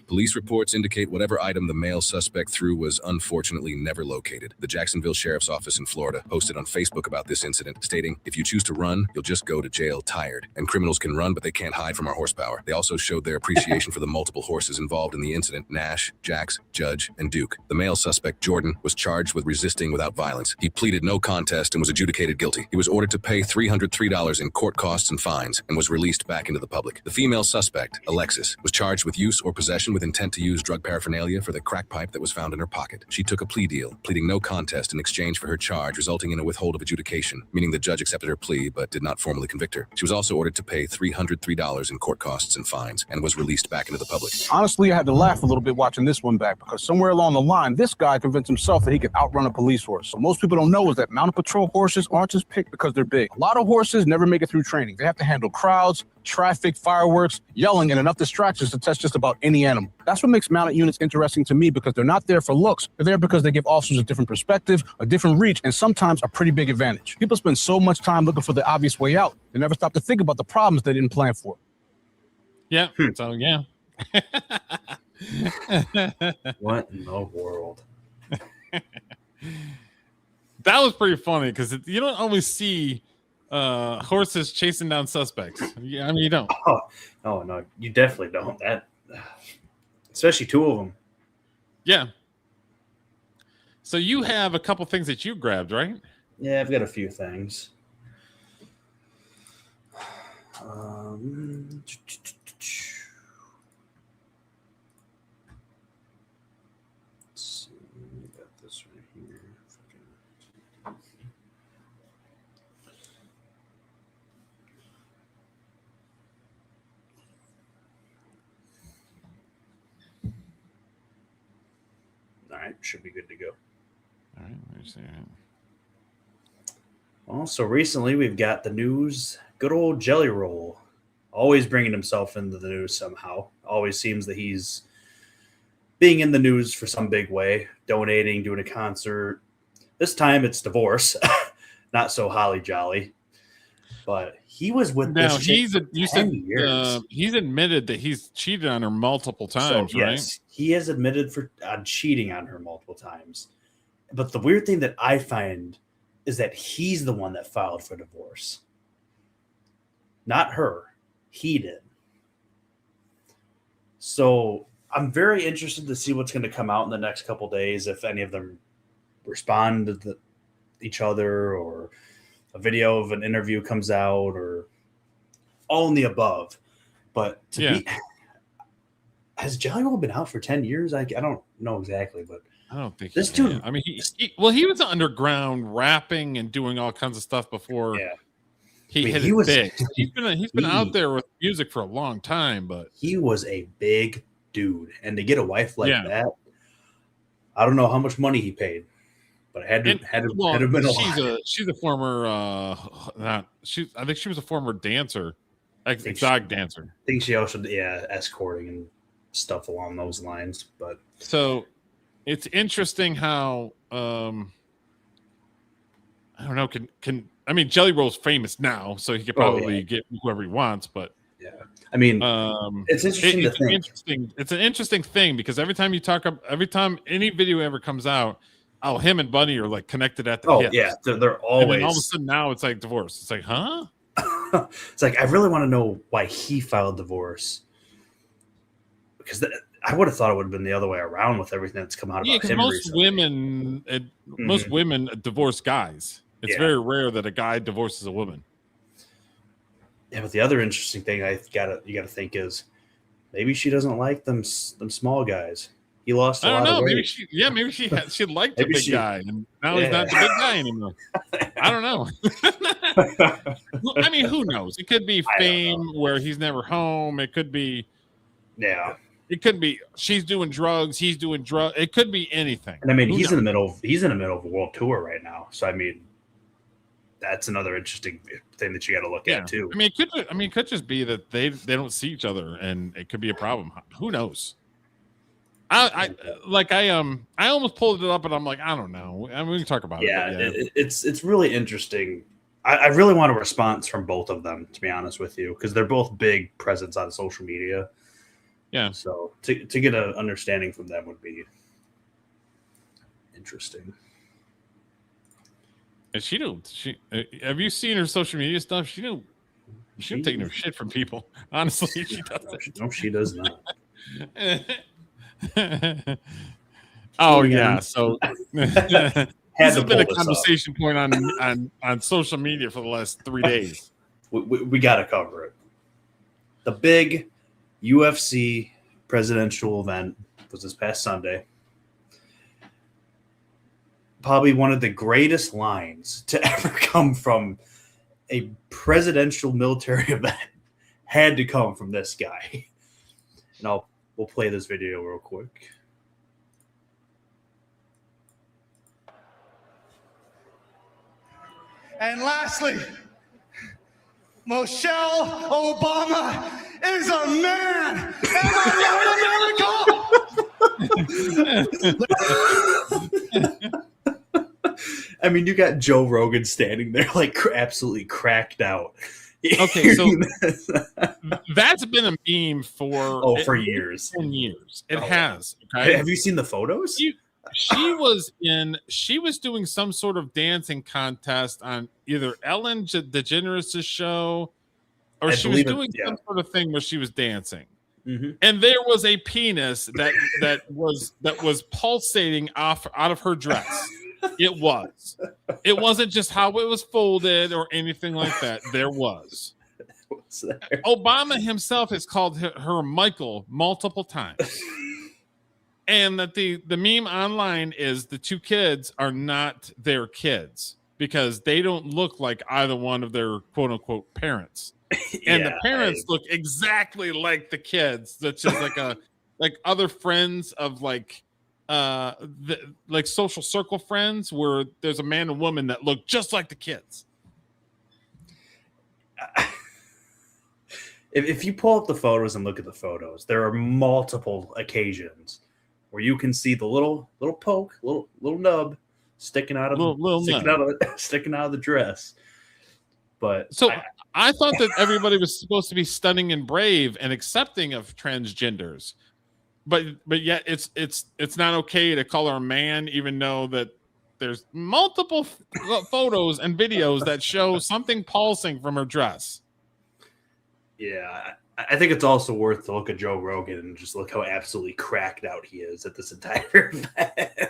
Police reports indicate whatever item the male suspect threw was unfortunately never located. The Jacksonville Sheriff's Office in Florida posted on Facebook about this incident, stating, "If you choose to run, you'll just go to jail tired. And criminals can run, but they can't hide from our horsepower." They also showed their appreciation for the multiple horses involved in the incident: Nash, Jax, Judge, and Duke. The male suspect, Jordan, was charged with resisting without violence. He pleaded no contest and was adjudicated guilty. He was ordered to pay $303 in court costs and fines and was released back into the public. The female suspect, Alexis, was charged with use or possession with intent to use drug paraphernalia for the crack pipe that was found in her pocket. She took a plea deal, pleading no contest in exchange for her charge, resulting in a withhold of adjudication, meaning the judge accepted her plea but did not formally convict her. She was also ordered to pay $303 in court costs and fines and was released back into the public. Honestly, I had to laugh a little bit watching this one back because somewhere along the line, this guy convinced himself that he could outrun a police horse. So most people don't know is that mounted patrol horses aren't just picked because they're big. A lot of horses never make it through training. They have to handle crowds, traffic, fireworks, yelling, and enough distractions to test just about any animal. That's what makes mounted units interesting to me, because they're not there for looks. They're there because they give officers a different perspective, a different reach, and sometimes a pretty big advantage. People spend so much time looking for the obvious way out, they never stop to think about the problems they didn't plan for. Yeah, so yeah. What in the world? That was pretty funny because you don't always see horses chasing down suspects. Yeah, I mean, you don't. Oh no, you definitely don't. That, especially two of them. Yeah. So you have a couple things that you grabbed, right? Yeah, I've got a few things. Let's see, we got this right here. All right, should be good to go. All right, let me see. Well, so recently we've got the news. Good old Jelly Roll, always bringing himself into the news somehow. Always seems that he's being in the news for some big way, donating, doing a concert. This time it's divorce, not so holly jolly. But he was with Now this chick he's for you 10 said years. he's admitted that he's cheated on her multiple times, So right? yes, he has admitted on cheating on her multiple times. But the weird thing that I find is that he's the one that filed for divorce, not her. He did. So I'm very interested to see what's going to come out in the next couple days, if any of them respond to each other, or a video of an interview comes out, or all in the above. But has Jelly Roll been out for 10 years? I don't know exactly, but I don't think this dude. I mean, he was underground rapping and doing all kinds of stuff before he hit it big. He's been out there with music for a long time, but he was a big dude, and to get a wife like that, I don't know how much money he paid, but it had to have been a lot. She's a former I think she was a former dancer, exotic dancer. I think she also escorting and stuff along those lines. But so it's interesting how I don't know, can I mean, Jelly Roll's famous now, so he could probably get whoever he wants, but I mean, it's interesting. It's an interesting thing because every time any video ever comes out, him and Bunny are like connected at the hip. They're always. And then all of a sudden now it's like divorce. It's like, huh? It's like, I really want to know why he filed divorce, because I would have thought it would have been the other way around with everything that's come out about him recently. Most women divorce guys. It's very rare that a guy divorces a woman. Yeah, but the other interesting thing you gotta think is maybe she doesn't like them small guys. He lost a lot of weight. Maybe she liked the big guy, and now he's not the big guy anymore. I don't know. I mean, who knows? It could be fame where he's never home. It could be, it could be she's doing drugs, he's doing drugs. It could be anything. And I mean, he's in the middle of a world tour right now. So I mean, that's another interesting thing that you got to look at too. I mean, it could just be that they don't see each other, and it could be a problem. Who knows? I almost pulled it up, and I'm like, I don't know. I mean, we can talk about it. It's really interesting. I really want a response from both of them, to be honest with you, because they're both big presence on social media. Yeah. So to get an understanding from them would be interesting. And she have you seen her social media stuff? She don't take no shit from people. Honestly, she doesn't. No, she does not. So this has been a conversation point on social media for the last 3 days. We got to cover it. The big UFC presidential event was this past Sunday. Probably one of the greatest lines to ever come from a presidential military event had to come from this guy. And we'll play this video real quick. And lastly, Michelle Obama is a man. Am I right, America? I mean, you got Joe Rogan standing there like absolutely cracked out. Okay, so that's been a meme for years. 10 years. It has. Okay? Have you seen the photos? She was doing some sort of dancing contest on either Ellen DeGeneres' show, or she was doing some sort of thing where she was dancing. Mm-hmm. And there was a penis that was pulsating out of her dress. It wasn't just how it was folded or anything like that. There was. Obama himself has called her Michael multiple times. And that the meme online is the two kids are not their kids because they don't look like either one of their quote unquote parents. And the parents look exactly like the kids. That's just like other friends of like social circle friends where there's a man and woman that look just like the kids. if you pull up the photos and look at the photos, there are multiple occasions where you can see the little poke, little nub sticking out of sticking out of the dress. But so I thought that everybody was supposed to be stunning and brave and accepting of transgenders, but yet it's not okay to call her a man, even though that there's multiple photos and videos that show something pulsing from her dress. Yeah, I think it's also worth to look at Joe Rogan and just look how absolutely cracked out he is at this entire event.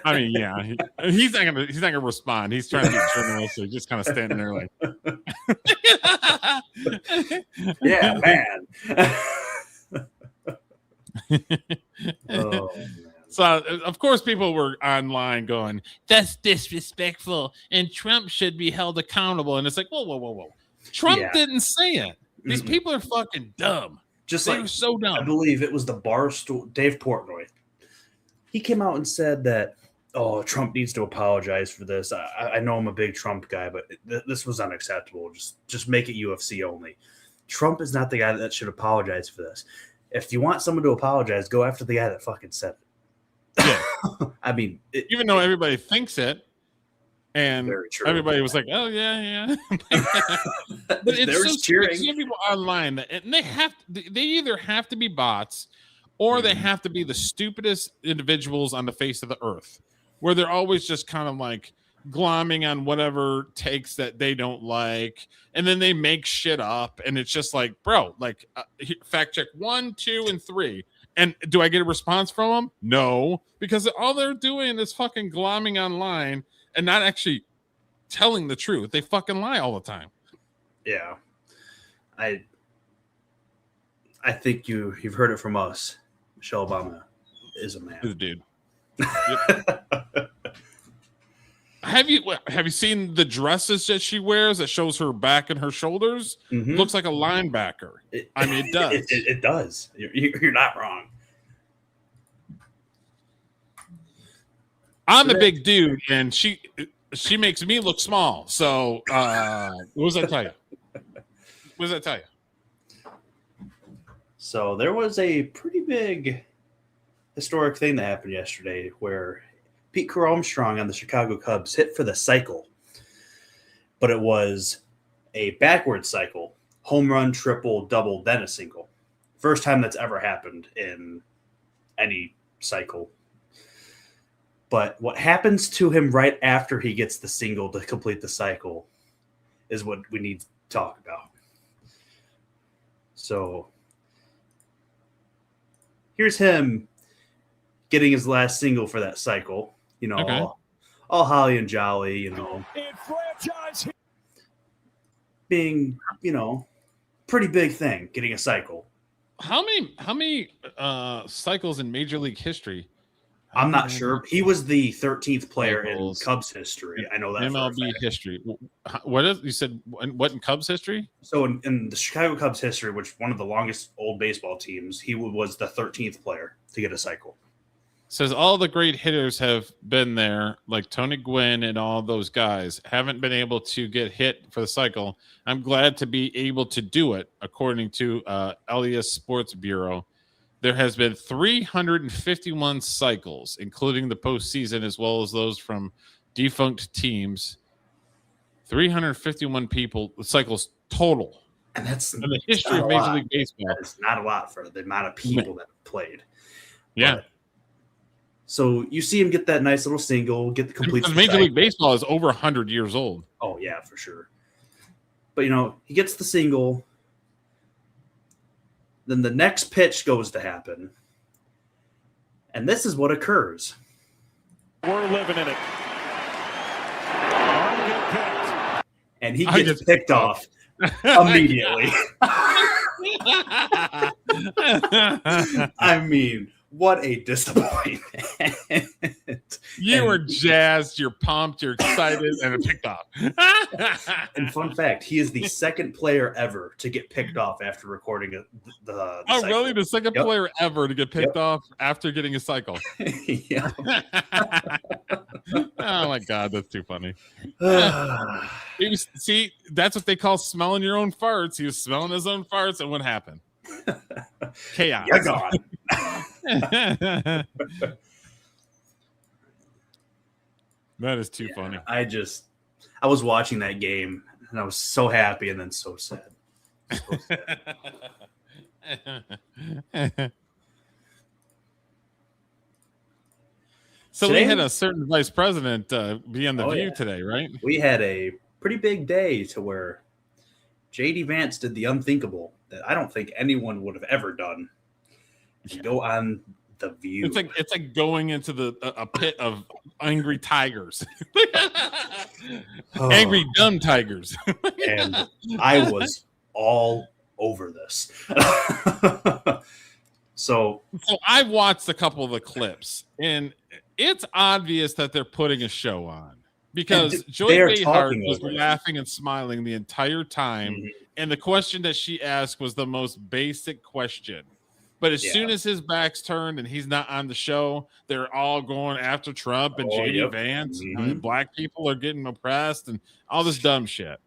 I mean, yeah, he's not gonna respond. He's trying to be journalist, so he's just kind of standing there like, yeah, man. Oh, so of course people were online going, "That's disrespectful," and Trump should be held accountable. And it's like, whoa! Trump didn't say it. These people are fucking dumb. They're so dumb. I believe it was the Barstool, Dave Portnoy. He came out and said that, Trump needs to apologize for this. I know I'm a big Trump guy, but this was unacceptable. Just make it UFC only. Trump is not the guy that should apologize for this. If you want someone to apologize, go after the guy that fucking said it. Yeah. I mean, even though everybody thinks it, and everybody was like, "Oh yeah." But it's so cheering. You see people online that and they either have to be bots or they have to be the stupidest individuals on the face of the earth, where they're always just kind of like glomming on whatever takes that they don't like, and then they make shit up, and it's just like, bro, like fact check 1, 2, and 3. And do I get a response from them? No, because all they're doing is fucking glomming online and not actually telling the truth. They fucking lie all the time. Yeah. I think you've heard it from us. Michelle Obama is a man. He's a dude. Yep. Have you seen the dresses that she wears that shows her back and her shoulders? Mm-hmm. Looks like a linebacker. I mean, it does. It does. You're not wrong. I'm a big dude, and she makes me look small. So, what does that tell you? What does that tell you? So there was a pretty big historic thing that happened yesterday where Pete Crow Armstrong on the Chicago Cubs hit for the cycle, but it was a backward cycle, home run, triple, double, then a single. First time that's ever happened in any cycle. But what happens to him right after he gets the single to complete the cycle is what we need to talk about. So here's him getting his last single for that cycle. You know, all holly and jolly, you know, being, you know, pretty big thing, getting a cycle. How many cycles in Major League history? I'm not sure. He was the 13th player in Cubs history. I know that. MLB history. What is you said? What in Cubs history? So in the Chicago Cubs history, which one of the longest old baseball teams, he was the 13th player to get a cycle. Says all the great hitters have been there, like Tony Gwynn and all those guys, haven't been able to get hit for the cycle. I'm glad to be able to do it, according to Elias Sports Bureau. There has been 351 cycles, including the postseason, as well as those from defunct teams. 351 cycles total. And that's in the history of Major League Baseball. That is not a lot for the amount of people that played. Yeah. So you see him get that nice little single, get the complete. Because Major League Baseball is over 100 years old. Oh yeah, for sure. But you know, he gets the single. Then the next pitch goes to happen, and this is what occurs. We're living in it. And he gets picked off immediately. I mean, what a disappointment. You were jazzed, you're pumped, you're excited, and it picked off. And fun fact, he is the second player ever to get picked off after recording the cycle. Really? The second player ever to get picked off after getting a cycle. Yeah. Oh my god, that's too funny. See, that's what they call smelling your own farts. He was smelling his own farts, and what happened? Chaos. You're gone. That is too funny. I was watching that game and I was so happy and then so sad. So sad. So Today, we had a certain vice president be on the View today, right? We had a pretty big day to where JD Vance did the unthinkable that I don't think anyone would have ever done. To go on the View. It's like going into a pit of angry tigers, angry dumb tigers, and I was all over this. So I've watched a couple of the clips, and it's obvious that they're putting a show on because Joy Behar was laughing and smiling the entire time, and the question that she asked was the most basic question. But as soon as his back's turned and he's not on the show, they're all going after Trump and JD Vance. And black people are getting oppressed and all this dumb shit.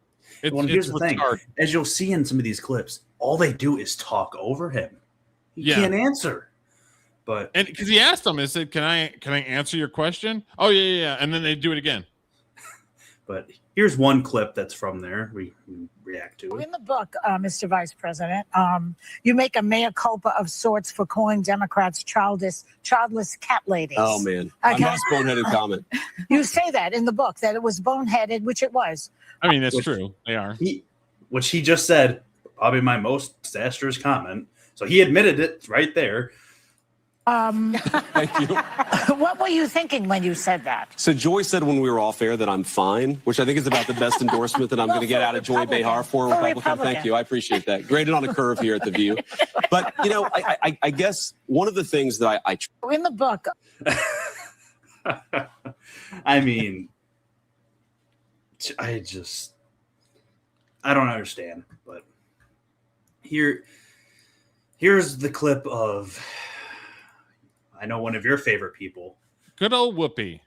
Here's the thing. As you'll see in some of these clips, all they do is talk over him. He can't answer. But because he asked them, he said, "Can I answer your question?" Oh yeah, and then they do it again. But here's one clip that's from there. We react to it. In the book, Mr. Vice President, you make a mea culpa of sorts for calling Democrats childless cat ladies. Oh man, Okay. that's a boneheaded comment. You say that in the book that it was boneheaded, which it was. I mean, that's true. They are. Which he just said, probably my most disastrous comment. So he admitted it right there. Thank you. What were you thinking when you said that? So Joy said when we were off air that I'm fine, which I think is about the best endorsement that I'm going to get out of Joy Behar for a Republican. Thank you. I appreciate that. Graded on a curve here at the View. But, you know, I guess one of the things that I in the book. I mean, I don't understand. But here's the clip of, I know one of your favorite people. Good old Whoopi.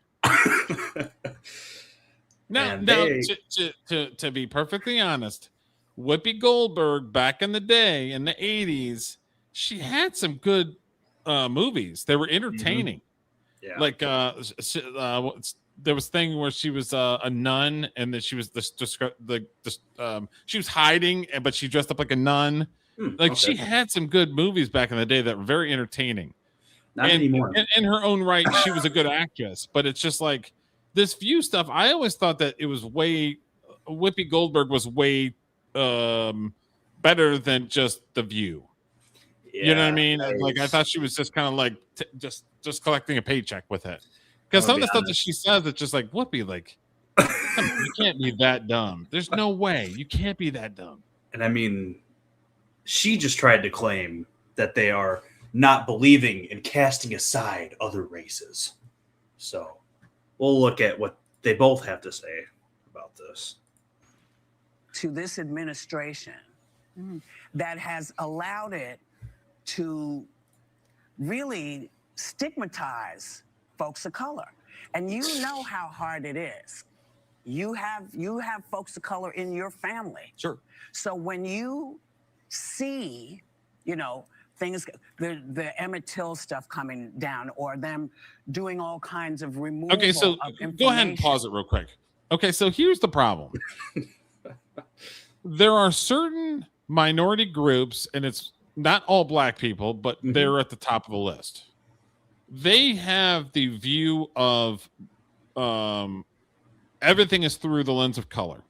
Now, to be perfectly honest, Whoopi Goldberg back in the day in the 80s, she had some good movies. They were entertaining. Yeah. Like there was a thing where she was a nun and that she was she was hiding, but she dressed up like a nun. She had some good movies back in the day that were very entertaining. Not anymore. In her own right, she was a good actress, but it's just like this View stuff. I always thought that it was Whoopi Goldberg was way better than just The View. Yeah, you know what I mean? I thought she was just kind of like just collecting a paycheck with it. Because some of the stuff that she says, it's just like Whoopi, like you can't be that dumb. There's no way you can't be that dumb. And I mean, she just tried to claim that they are not believing in casting aside other races. So we'll look at what they both have to say about this. To this administration that has allowed it to really stigmatize folks of color. And you know how hard it is. You have folks of color in your family. Sure. So when you see, things, the Emmett Till stuff coming down, or them doing all kinds of removal. Okay, so go ahead and pause it real quick. Okay, so here's the problem. There are certain minority groups, and it's not all black people, but they're at the top of the list. They have the view of everything is through the lens of color.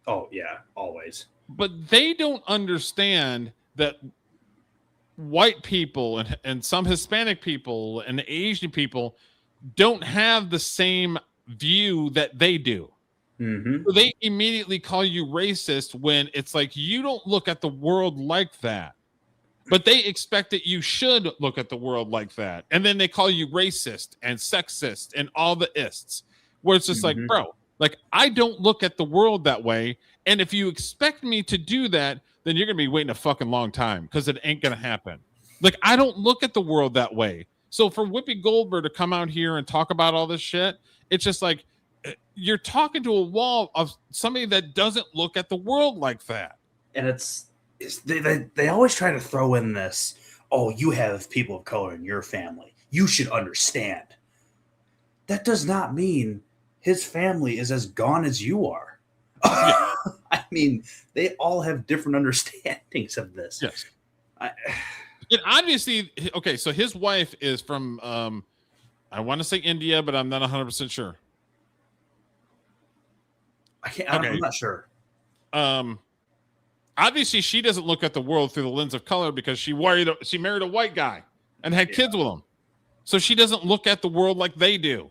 Oh, yeah, always. But they don't understand that white people and some Hispanic people and Asian people don't have the same view that they do. So they immediately call you racist when it's like you don't look at the world like that. But they expect that you should look at the world like that. And then they call you racist and sexist and all the ists. Where it's just like, bro, like I don't look at the world that way. And if you expect me to do that, then you're going to be waiting a fucking long time because it ain't going to happen. Like, I don't look at the world that way. So for Whoopi Goldberg to come out here and talk about all this shit, it's just like you're talking to a wall of somebody that doesn't look at the world like that. And they always try to throw in this, oh, you have people of color in your family. You should understand. That does not mean his family is as gone as you are. I mean, they all have different understandings of this. Yes. And obviously, okay, so his wife is from, I want to say India, but I'm not 100% sure. I'm not sure. Obviously, she doesn't look at the world through the lens of color because she married a white guy and had kids with him. So she doesn't look at the world like they do.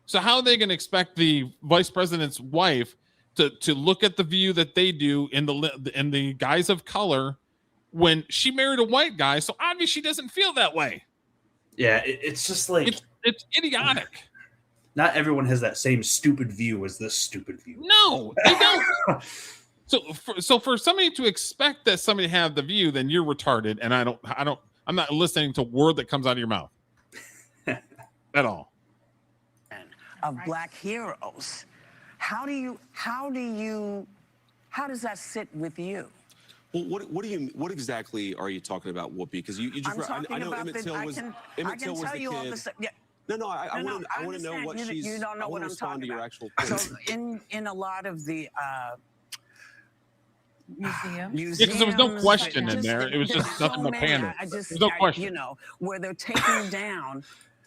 So how are they going to expect the vice president's wife to look at the view that they do in the guise of color when she married a white guy? So obviously she doesn't feel that way. Yeah, it's just like it's idiotic. Not everyone has that same stupid view as this stupid view. No, they don't. So for somebody to expect that somebody have the view, then you're retarded, and I'm not listening to a word that comes out of your mouth at all. Of Black heroes, how does that sit with you? Well, what exactly are you talking about, Whoopi? Because you just I know Emmett Till was the kid. No, I want to know what she's. You don't know what I'm talking about. So in a lot of the museums, because there was no question in there. It was just nothing but pander. There's no question. You know, where they're taking down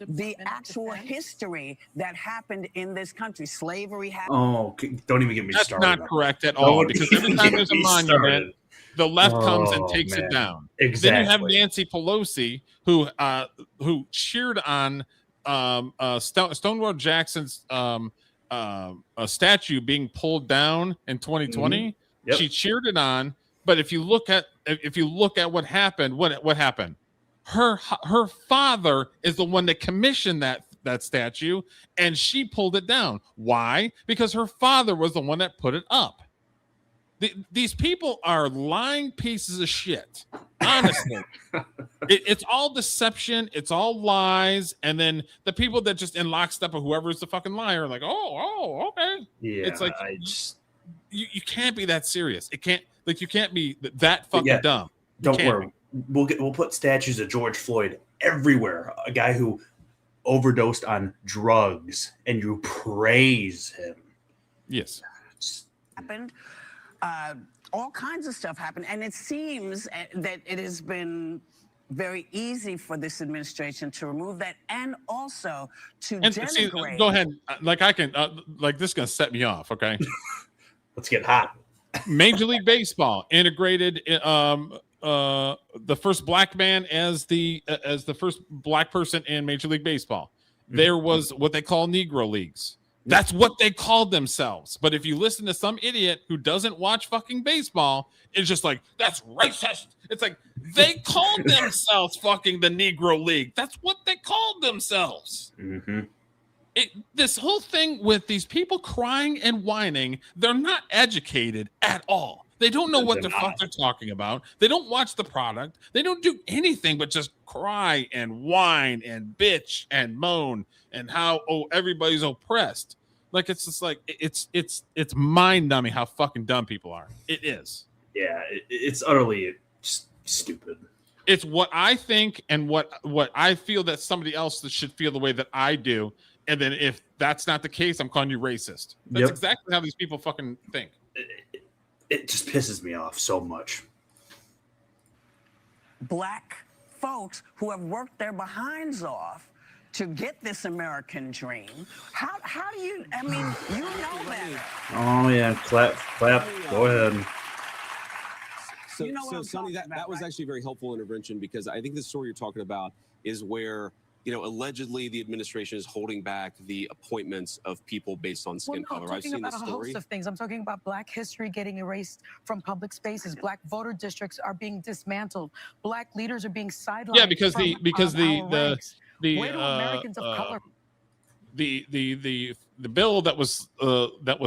the actual history that happened in this country. Slavery happened. Oh, don't even get me started. That's not correct at all. Because every time there's a monument, the left comes and takes it down. Exactly. Then you have Nancy Pelosi, who cheered on Stonewall Jackson's statue being pulled down in 2020. Mm-hmm. Yep. She cheered it on, but if you look at what happened, what happened? Her father is the one that commissioned that statue, and she pulled it down. Why? Because her father was the one that put it up. These people are lying pieces of shit. Honestly, it's all deception. It's all lies. And then the people that just in lockstep of whoever is the fucking liar, like, oh, okay. Yeah, it's like you can't be that serious. You can't be that fucking dumb. Don't worry. We'll put statues of George Floyd everywhere. A guy who overdosed on drugs, and you praise him. Yes. Happened. All kinds of stuff happened, and it seems that it has been very easy for this administration to remove that, and also to denigrate. See, go ahead. Like I can. Like this is gonna set me off. Okay. Let's get hot. Major League Baseball integrated the first black man as the first black person in Major League Baseball. There was what they call Negro Leagues. That's what they called themselves. But if you listen to some idiot who doesn't watch fucking baseball, it's just like, that's racist. It's like, they called themselves fucking the Negro League. That's what they called themselves. Mm-hmm. This whole thing with these people crying and whining, they're not educated at all. They don't know what the fuck they're talking about. They don't watch the product. They don't do anything but just cry and whine and bitch and moan and how everybody's oppressed. Like it's just like it's mind numbing how fucking dumb people are. It is. Yeah, it's utterly stupid. It's what I think and what I feel that somebody else should feel the way that I do. And then if that's not the case, I'm calling you racist. That's exactly how these people fucking think. It just pisses me off so much. Black folks who have worked their behinds off to get this American dream. How do you, I mean, you know better. Oh, yeah. Clap. Go ahead. So Sonny, that was actually a very helpful intervention, because I think the story you're talking about is where, allegedly the administration is holding back the appointments of people based on skin color. I'm talking about a host of things. I'm talking about Black history getting erased from public spaces. Black voter districts are being dismantled. Black leaders are being sidelined. Yeah, because the Where do Americans of color? the bill that was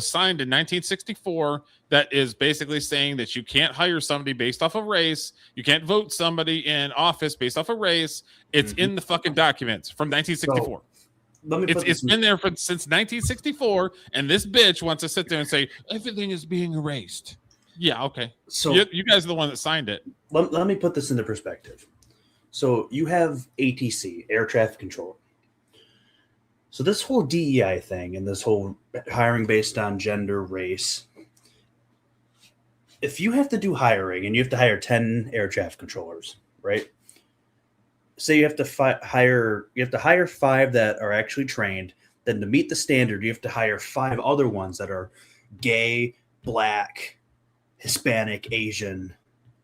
signed in 1964 that is basically saying that you can't hire somebody based off of race, you can't vote somebody in office based off of race. It's in the fucking documents from 1964. It's been there since 1964, and this bitch wants to sit there and say everything is being erased. Yeah, okay. So you guys are the one that signed it. Let me put this into perspective. So you have ATC, air traffic control. So this whole DEI thing and this whole hiring based on gender, race, if you have to do hiring and you have to hire 10 air traffic controllers, right? Say you have to hire 5 that are actually trained. Then to meet the standard, you have to hire 5 other ones that are gay, black, Hispanic, Asian,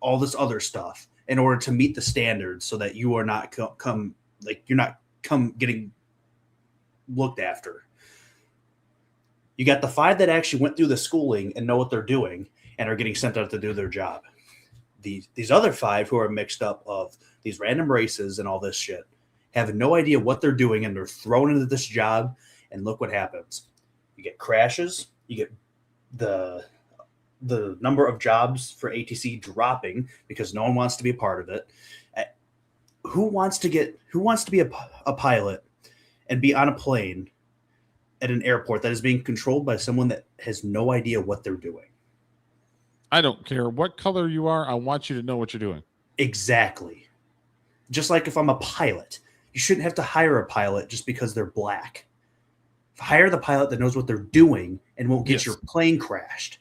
all this other stuff in order to meet the standards so that you are not getting looked after. You got the 5 that actually went through the schooling and know what they're doing and are getting sent out to do their job. These other 5 who are mixed up of these random races and all this shit have no idea what they're doing, and they're thrown into this job, and look what happens. You get crashes, you get the number of jobs for ATC dropping because no one wants to be a part of it. Who wants to be a pilot and be on a plane at an airport that is being controlled by someone that has no idea what they're doing? I don't care what color you are. I want you to know what you're doing. Exactly. Just like if I'm a pilot, you shouldn't have to hire a pilot just because they're black. Hire the pilot that knows what they're doing and won't get your plane crashed.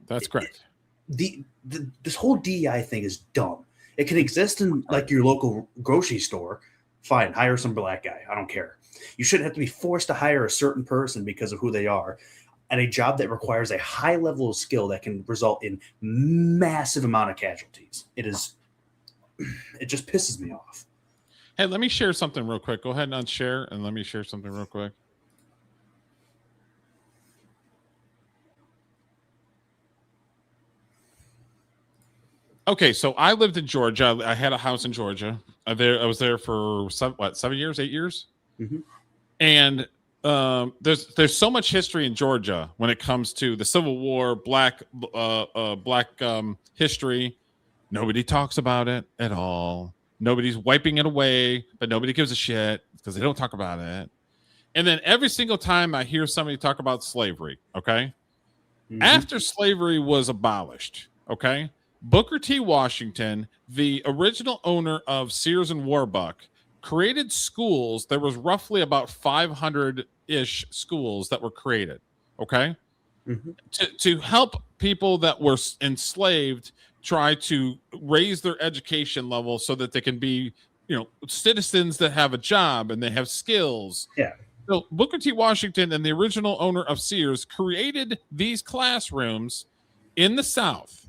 That's correct. This whole DEI thing is dumb. It can exist in like your local grocery store. Fine, hire some black guy. I don't care. You shouldn't have to be forced to hire a certain person because of who they are at a job that requires a high level of skill that can result in massive amount of casualties. It just pisses me off. Hey, let me share something real quick. Go ahead and unshare, and let me share something real quick. Okay, so I lived in Georgia. I had a house in Georgia. I was there for 7 years, 8 years, and there's so much history in Georgia when it comes to the Civil War, black history. Nobody talks about it at all. Nobody's wiping it away, but nobody gives a shit because they don't talk about it. And then every single time I hear somebody talk about slavery, okay, after slavery was abolished, okay, Booker T. Washington, the original owner of Sears and Warbuck, created schools. There was roughly about 500-ish schools that were created, okay, to help people that were enslaved try to raise their education level so that they can be, citizens that have a job and they have skills. Yeah. So Booker T. Washington and the original owner of Sears created these classrooms in the South.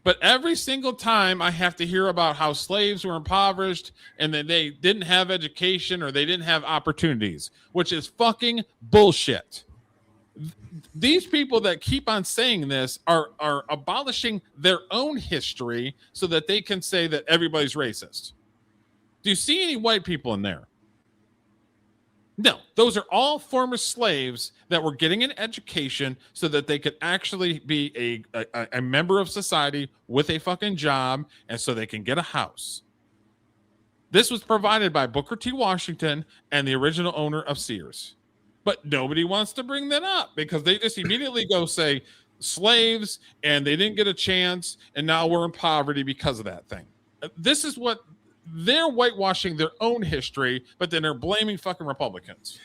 But every single time I have to hear about how slaves were impoverished and that they didn't have education or they didn't have opportunities, which is fucking bullshit. These people that keep on saying this are abolishing their own history so that they can say that everybody's racist. Do you see any white people in there? No, those are all former slaves that were getting an education so that they could actually be a member of society with a fucking job and so they can get a house. This was provided by Booker T. Washington and the original owner of Sears. But nobody wants to bring that up because they just immediately go say slaves and they didn't get a chance and now we're in poverty because of that thing. This is what they're whitewashing their own history, but then they're blaming fucking Republicans.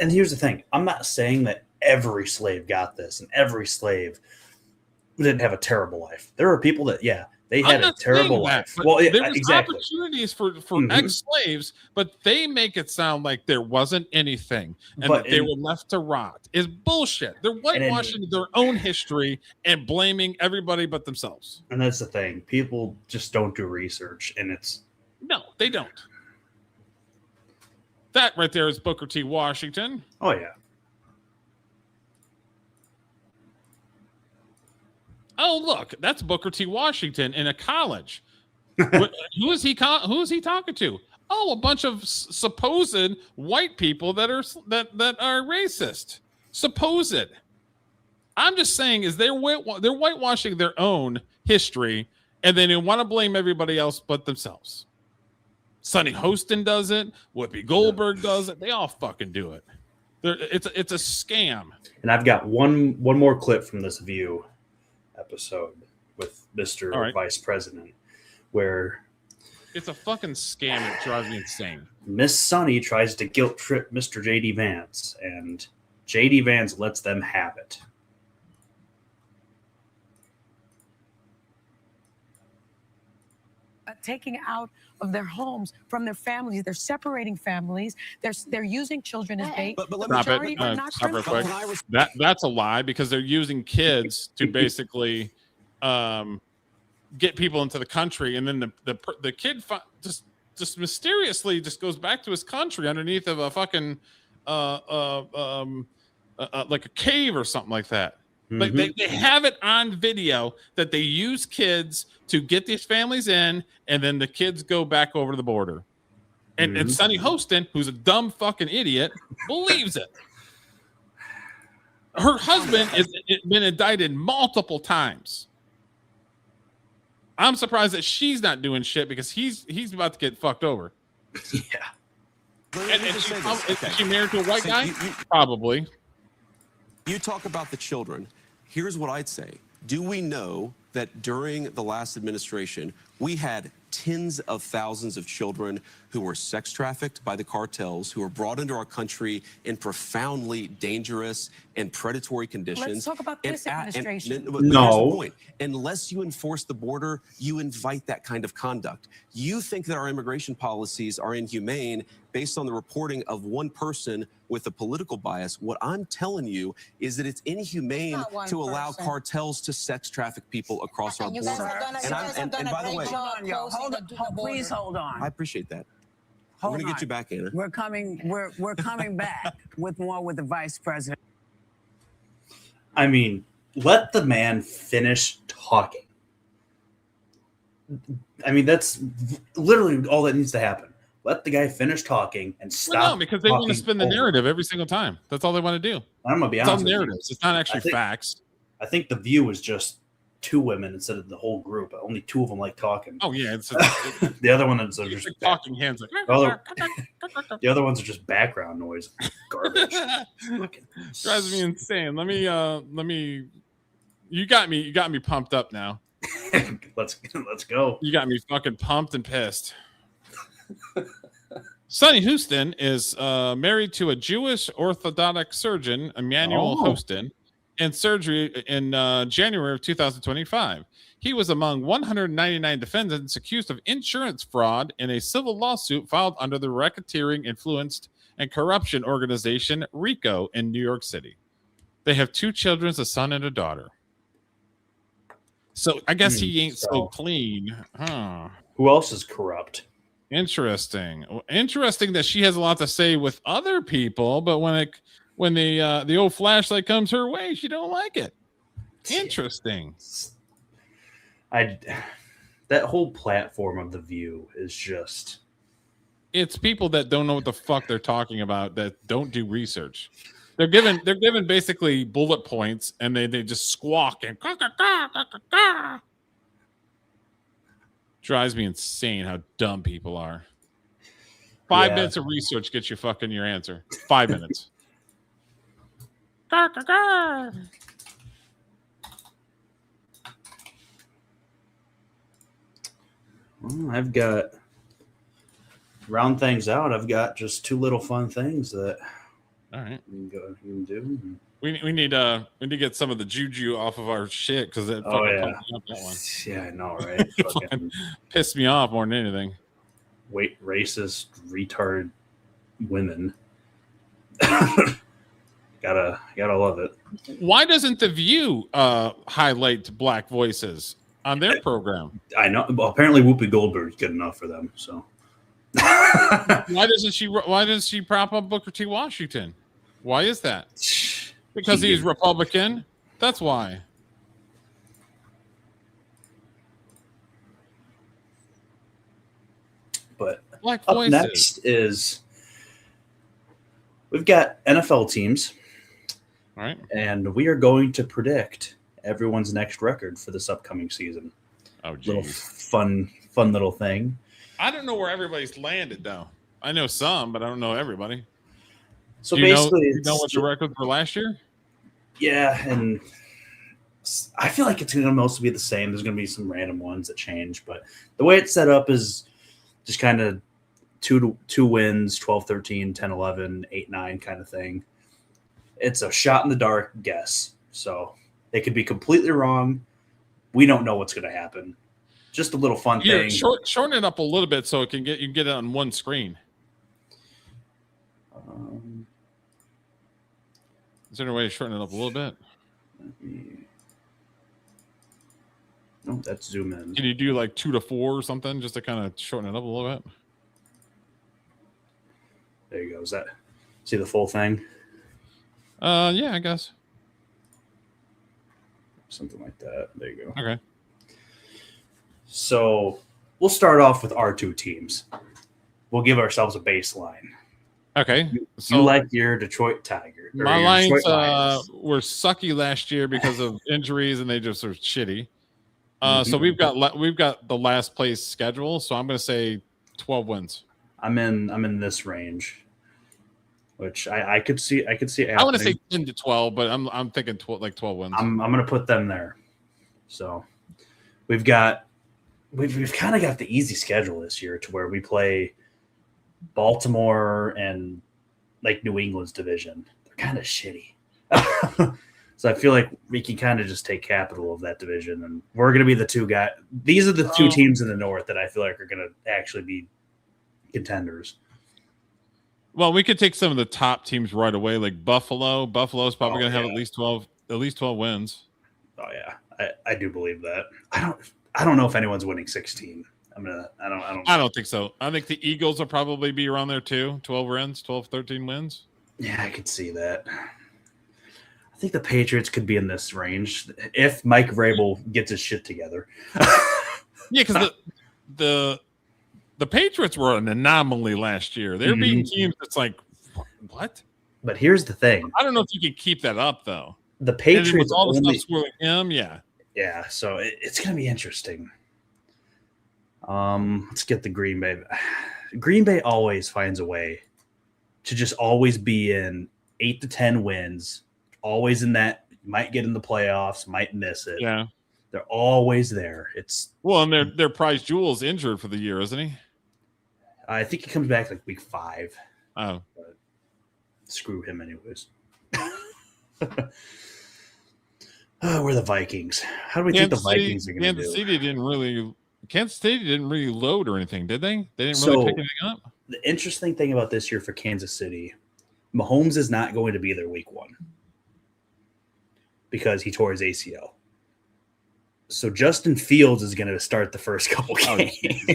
And here's the thing. I'm not saying that every slave got this and every slave didn't have a terrible life. There are people that, they had a terrible life. Well, there was opportunities for ex-slaves, but they make it sound like there wasn't anything and that they were left to rot. Is bullshit. They're whitewashing their own history and blaming everybody but themselves. And that's the thing. People just don't do research, and no, they don't. That right there is Booker T. Washington. Oh, yeah. Oh, look, that's Booker T. Washington in a college. Who is he talking to? Oh, a bunch of supposed white people that are racist. Supposed. I'm just saying, is they're whitewashing their own history, and then they want to blame everybody else but themselves. Sonny Hostin does it. Whoopi Goldberg does it. They all fucking do it. It's a scam. And I've got one more clip from this View episode with Mr. Vice President, where it's a fucking scam. It drives me insane. Miss Sunny tries to guilt trip Mr. J.D. Vance, and J.D. Vance lets them have it. Taking out of their homes from their families, they're separating families. They're using children as bait. But the stop majority it. are not Stop real quick. criminals. That's a lie, because they're using kids to basically get people into the country, and then the kid just mysteriously just goes back to his country underneath of a fucking like a cave or something like that. Like they have it on video that they use kids to get these families in, and then the kids go back over the border. And Sonny Hostin, who's a dumb fucking idiot, believes it. Her husband has been indicted multiple times. I'm surprised that she's not doing shit, because he's about to get fucked over. Yeah. And is she married to a white guy? Probably. You talk about the children. Here's what I'd say. Do we know that during the last administration, we had tens of thousands of children who were sex trafficked by the cartels, who were brought into our country in profoundly dangerous and predatory conditions? Let's talk about this administration. But here's the point. Unless you enforce the border, you invite that kind of conduct. You think that our immigration policies are inhumane based on the reporting of one person with a political bias. What I'm telling you is that it's inhumane to allow cartels to sex traffic people across our border. And by the way, Please hold on. I appreciate that. Hold We're gonna on. get you back, Anna. We're coming back with more with the vice president. I mean, let the man finish talking. I mean, that's literally all that needs to happen. Let the guy finish talking and stop. Well, no, because they want to spin the narrative every single time. That's all they want to do. I'm gonna be it's honest. It's all narratives. It's not actually facts. I think the View was just 2 women instead of the whole group. Only 2 of them like talking. Oh yeah, it's the other one is just like talking hands. Like the other ones are just background noise. Garbage. Drives me insane. Let me. You got me pumped up now. Let's go. You got me fucking pumped and pissed. Sonny Hostin is married to a Jewish Orthodox surgeon, Emmanuel Hostin, and surgery in January of 2025. He was among 199 defendants accused of insurance fraud in a civil lawsuit filed under the racketeering, influenced, and corruption organization RICO in New York City. They have 2 children, a son and a daughter. So I guess he ain't so clean. Huh. Who else is corrupt? Interesting. Interesting that she has a lot to say with other people, but when the old flashlight comes her way, she don't like it. Interesting. That whole platform of the View is just. It's people that don't know what the fuck they're talking about, that don't do research. They're given basically bullet points, and they just squawk and drives me insane how dumb people are. 5 minutes of research gets you fucking your answer. 5 minutes. Well, I've got round things out. I've got just 2 little fun things that. All right, you can do. We need to get some of the juju off of our shit, because it fucking pumped me up, that one. Yeah, I know, right? Fucking pissed me off more than anything. Wait, racist, retard women. gotta love it. Why doesn't the View highlight black voices on their program? I know. Well, apparently Whoopi Goldberg's good enough for them. So why doesn't she prop up Booker T. Washington? Why is that? Because he's Republican? That's why. But Black Up voices. next is we've got NFL teams. All right. And we are going to predict everyone's next record for this upcoming season. Oh, little geez. fun little thing. I don't know where everybody's landed though. I know some, but I don't know everybody. So do you basically, know what the records were last year? Yeah, and I feel like it's going to mostly be the same. There's going to be some random ones that change, but the way it's set up is just kind of two wins, 12-13, 10-11, 8-9 kind of thing. It's a shot in the dark guess. So they could be completely wrong. We don't know what's going to happen. Just a little fun thing. Shorten it up a little bit so you can get it on one screen. Is there any way to shorten it up a little bit? No, that's zoom in. Can you do like 2 to 4 or something just to kind of shorten it up a little bit? There you go. Is that see the full thing? Yeah, I guess. Something like that. There you go. Okay. So we'll start off with our two teams. We'll give ourselves a baseline. Okay. You like your Detroit Tigers. My Lions were sucky last year because of injuries, and they just are shitty. So we've got the last place schedule. So I'm going to say 12 wins. I'm in this range, which I could see. I could see. I want to say 10 to 12, but I'm thinking 12 wins. I'm going to put them there. So we've kind of got the easy schedule this year to where we play Baltimore and like New England's division. They're kind of shitty. So I feel like we can kind of just take capital of that division, and we're going to be the two guys. These are the two teams in the North that I feel like are going to actually be contenders. Well, we could take some of the top teams right away, like Buffalo. Buffalo's probably going to have at least 12 wins. Oh yeah, I do believe that. I don't know if anyone's winning 16. I don't think so. I think the Eagles will probably be around there too. 12 wins, 12, 13 wins. Yeah, I could see that. I think the Patriots could be in this range if Mike Vrabel gets his shit together. Yeah, because the Patriots were an anomaly last year. They're beating teams that's like, what? But here's the thing. I don't know if you can keep that up though. The Patriots with all the stuff swirling him, yeah. Yeah, so it's going to be interesting. Let's get the Green Bay. Green Bay always finds a way to just always be in 8 to 10 wins, always in that. Might get in the playoffs, might miss it. Yeah, they're always there. And their prize Jewel's injured for the year, isn't he? I think he comes back like week 5. Oh, but screw him, anyways. We're the Vikings. How do we think the Vikings are going to do? Kansas City didn't really load or anything, did they? They didn't really pick anything up. The interesting thing about this year for Kansas City, Mahomes is not going to be there week 1 because he tore his ACL. So Justin Fields is going to start the first couple games. 8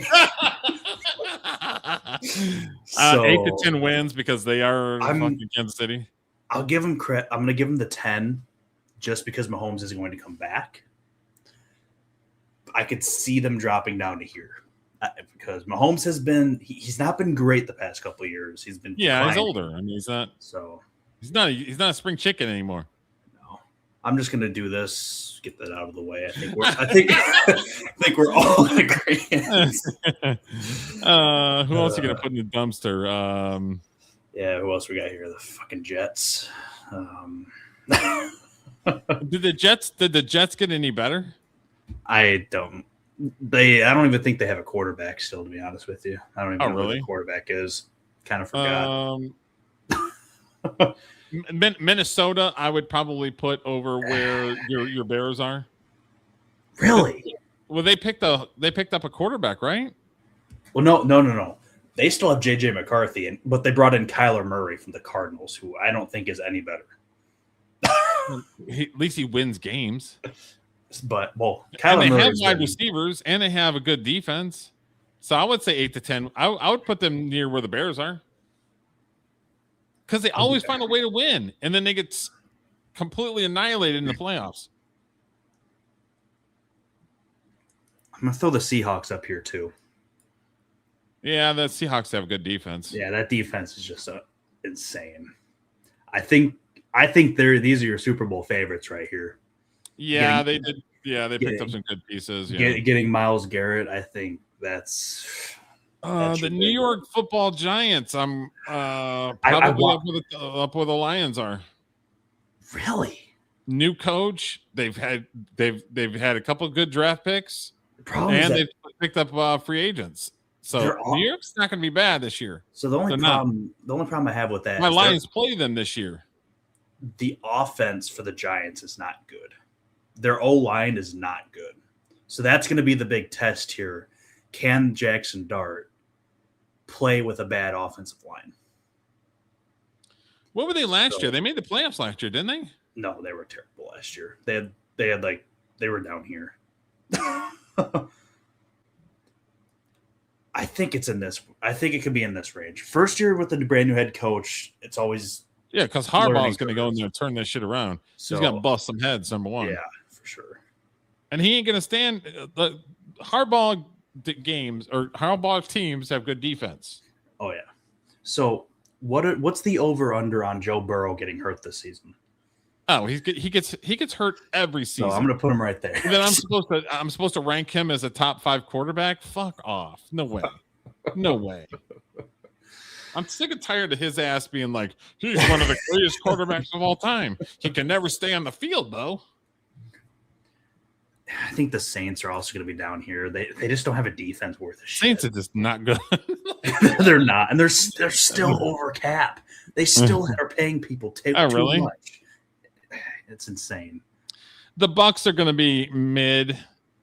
to 10 wins because they are fucking Kansas City. I'll give him credit. I'm going to give him the 10 just because Mahomes is going to come back. I could see them dropping down to here because Mahomes has been he's not been great the past couple of years. He's been he's older. I mean, he's not a spring chicken anymore. No, I'm just gonna do this, get that out of the way. I think we're all in agreement. Who else are you gonna put in the dumpster? Yeah, who else we got here? The fucking Jets. Did the Jets get any better? I don't even think they have a quarterback still, to be honest with you. I don't even know who the quarterback is. Kind of forgot. Minnesota, I would probably put over where your Bears are. Really? Well, they picked up a quarterback, right? Well, no. They still have JJ McCarthy, but they brought in Kyler Murray from the Cardinals, who I don't think is any better. At least he wins games. But Kyler Murray have wide receivers and they have a good defense. So I would say 8 to 10. I would put them near where the Bears are because they always find a way to win, and then they get completely annihilated in the playoffs. I'm gonna throw the Seahawks up here too. Yeah, the Seahawks have good defense. Yeah, that defense is just insane. I think these are your Super Bowl favorites right here. Yeah, they did. Yeah, they picked up some good pieces. Yeah. Getting Myles Garrett, I think that's the New York Football Giants. I'm probably up where the Lions are. Really? New coach. They've had a couple of good draft picks, and they've picked up free agents. So New York's not going to be bad this year. So the only problem I have with that, my Lions play them this year. The offense for the Giants is not good. Their O-line is not good. So that's going to be the big test here. Can Jackson Dart play with a bad offensive line? What were they last year? They made the playoffs last year, didn't they? No, they were terrible last year. They were down here. I think it's in this. I think it could be in this range. First year with a brand new head coach, it's always because Harbaugh is going to go in there and turn this shit around. So, he's going to bust some heads. Number one, yeah, for sure. And he ain't going to stand. The Harbaugh games or Harbaugh teams have good defense. Oh yeah. So what's the over under on Joe Burrow getting hurt this season? Oh, he gets hurt every season. So I'm going to put him right there. And then I'm supposed to rank him as a top 5 quarterback. Fuck off. No way. No way. I'm sick and tired of his ass being like, he's one of the greatest quarterbacks of all time. He can never stay on the field, though. I think the Saints are also going to be down here. They just don't have a defense worth a shit. Saints are just not good. They're not, and they're still over cap. They still are paying people too much. It's insane. The Bucks are going to be mid.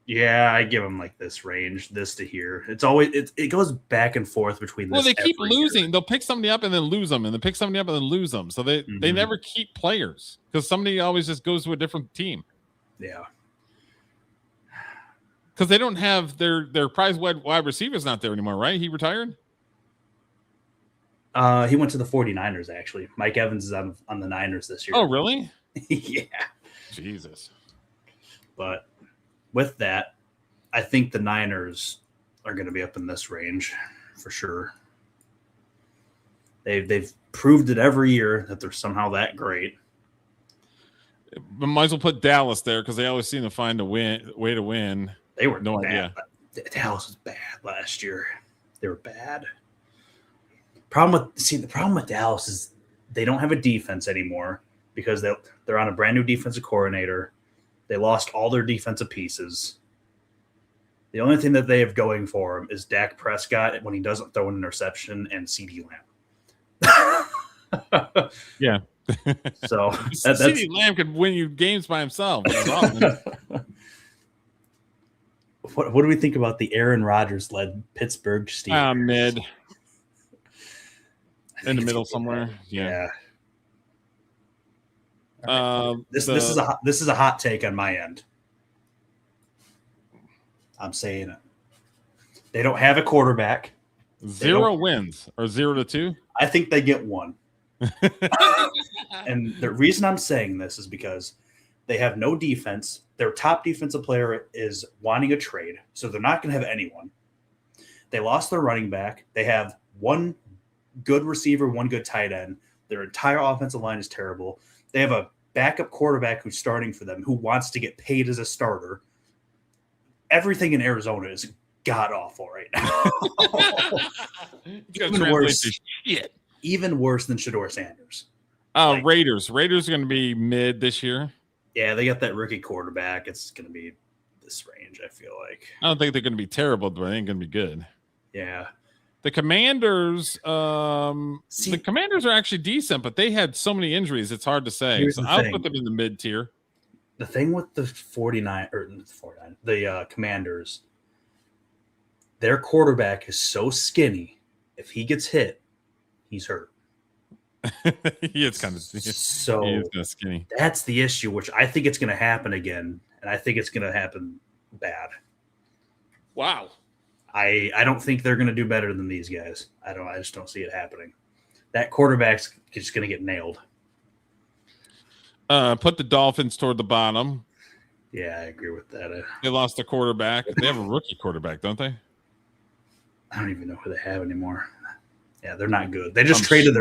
Yeah, I give them like this range, this to here. It's always it goes back and forth between. Well, they keep losing. Year. They'll pick somebody up and then lose them, and then pick somebody up and then lose them. So they never keep players because somebody always just goes to a different team. Yeah, because they don't have their prize wide receivers not there anymore, right? He retired. He went to the 49ers actually. Mike Evans is on the Niners this year. Oh, really? Yeah. Jesus. But with that, I think the Niners are going to be up in this range for sure. They've proved it every year that they're somehow that great. But might as well put Dallas there because they always seem to find a way to win. They were no bad. Idea. Dallas was bad last year. They were bad. The problem with Dallas is they don't have a defense anymore because they're on a brand new defensive coordinator. They lost all their defensive pieces. The only thing that they have going for them is Dak Prescott when he doesn't throw an interception and CD Lamb. Yeah. So CD Lamb could win you games by himself. What do we think about the Aaron Rodgers-led Pittsburgh Steelers? Mid. In the middle somewhere. Yeah. This is a hot take on my end. I'm saying it. They don't have a quarterback. 0 wins or 0-2. I think they get 1. And the reason I'm saying this is because they have no defense. Their top defensive player is wanting a trade, so they're not going to have anyone. They lost their running back. They have 1 good receiver, 1 good tight end. Their entire offensive line is terrible. They have a backup quarterback who's starting for them, who wants to get paid as a starter. Everything in Arizona is god awful right now. Even worse than Shedeur Sanders. Raiders. Raiders are going to be mid this year. Yeah, they got that rookie quarterback. It's going to be this range, I feel like. I don't think they're going to be terrible, but they ain't going to be good. Yeah. The Commanders, the Commanders are actually decent, but they had so many injuries, it's hard to say. So I'll put them in the mid tier. The thing with the the Commanders, their quarterback is so skinny. If he gets hit, he's hurt. He is kind of skinny. That's the issue, which I think it's going to happen again, and I think it's going to happen bad. Wow. I don't think they're going to do better than these guys. I just don't see it happening. That quarterback's just going to get nailed. Put the Dolphins toward the bottom. Yeah, I agree with that. They lost a quarterback. They have a rookie quarterback, don't they? I don't even know who they have anymore. Yeah, they're not good. They just traded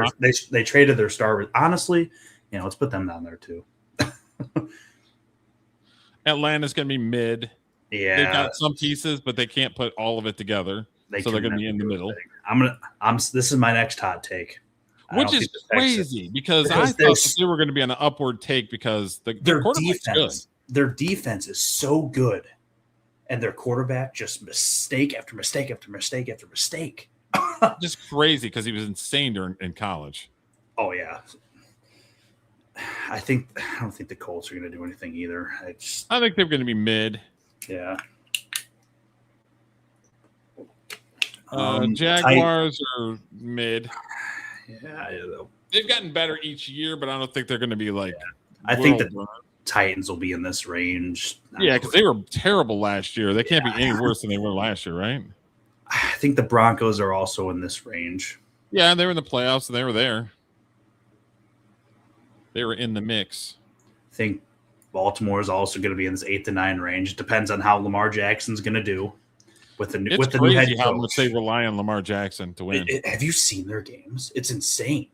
they traded their star. Honestly, let's put them down there too. Atlanta's going to be mid. Yeah, they've got some pieces, but they can't put all of it together. So they're going to be in the middle. This is my next hot take, which is crazy because I thought that they were going to be on an upward take because their quarterback's good. Their defense is so good, and their quarterback just mistake after mistake after mistake after mistake. Just crazy because he was insane in college. Oh yeah. I don't think the Colts are going to do anything either. I think they're going to be mid. Yeah. Jaguars are mid. Yeah, they've gotten better each year, but I don't think they're going to be like. I think the Titans will be in this range. Yeah, because they were terrible last year. They can't be any worse than they were last year, right? I think the Broncos are also in this range. Yeah, they were in the playoffs and they were there. They were in the mix. I think Baltimore is also going to be in this 8 to 9 range. It depends on how Lamar Jackson's going to do with the new head coach. How much they rely on Lamar Jackson to win. Have you seen their games? It's insane.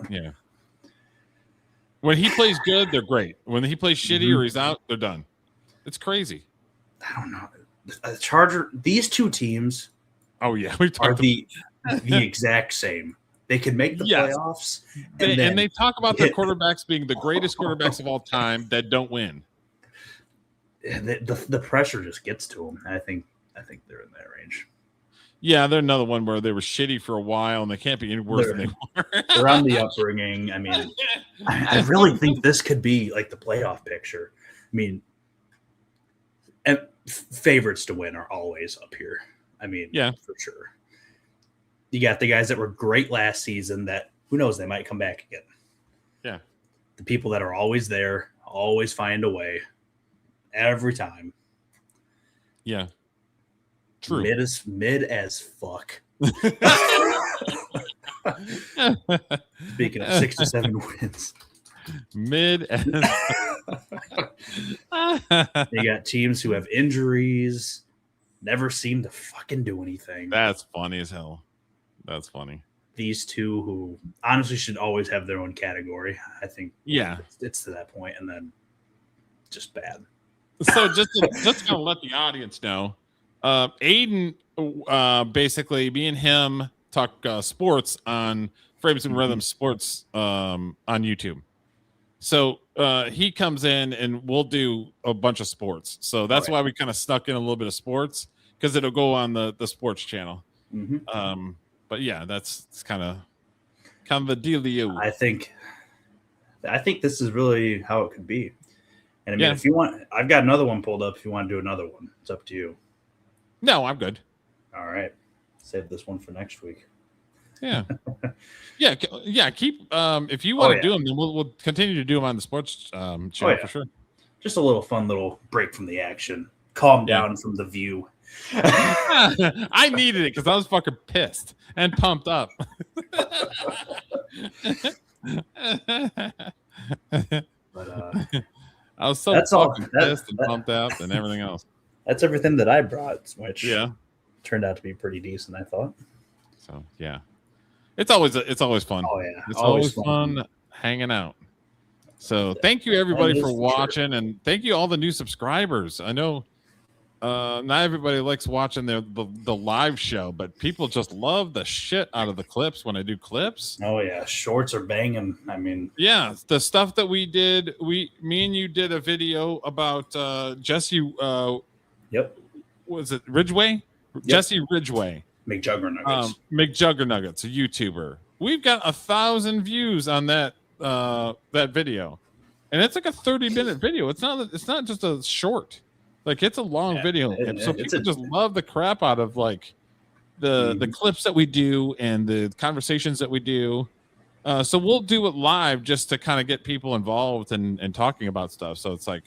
Yeah. When he plays good, they're great. When he plays shitty or he's out, they're done. It's crazy. I don't know. These two teams. Oh yeah, are the exact same. They could make the playoffs, and they talk about their quarterbacks being the greatest quarterbacks of all time that don't win. The pressure just gets to them. I think they're in that range. Yeah, they're another one where they were shitty for a while, and they can't be any worse than they were. They're on the upbringing. I mean, I really think this could be like the playoff picture. I mean, and favorites to win are always up here. I mean, yeah, for sure. You got the guys that were great last season that, who knows, they might come back again. Yeah. The people that are always there, always find a way every time. Yeah. True. Mid as fuck. Speaking of 6 to 7 wins. Mid as You got teams who have injuries, never seem to fucking do anything. That's funny as hell. That's funny. These two who honestly should always have their own category. I think it's to that point, and then just bad. So just gonna let the audience know, Aiden, basically me and him talk sports on Frames and Rhythm Sports on YouTube. So he comes in and we'll do a bunch of sports. So that's why we kind of stuck in a little bit of sports because it'll go on the sports channel. Mm-hmm. But yeah, that's kind of the dealio. I think this is really how it could be. And I mean, if you want, I've got another one pulled up. If you want to do another one, it's up to you. No, I'm good. All right, save this one for next week. Yeah, yeah. Keep if you want to do them, then we'll continue to do them on the sports channel for sure. Just a little fun little break from the action. Calm down from the view. I needed it because I was fucking pissed and pumped up. I was so fucking pissed and pumped up and everything else. That's everything that I brought, which turned out to be pretty decent, I thought. So it's always fun. Oh yeah, it's always fun hanging out. So thank you everybody for watching, and thank you all the new subscribers. I know not everybody likes watching the live show, but people just love the shit out of the clips when I do clips. Oh yeah, shorts are banging. I mean, yeah, the stuff that we did, me and you did a video about Jesse. Yep. Was it Ridgeway? Yep. Jesse Ridgeway. McJuggernuggets. McJuggernuggets, a YouTuber. We've got 1,000 views on that video, and it's like a 30-minute video. It's not just a short. Like it's a long video, and so people just love the crap out of like the clips that we do and the conversations that we do. So we'll do it live just to kind of get people involved and talking about stuff. So it's like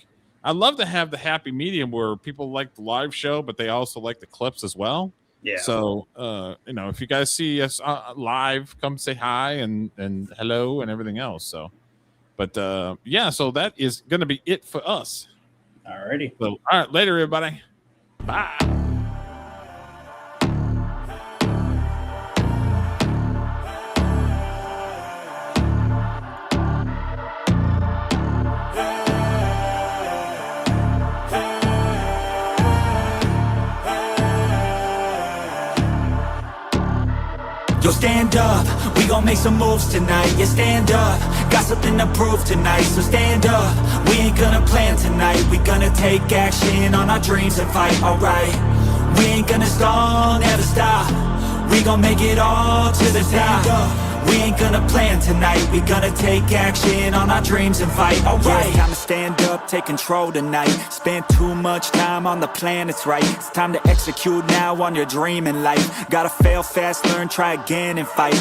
I love to have the happy medium where people like the live show, but they also like the clips as well. Yeah. So if you guys see us live, come say hi and hello and everything else. So, but so that is going to be it for us. Alrighty. So, all right, later, everybody. Bye. stand up, we gon' make some moves tonight. Yeah, stand up, got something to prove tonight. So stand up, we ain't gonna plan tonight. We gonna take action on our dreams and fight, alright. We ain't gonna stall, never stop. We gon' make it all to the top. We ain't gonna plan tonight. We gonna take action on our dreams and fight, alright. Yeah, it's time to stand up, take control tonight. Spend too much time on the plan, it's right. It's time to execute now on your dream in life. Gotta fail fast, learn, try again and fight.